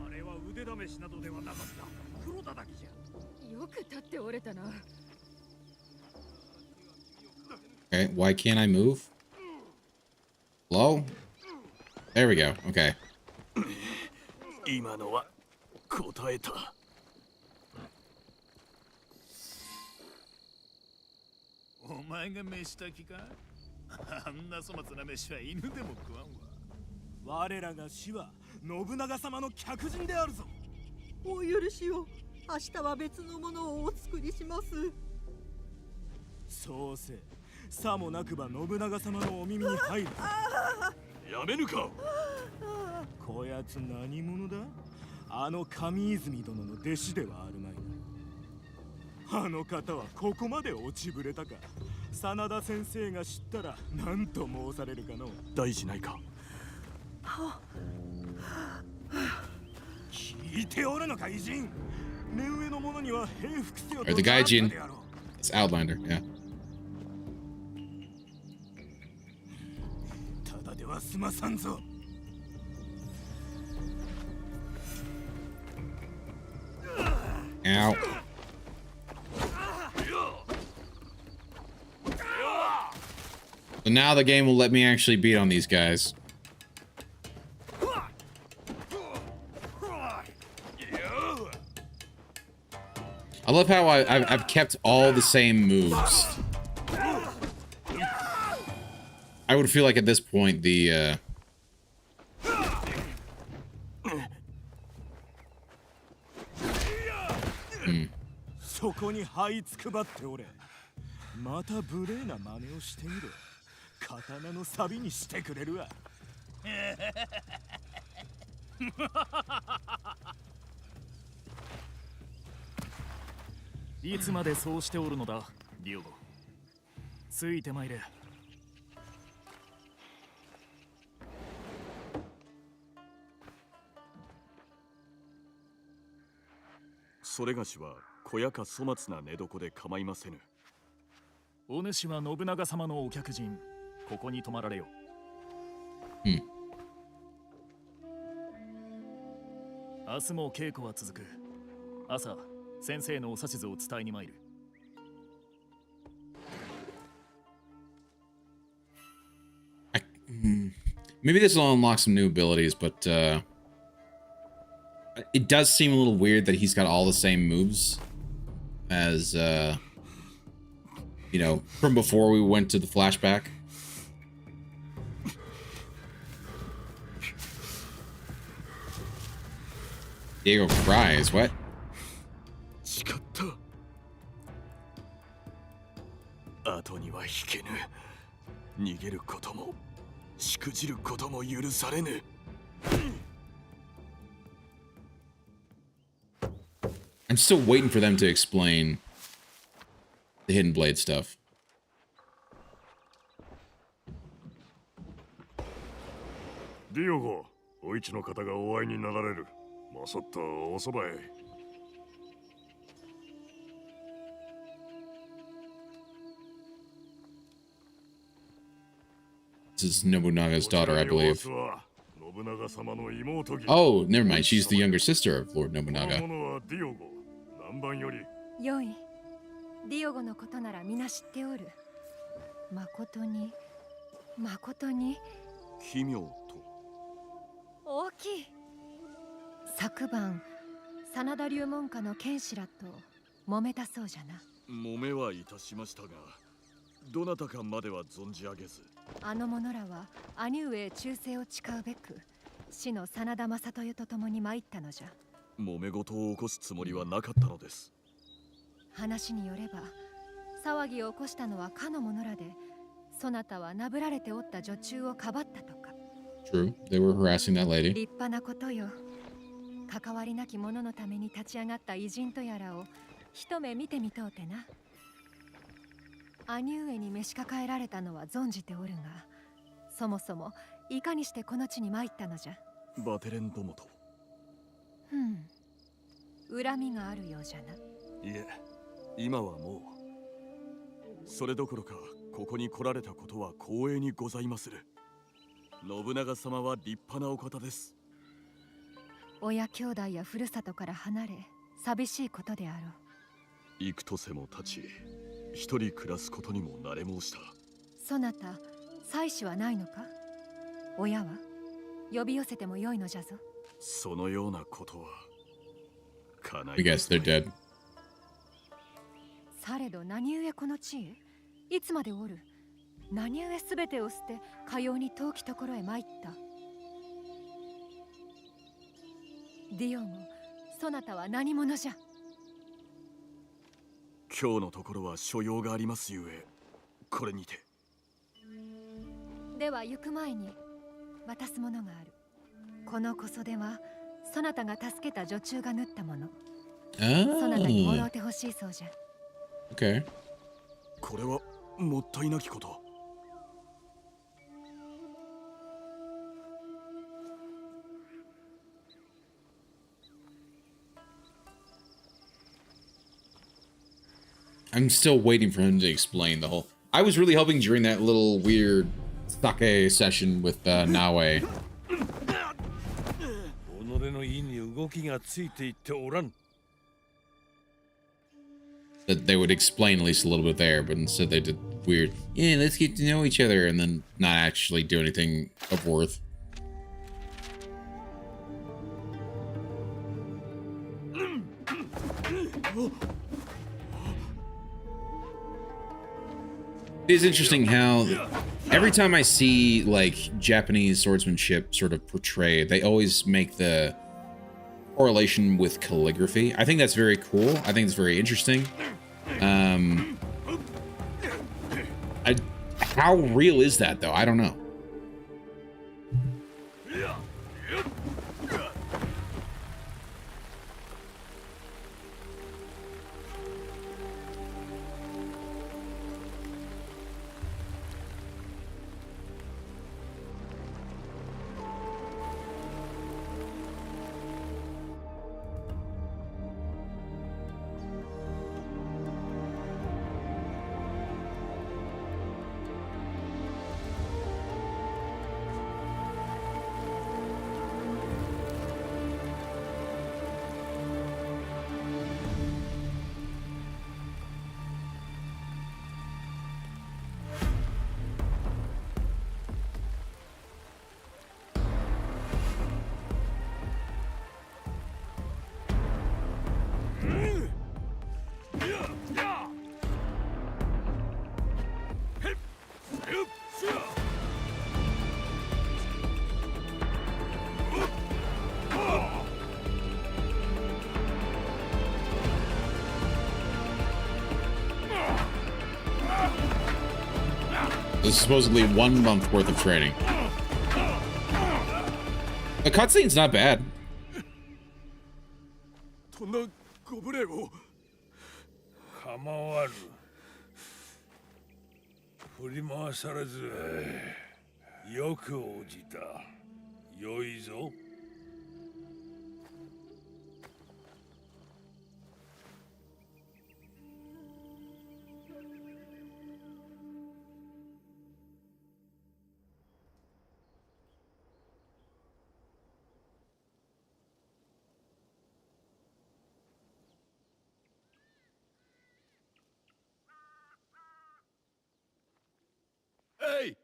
H: あれは腕試しなどではなかった。黒叩きじゃ。
J: よく立っておれたな。
F: Okay, why can't I move? Hello? There we go. Okay.
H: 今のは答えた。お前が飯炊きか？あんな粗末な飯は犬でも食わんわ。我らが死は信長様の客人であるぞ。
K: お許しを。明日は別のものをお作りします。
H: そうせ。さもなくば信長様のお耳に入る。やめぬか。こやつ何者だ？あの上泉殿の弟子ではあるまいな。あの方はここまで落ちぶれたか。真田先生が知ったら何と申されるかの。大事ないか。聞いておるのか偉人。目上の者には平服せよと。
F: Or the Gaijin. It's Outlander, yeah.
H: ただでは済まさんぞ。
F: Ow. So now the game will let me actually beat on these guys. I love how I've kept all the same moves. I would feel like at this point the Hmm.
H: そこに這いつくばっておれ。また無礼な真似をしてみろ。刀の錆にしてくれるわ。いつまでそうしておるのだ、ディオゴ。ついてまいれ。
L: それがしは小屋か粗末な寝床で構いませぬ。
H: お主は信長様のお客人。ここに泊まられよ。明日も稽古は続く。朝、先生のお指図を伝えに参る。
F: Maybe this will unlock some new abilities, but it does seem a little weird that he's got all the same moves as you know, from before we went to the flashback. Diego cries. What?
L: 誓った。後には引けぬ。逃げることも、しくじることも許されぬ。
F: I'm still waiting for them to explain the Hidden Blade stuff.
A: ディオゴ、お市の方がお会いになられる。まさっとおそばへ。
F: This is Nobunaga's daughter, I believe. Oh, never mind. She's the younger sister of Lord Nobunaga.
J: よい。ディオゴのことなら皆知っておる。誠に、誠に。
L: 奇妙と。
J: 大きい。昨晩、真田流門下の剣士らと揉めたそうじゃな。
L: 揉めはいたしましたが、どなたかまでは存じ上げず。
J: あの者らは兄上へ忠誠を誓うべく、死の真田正豊と共に参ったのじゃ。
L: 揉め事を起こすつもりはなかったのです。
J: 話によれば、騒ぎを起こしたのはかの者らで、そなたはなぶられておった女中をかばったとか。
F: True, they were harassing that lady.
J: 立派なことよ。関わりなき者のために立ち上がった偉人とやらを一目見てみとうてな。兄上に召し抱えられたのは存じておるが、そもそもいかにしてこの地に参ったのじゃ。
L: バテレンどもと。
J: 恨みがあるようじゃな。
L: いえ、今はもうそれどころかここに来られたことは光栄にございまする。信長様は立派なお方です。
J: 親兄弟やふるさとから離れ寂しいことであろう。
L: 幾とせも立ち一人暮らすことにも慣れ申した。
J: そなた妻子はないのか。親は呼び寄せてもよいのじゃぞ。
L: そのようなことは叶
F: I
L: い
F: guess they're dead.
J: されど何故この地へ。いつまでおる。何故すべてを捨てかように遠きところへ参った。ディオもそなたは何者じゃ。
L: 今日のところは所用がありますゆえ、これにて。
J: では行く前に渡すものがある。この小袖はそなたが助けた女中が縫ったもの。そなたにもらうてほしいそうじゃ。
F: Okay.
L: これはもったいなきこと。
F: I'm still waiting for him to explain the whole. I was really hoping during that little weird sake session with Nawe that they would explain at least a little bit there, but instead they did weird, yeah, let's get to know each other, and then not actually do anything of worth. It is interesting how every time I see like Japanese swordsmanship sort of portrayed, they always make the correlation with calligraphy. I think that's very cool. I think it's very interesting. How real is that though? I don't know. This is supposedly 1 month worth of training. The cutscene's not bad.
L: Ei!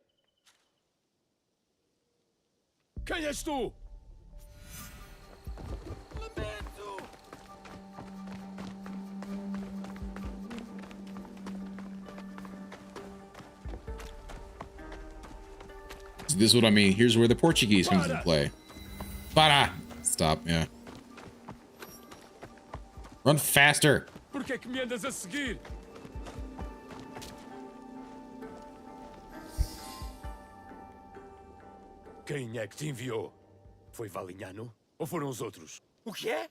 L: Quem és tu? Lamento!
F: This is what I mean. Here's where the Portuguese comes into play. Para! Stop, yeah. Run faster!
L: Por que é que me andas a seguir? Quem é que te enviou? Foi Valignano? Ou foram os outros?
M: O quê?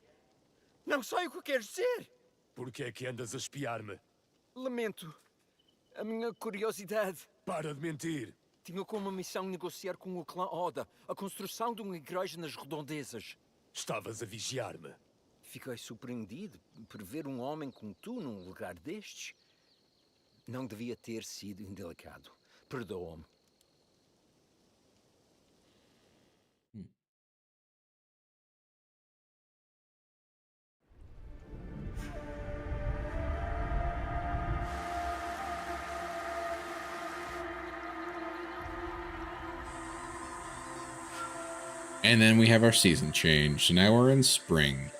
M: Não sei o que queres dizer.
L: Por que é que andas a espiar-me?
M: Lamento. A minha curiosidade.
L: Para de mentir.
M: Tinha como missão negociar com o clã Oda a construção de uma igreja nas redondezas.
L: Estavas a vigiar-me.
M: Fiquei surpreendido por ver homem como tu num lugar destes. Não devia ter sido indelicado. Perdoa-me.
F: And then we have our season change. So now we're in spring.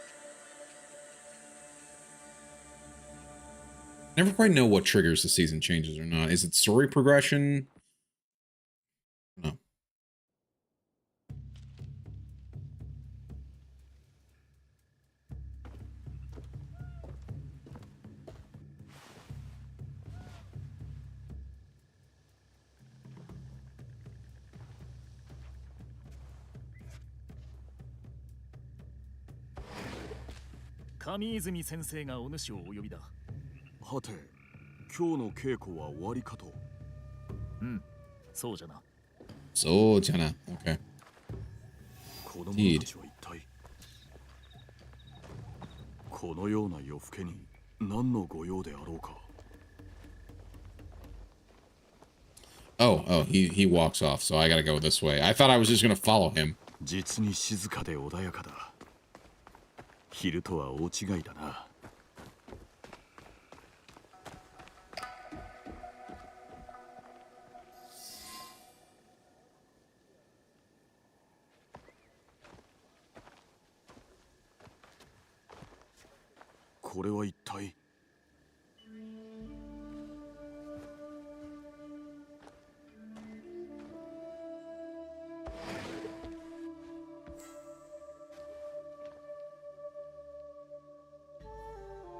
F: Never quite know what triggers the season changes or not. Is it story progression? No.
H: Sensei 先生がお主をお呼びだ。
L: はて、今日の稽古は終わりかと。
H: うん、そうじゃな。
F: そうじゃな。Okay.
L: 子供たちは一体このような夜更けに何のご用であろうか。
F: Oh, he walks off, so I gotta go this way. I thought I was just gonna follow him.
L: 実に静かで穏やかだ。昼とは大違いだな。これは一体。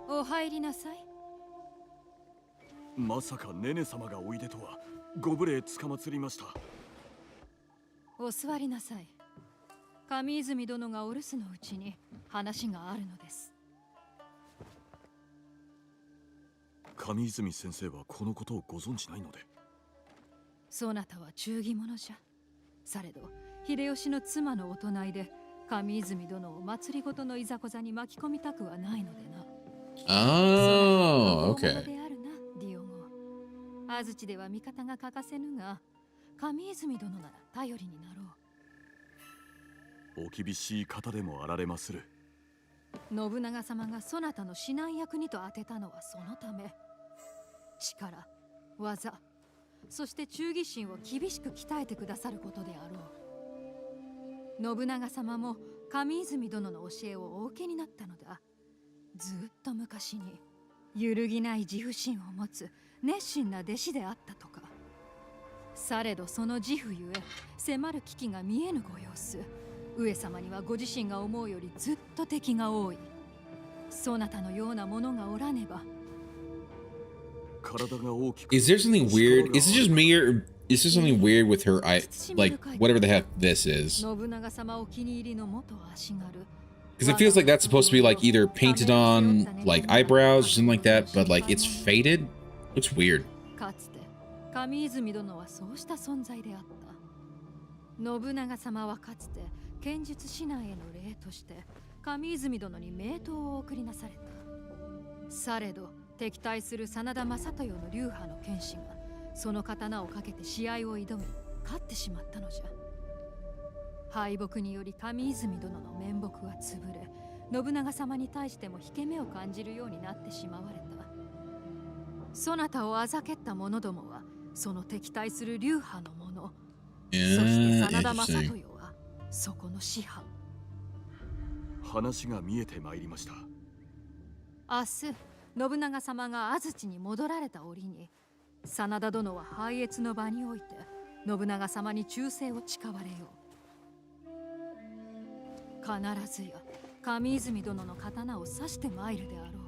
J: お入りなさい。
L: まさかネネ様がおいでとは。ご無礼つかまつりました。
J: お座りなさい。上泉殿がお留守のうちに話があるのです。
L: 上泉先生はこのことをご存じないので。
J: そなたは忠義者じゃ。されど秀吉の妻のお隣で上泉殿を祭りごとのいざこざに巻き込みたくはないのでな。
F: Oh, okay.
J: であるな、ディオゴ。安土では味方が欠かせぬが、上泉殿なら頼りになろう。
L: お厳しい方でもあられまする。
J: 信長様がそなたの指南役にと当てたのはそのため。力、技、そして忠義心を厳しく鍛えてくださることであろう。信長様も上泉殿の教えをお受けになったのだ。ずっと昔に揺るぎない自負心を持つ熱心な弟子であったとか。されどその自負ゆえ迫る危機が見えぬご様子。上様にはご自身が思うよりずっと敵が多い。そなたのようなものがおらねば。
F: Is there something weird? Is it just me or is there something weird with her like whatever the heck this is? Because it feels like that's supposed to be like either painted on like eyebrows or something like that, but like it's faded. Looks weird.
J: かつて上泉殿はそうした存在であった。信長様はかつて剣術指南への礼として上泉殿に名刀を送りなされた。されど敵対する真田昌豊の流派の剣士がその刀をかけて試合を挑み勝ってしまったのじゃ。敗北により上泉殿の面目は潰れ、信長様に対しても引け目を感じるようになってしまわれた。そなたをあざけった者どもはその敵対する流派の者、そして真田昌豊はそこの師範。
L: 話が見えてまいりました。
J: 明日信長様が安土に戻られた折に、真田殿は拝謁の場において信長様に忠誠を誓われよう。必ずや上泉殿の刀を刺してまいるであろう。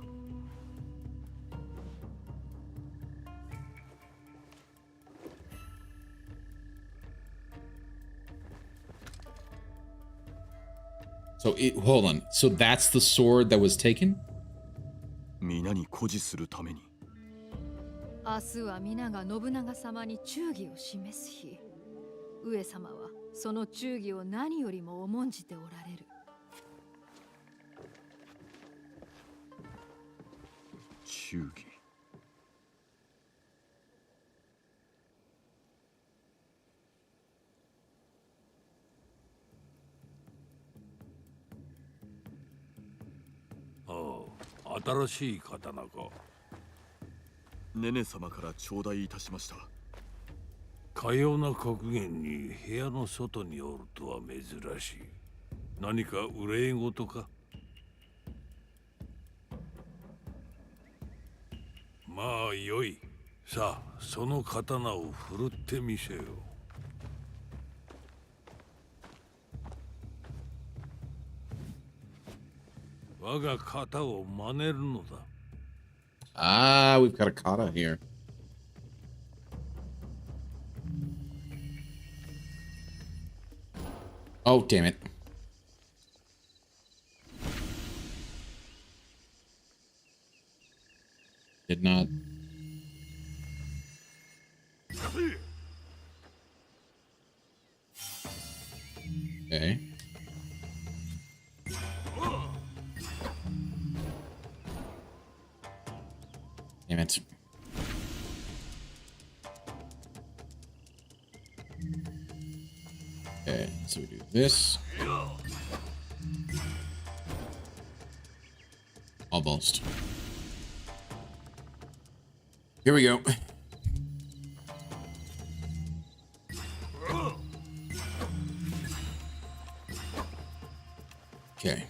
F: So hold on. So that's the sword that was taken?
L: 皆に誇示するために。
J: 明日は皆が信長様に忠義を示す日。上様はその忠義を何よりも重んじておられる。
L: 球技。
N: ああ、新しい刀か。
L: ネネ様から頂戴いたしました。
N: かような格言に部屋の外におるとは珍しい。何か憂い事か。まあよい。さあ、その刀を振るってみせよ。我が型を真似るのだ。
F: Ah, we've got a kata here. Oh, damn it. Did not. Okay. Damn it. Okay, so we do this. Almost. Here we go. Okay.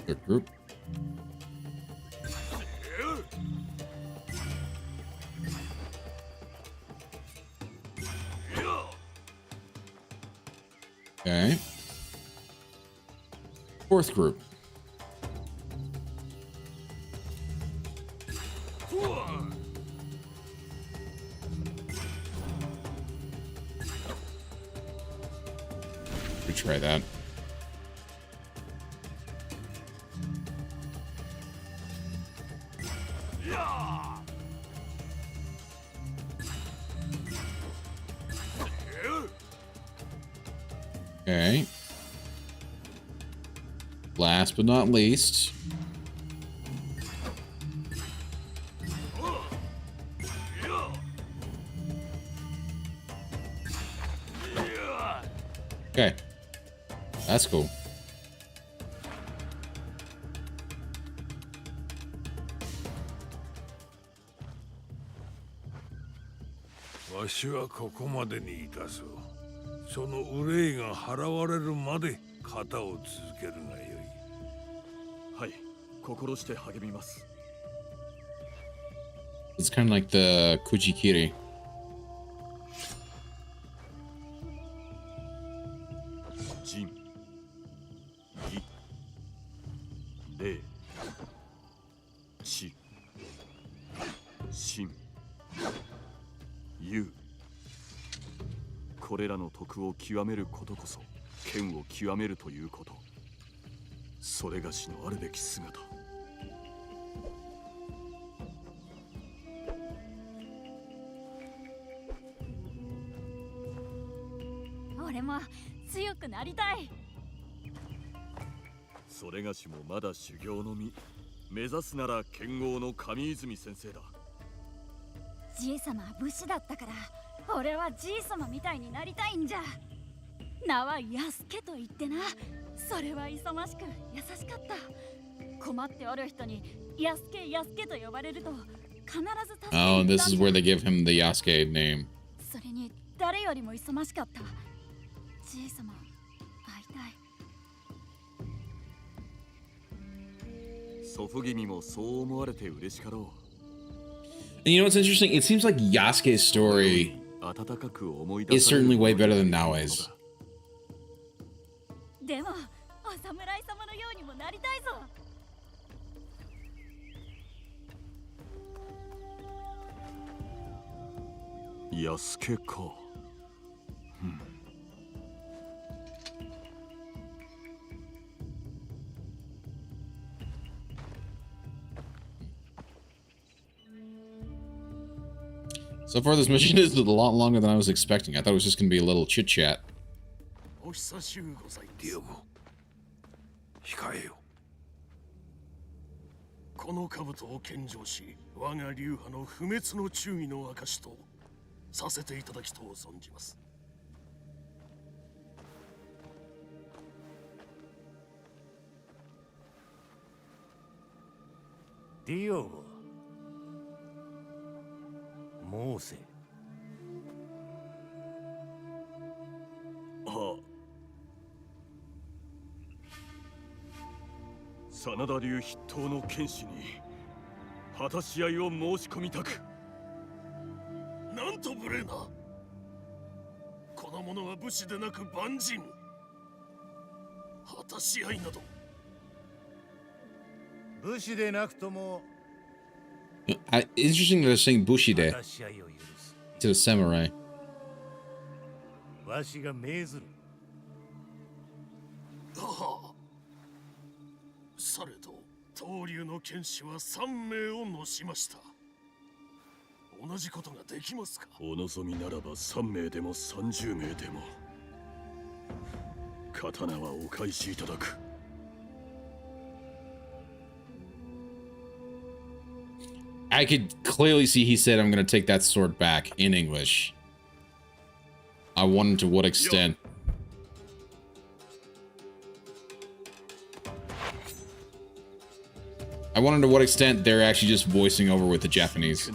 F: Third group. Okay. Fourth group. Try that. Okay. Last but not least. Okay. That's cool.
N: わしはここまでにいたす。その憂いが払われるまで型を続けるがよい。
L: はい、心して励みます。
F: It's kind of like the Kujikiri.
L: Jin, Gi, Rei, Chi, Shin, Yu。これらの徳を極めることこそ剣を極めるということ。それがしのあるべき姿。
O: 俺も強くなりたい。
L: それがしもまだ修行の身。目指すなら剣豪の上泉先生だ。
O: じいさまは武士だったから、俺はじいさまみたいになりたいんじゃ。名は安家と言ってな。それは忙しく優しかった。困っておる人に安家安家と呼ばれると必ず助けて。
F: Oh, this is where they give him the Yasuke name.
O: それに誰よりも忙しかった。じいさま会いた
L: い。祖父君もそう思われて嬉しかろう。
F: And you know what's interesting? It seems like Yasuke's story is certainly way better than Naoe's.
O: でもお侍様のようにもなりたいぞ。
L: 安家か。
F: So far, this mission is a lot longer than I was expecting. I thought it was just going to be a little chit-chat.
N: お久しゅうございます。ディオゴ、控えよ。
A: この兜を献上し、我が流派の不滅の忠義の証とさせていただきと存じます。
E: ディオゴ、モーセ。
L: はあ。真田流筆頭の剣士に果たし合いを申し込みたく。
A: なんと無礼な。この者は武士でなく万人。果たし合いなど。
E: 武士でなくとも。
F: Interesting that they're saying Bushide to the samurai.
E: わしが命ずる。
A: はあ。されど、東流の剣士は3名をのしました。同じことができますか？
L: お望みならば3名でも30名でも刀はお返しいただく。
F: I could clearly see he said, I'm going to take that sword back in English. I wonder to what extent. I wonder to what extent they're actually just voicing over with the Japanese.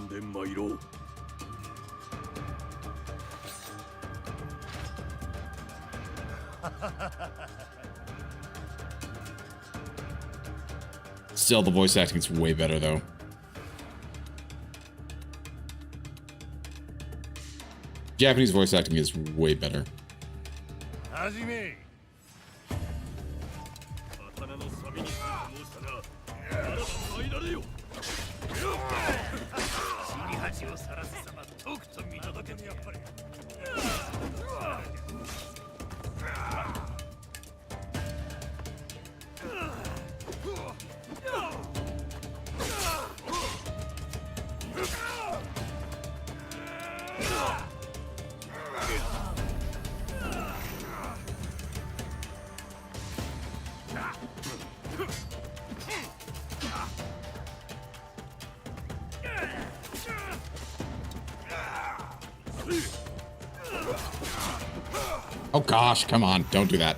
F: Still, the voice acting is way better, though. Japanese voice acting is way better. Oh gosh, come on, don't do that.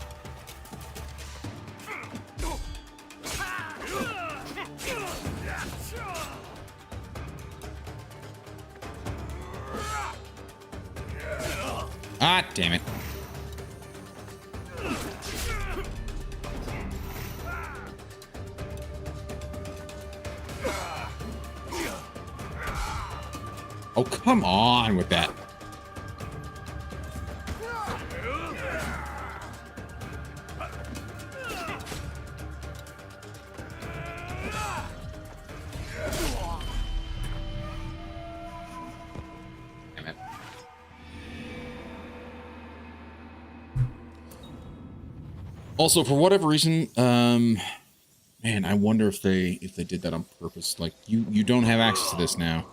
F: Ah, damn it. Oh, come on with that. Also, for whatever reason, man, I wonder if they did that on purpose. Like, you don't have access to this now.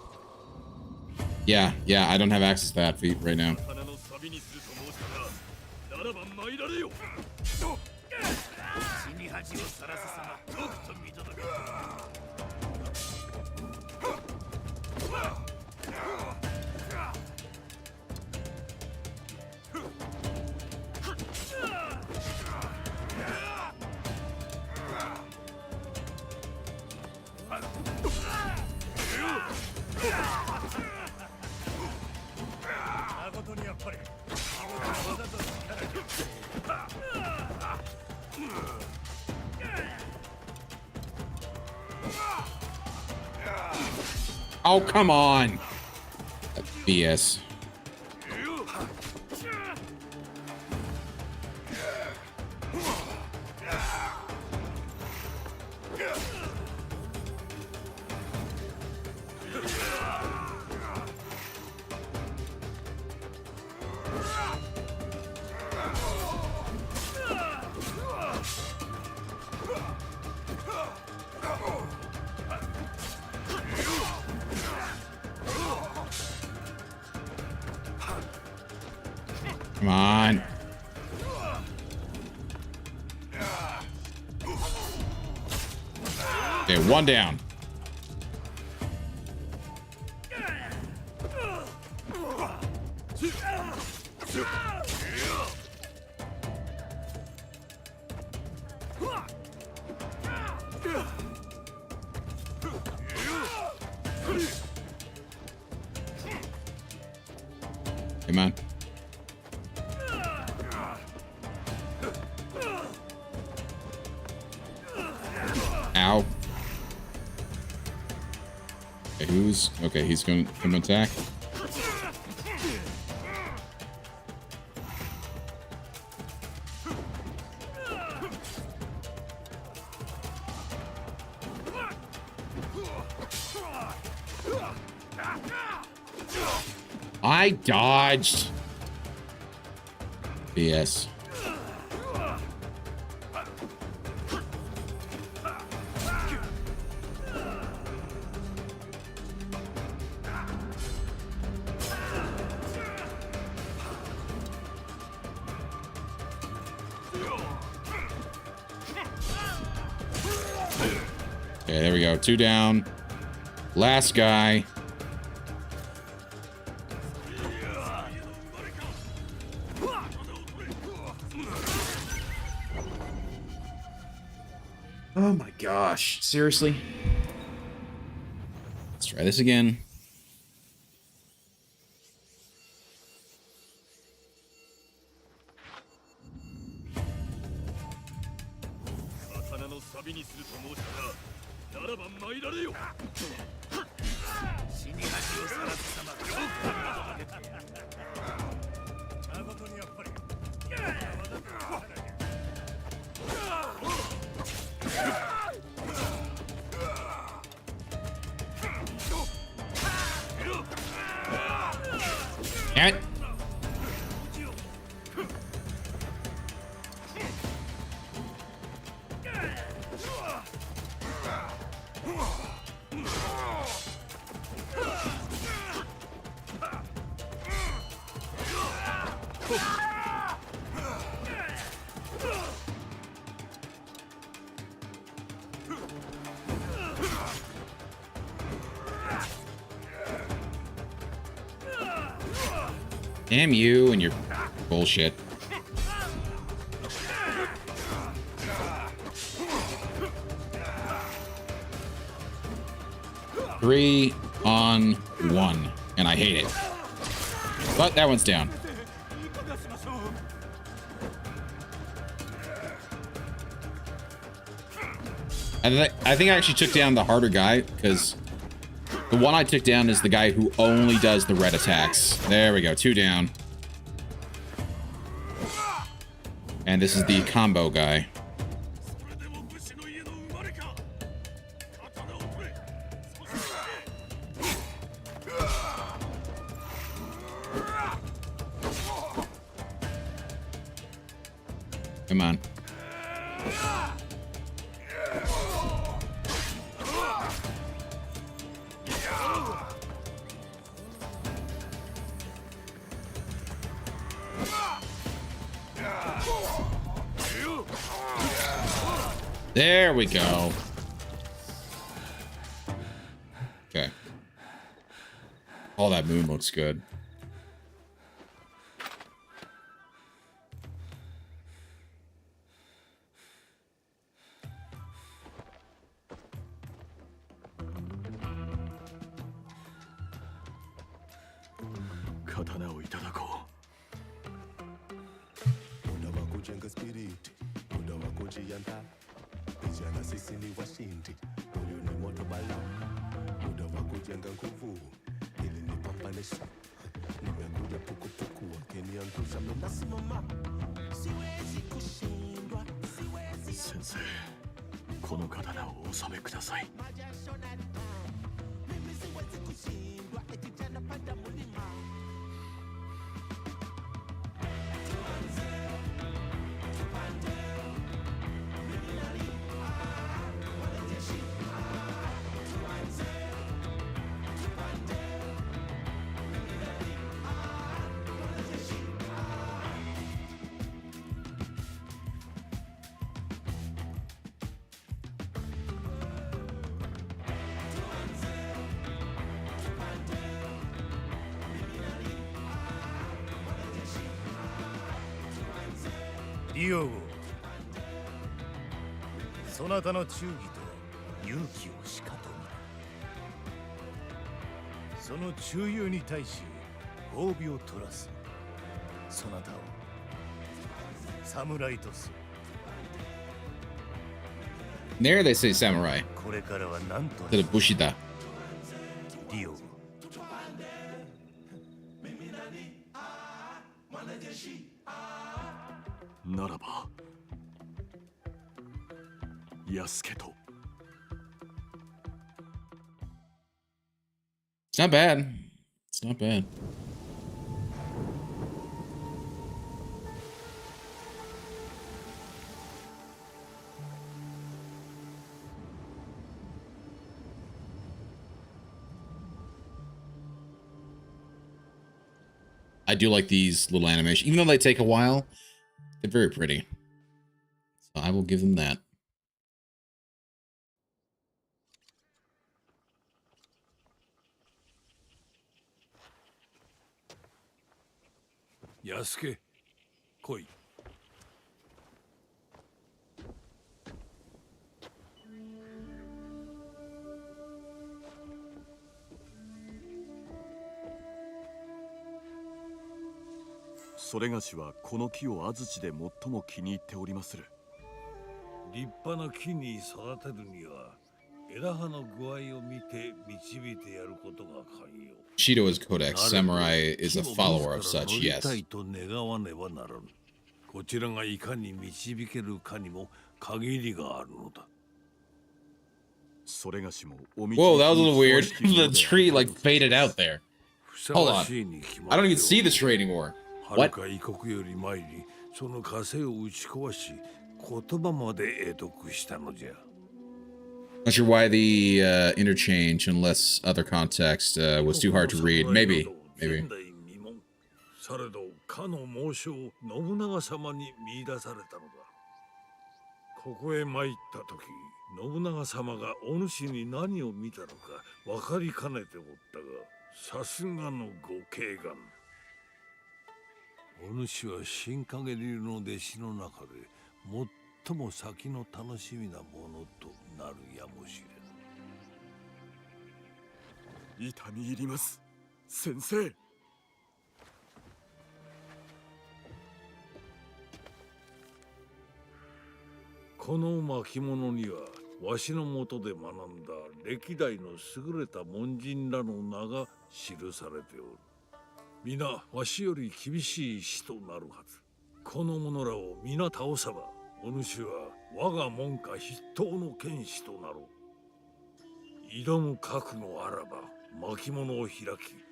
F: Yeah, I don't have access to that feat right now. Oh, come on. That's BS. Come on. Okay, one down. Come on. Ow. Okay, okay, he's going to attack. I dodged. BS. Okay, there we go. 2 down. Last guy. Oh my gosh. Seriously? Let's try this again. Damn it. Damn you and your bullshit. Three on 1, and I hate it. But that one's down. I think I actually took down the harder guy, because the one I took down is the guy who only does the red attacks. There we go, 2 down. And this is the combo guy. Come on. There we go. Okay. All that moon looks good.
L: Sensei, この刀をお収めください。
E: リオゴ、そなたの忠義と勇気をしかと見た。その忠勇に対し褒美を取らす。そなたを侍とする。
F: There they say samurai.
E: これからは何と
F: To the Bushida.
E: ディオ。
L: ならば安家と。
F: It's not bad. It's not bad. I do like these little animations, even though they take a while. They're very pretty, so I will give them that.
N: Yasuke, koi.
L: それがしはこの木を安土で最も気に入っておりまする。
N: 立派な木に育てるには枝葉の具合を見て導いてやることが肝要。
F: Shido is Codex. Samurai is a follower of such, yes.
N: と願わねばならぬ。こちらがいかに導けるかにも限りがあるのだ。
F: Whoa, that was a little weird. The tree like faded out there. Hold on. I don't even see the tree anymore. What?
N: 異国より参り、その枷を打ち壊し、言葉まで得得したのじゃ。
F: Not sure why the interchange, unless other context, was too hard to read. Maybe.
N: されどかの猛将信長様に見出されたのだ。ここへ参った時、信長様がお主に何を見たのか分かりかねておったが、さすがのご敬願。お主は新陰流の弟子の中で最も先の楽しみなものとなるやもしれん。
L: 痛み入ります、先生。
N: この巻物にはわしのもとで学んだ歴代の優れた門人らの名が記されておる。皆わしより厳しい死となるはず。この者らを皆倒さば、お主は我が門下筆頭の剣士となろう。挑む覚悟あらば巻物を開き、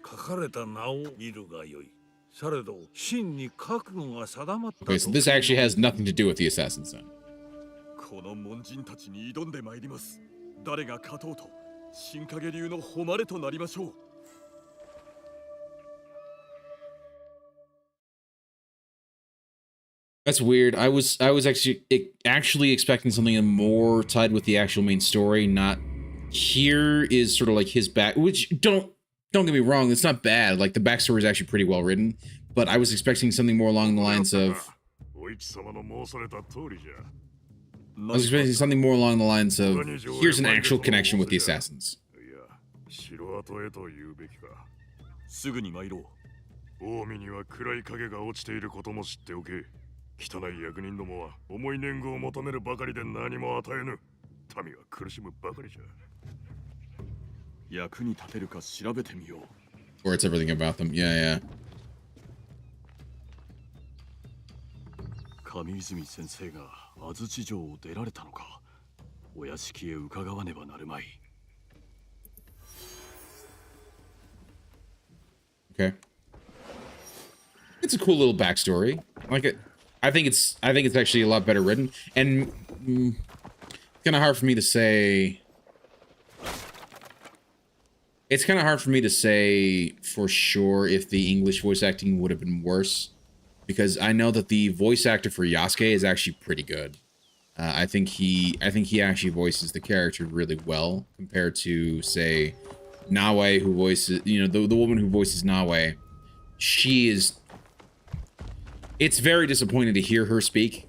N: 書かれた名を見るがよい。されど真に覚悟が定まった。
F: Okay, so this actually has nothing to do with the assassins then.
L: この門人たちに挑んでまいります。誰が勝とうと新影流の誉れとなりましょう。
F: That's weird. I was actually expecting something more tied with the actual main story. Not here is sort of like his back, which don't get me wrong, it's not bad. Like the backstory is actually pretty well written, but I was expecting something more along the lines of. Here's an actual connection with the assassins.
L: すぐに参ろう。
P: 近江には暗い影が落ちていることも知っておけ。汚い役人どもは重い年貢を求めるばかりで何も与えぬ。民は苦しむばかりじゃ。
L: 役に立てるか調べてみよう。
F: Or it's everything about them. Yeah, yeah.
L: 上泉先生が安土城を出られたのか。お屋敷へ伺わねばなるまい。
F: Okay. It's a cool little backstory. I like it. I think it's actually a lot better written, and kind of hard for me to say. It's kind of hard for me to say for sure if the English voice acting would have been worse, because I know that the voice actor for Yasuke is actually pretty good. I think he actually voices the character really well compared to, say, Nawe, who voices, you know, the woman who voices Nawe. She is. It's very disappointing to hear her speak.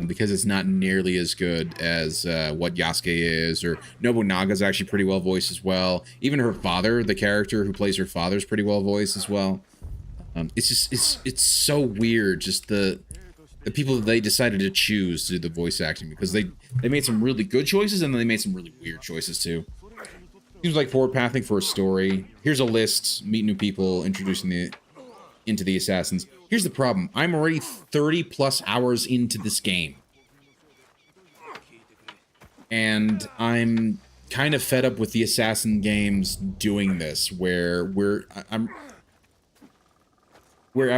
F: because it's not nearly as good as what Yasuke is, or Nobunaga's actually pretty well voiced as well. Even her father, the character who plays her father, is pretty well voiced as well. It's just it's so weird, just the people that they decided to choose to do the voice acting, because they made some really good choices and then they made some really weird choices too. Seems like forward pathing for a story. Here's a list, meet new people, introducing into the assassins. Here's the problem. I'm already 30 plus hours into this game. And I'm kind of fed up with the assassin games doing this, where I've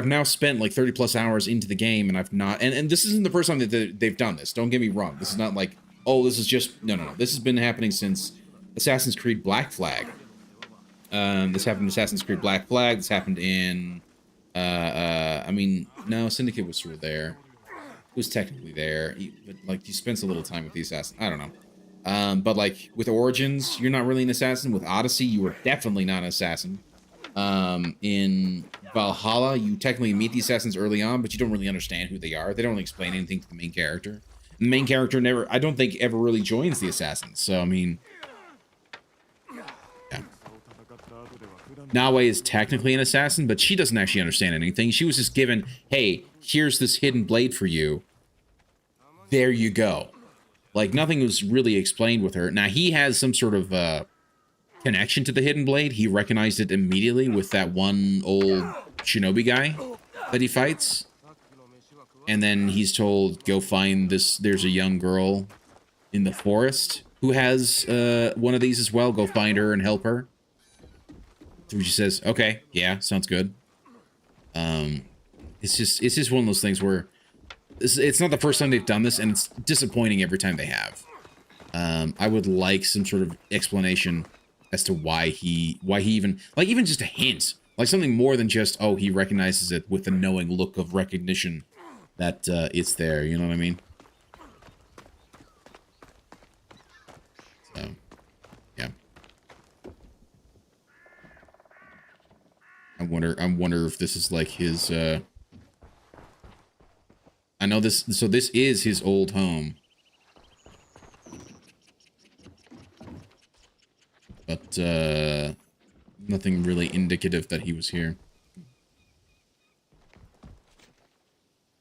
F: now spent like 30 plus hours into the game and I've not, and this isn't the first time that they've done this. Don't get me wrong. This is not like, oh, this is just, no. This has been happening since Assassin's Creed Black Flag. This happened in Assassin's Creed Black Flag. This happened in, I mean, no, Syndicate was sort of there. It was technically there, but like you spent a little time with the assassin. I don't know. But like with Origins, you're not really an assassin. With Odyssey, you were definitely not an assassin. In Valhalla, you technically meet the assassins early on, but you don't really understand who they are. They don't really explain anything to the main character. The main character never, I don't think, ever really joins the assassins. So, I mean, yeah. Nawe is technically an assassin, but she doesn't actually understand anything. She was just given, hey, here's this hidden blade for you. There you go. Like, nothing was really explained with her. Now, he has some sort of, connection to the hidden blade. He recognized it immediately with that one old shinobi guy that he fights. And then he's told, go find this, there's a young girl in the forest who has one of these as well. Go find her and help her. So she says, okay, yeah, sounds good. It's just one of those things where it's not the first time they've done this, and it's disappointing every time they have. I would like some sort of explanation as to why he even, like, even just a hint, like something more than just, oh, he recognizes it with a knowing look of recognition that it's there, you know what I mean? So, yeah. I wonder if this is like his, I know this, so this is his old home. But, nothing really indicative that he was here.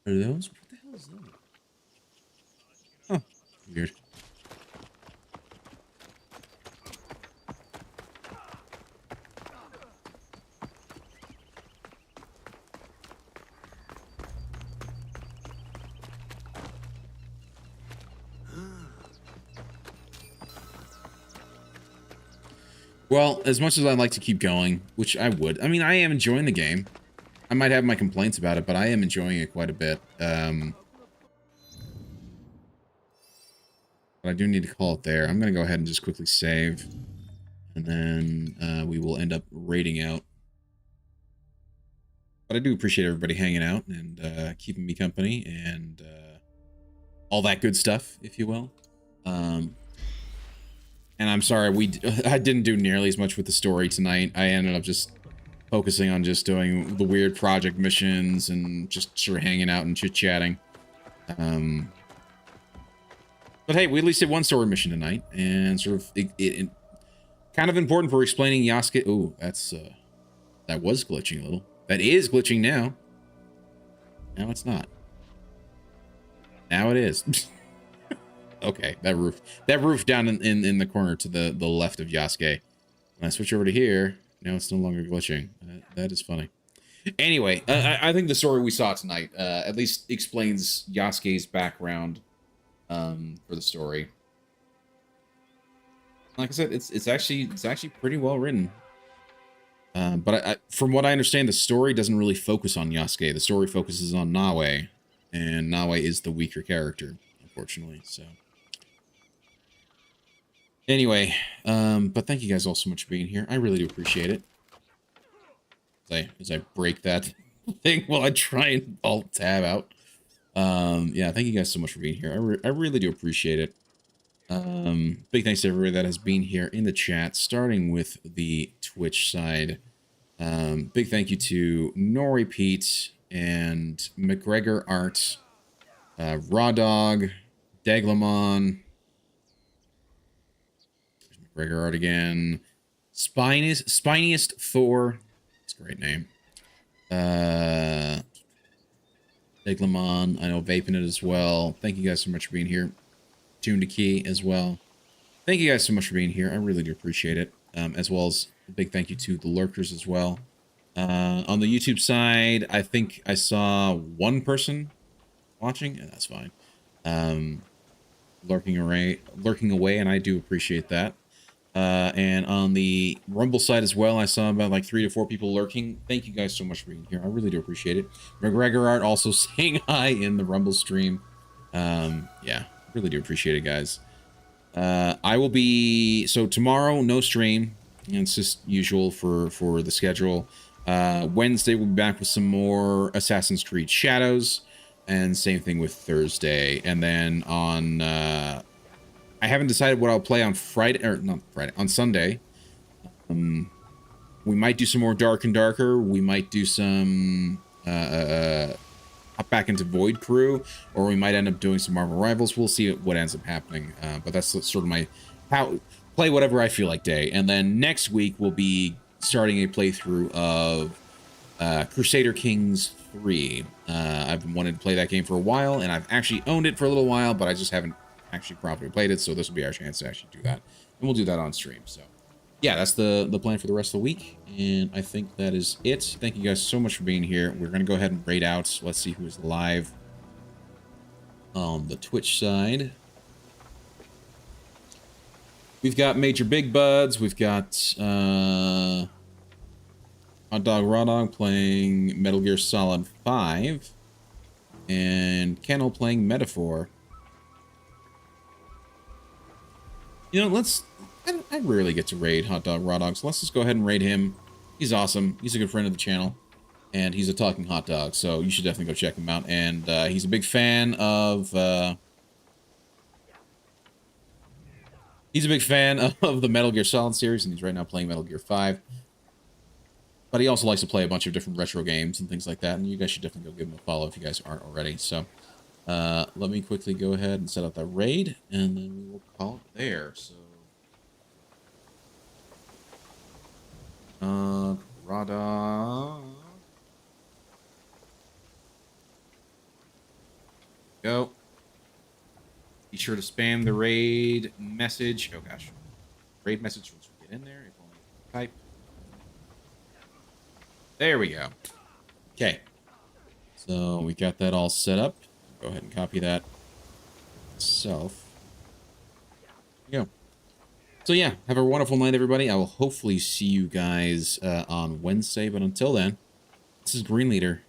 F: Are those? What the hell is that? Huh. Weird. Well, as much as I'd like to keep going, which I would. I mean, I am enjoying the game. I might have my complaints about it, but I am enjoying it quite a bit. But I do need to call it there. I'm going to go ahead and just quickly save. And then we will end up raiding out. But I do appreciate everybody hanging out and keeping me company and all that good stuff, if you will. And I'm sorry, I didn't do nearly as much with the story tonight. I ended up just focusing on just doing the weird project missions and just sort of hanging out and chit-chatting. But hey, we at least did one story mission tonight, and sort of it kind of important for explaining Yasuke. Ooh, that's that was glitching a little. That is glitching now. Now it's not. Now it is. Okay, that roof down in the corner to the left of Yasuke. When I switch over to here, now it's no longer glitching. That is funny. Anyway, I think the story we saw tonight at least explains Yasuke's background for the story. Like I said, it's actually pretty well written. But from what I understand, the story doesn't really focus on Yasuke. The story focuses on Nawe, and Nawe is the weaker character, unfortunately. So. Anyway, but thank you guys all so much for being here. I really do appreciate it. As I break that thing while I try and alt tab out. Yeah, thank you guys so much for being here. I really do appreciate it. Big thanks to everybody that has been here in the chat, starting with the Twitch side. Big thank you to Nori Pete and McGregor Art Raw Dog, Deglamon, McGregor art again, Spiniest Thor, that's a great name. Deglamon, I know Vaping it as well. Thank you guys so much for being here. Tune to Key as well. Thank you guys so much for being here. I really do appreciate it. As well as a big thank you to the lurkers as well. On the YouTube side, I think I saw one person watching, and that's fine. Lurking away, and I do appreciate that. And on the Rumble side as well, I saw about like 3 to 4 people lurking. Thank you guys so much for being here. I really do appreciate it. McGregor Art also saying hi in the Rumble stream. Yeah, really do appreciate it, guys. I will be, so tomorrow, no stream. It's just usual for the schedule. Wednesday, we'll be back with some more Assassin's Creed Shadows. And same thing with Thursday. And then on, I haven't decided what I'll play on Friday, or not Friday, on Sunday. We might do some more Dark and Darker. We might do some, hop back into Void Crew, or we might end up doing some Marvel Rivals. We'll see what ends up happening. But that's sort of my, play whatever I feel like day. And then next week, we'll be starting a playthrough of Crusader Kings 3. I've been wanting to play that game for a while, and I've actually owned it for a little while, but I just haven't actually properly played it, so this will be our chance to actually do that. And we'll do that on stream. So yeah, that's the plan for the rest of the week, and I think that is it. Thank you guys so much for being here. We're going to go ahead and raid out. Let's see who is live on the Twitch side. We've got Major Big Buds. We've got Hot Dog Raw Dog playing Metal Gear Solid 5. And Kennel playing Metaphor. You know, I rarely get to raid Hot Dog Raw Dog, so let's just go ahead and raid him. He's awesome. He's a good friend of the channel. And he's a talking hot dog, so you should definitely go check him out. And he's a big fan of... He's a big fan of the Metal Gear Solid series, and he's right now playing Metal Gear 5. But he also likes to play a bunch of different retro games and things like that, and you guys should definitely go give him a follow if you guys aren't already. So, let me quickly go ahead and set up that raid, and then we will call it there. So, Rada. Go. Be sure to spam the raid message. Oh gosh. Raid message once we get in there. If only type. There we go. Okay. So we got that all set up. Go ahead and copy that itself. There you go. So yeah, have a wonderful night, everybody. I will hopefully see you guys on Wednesday. But until then, this is Green Leader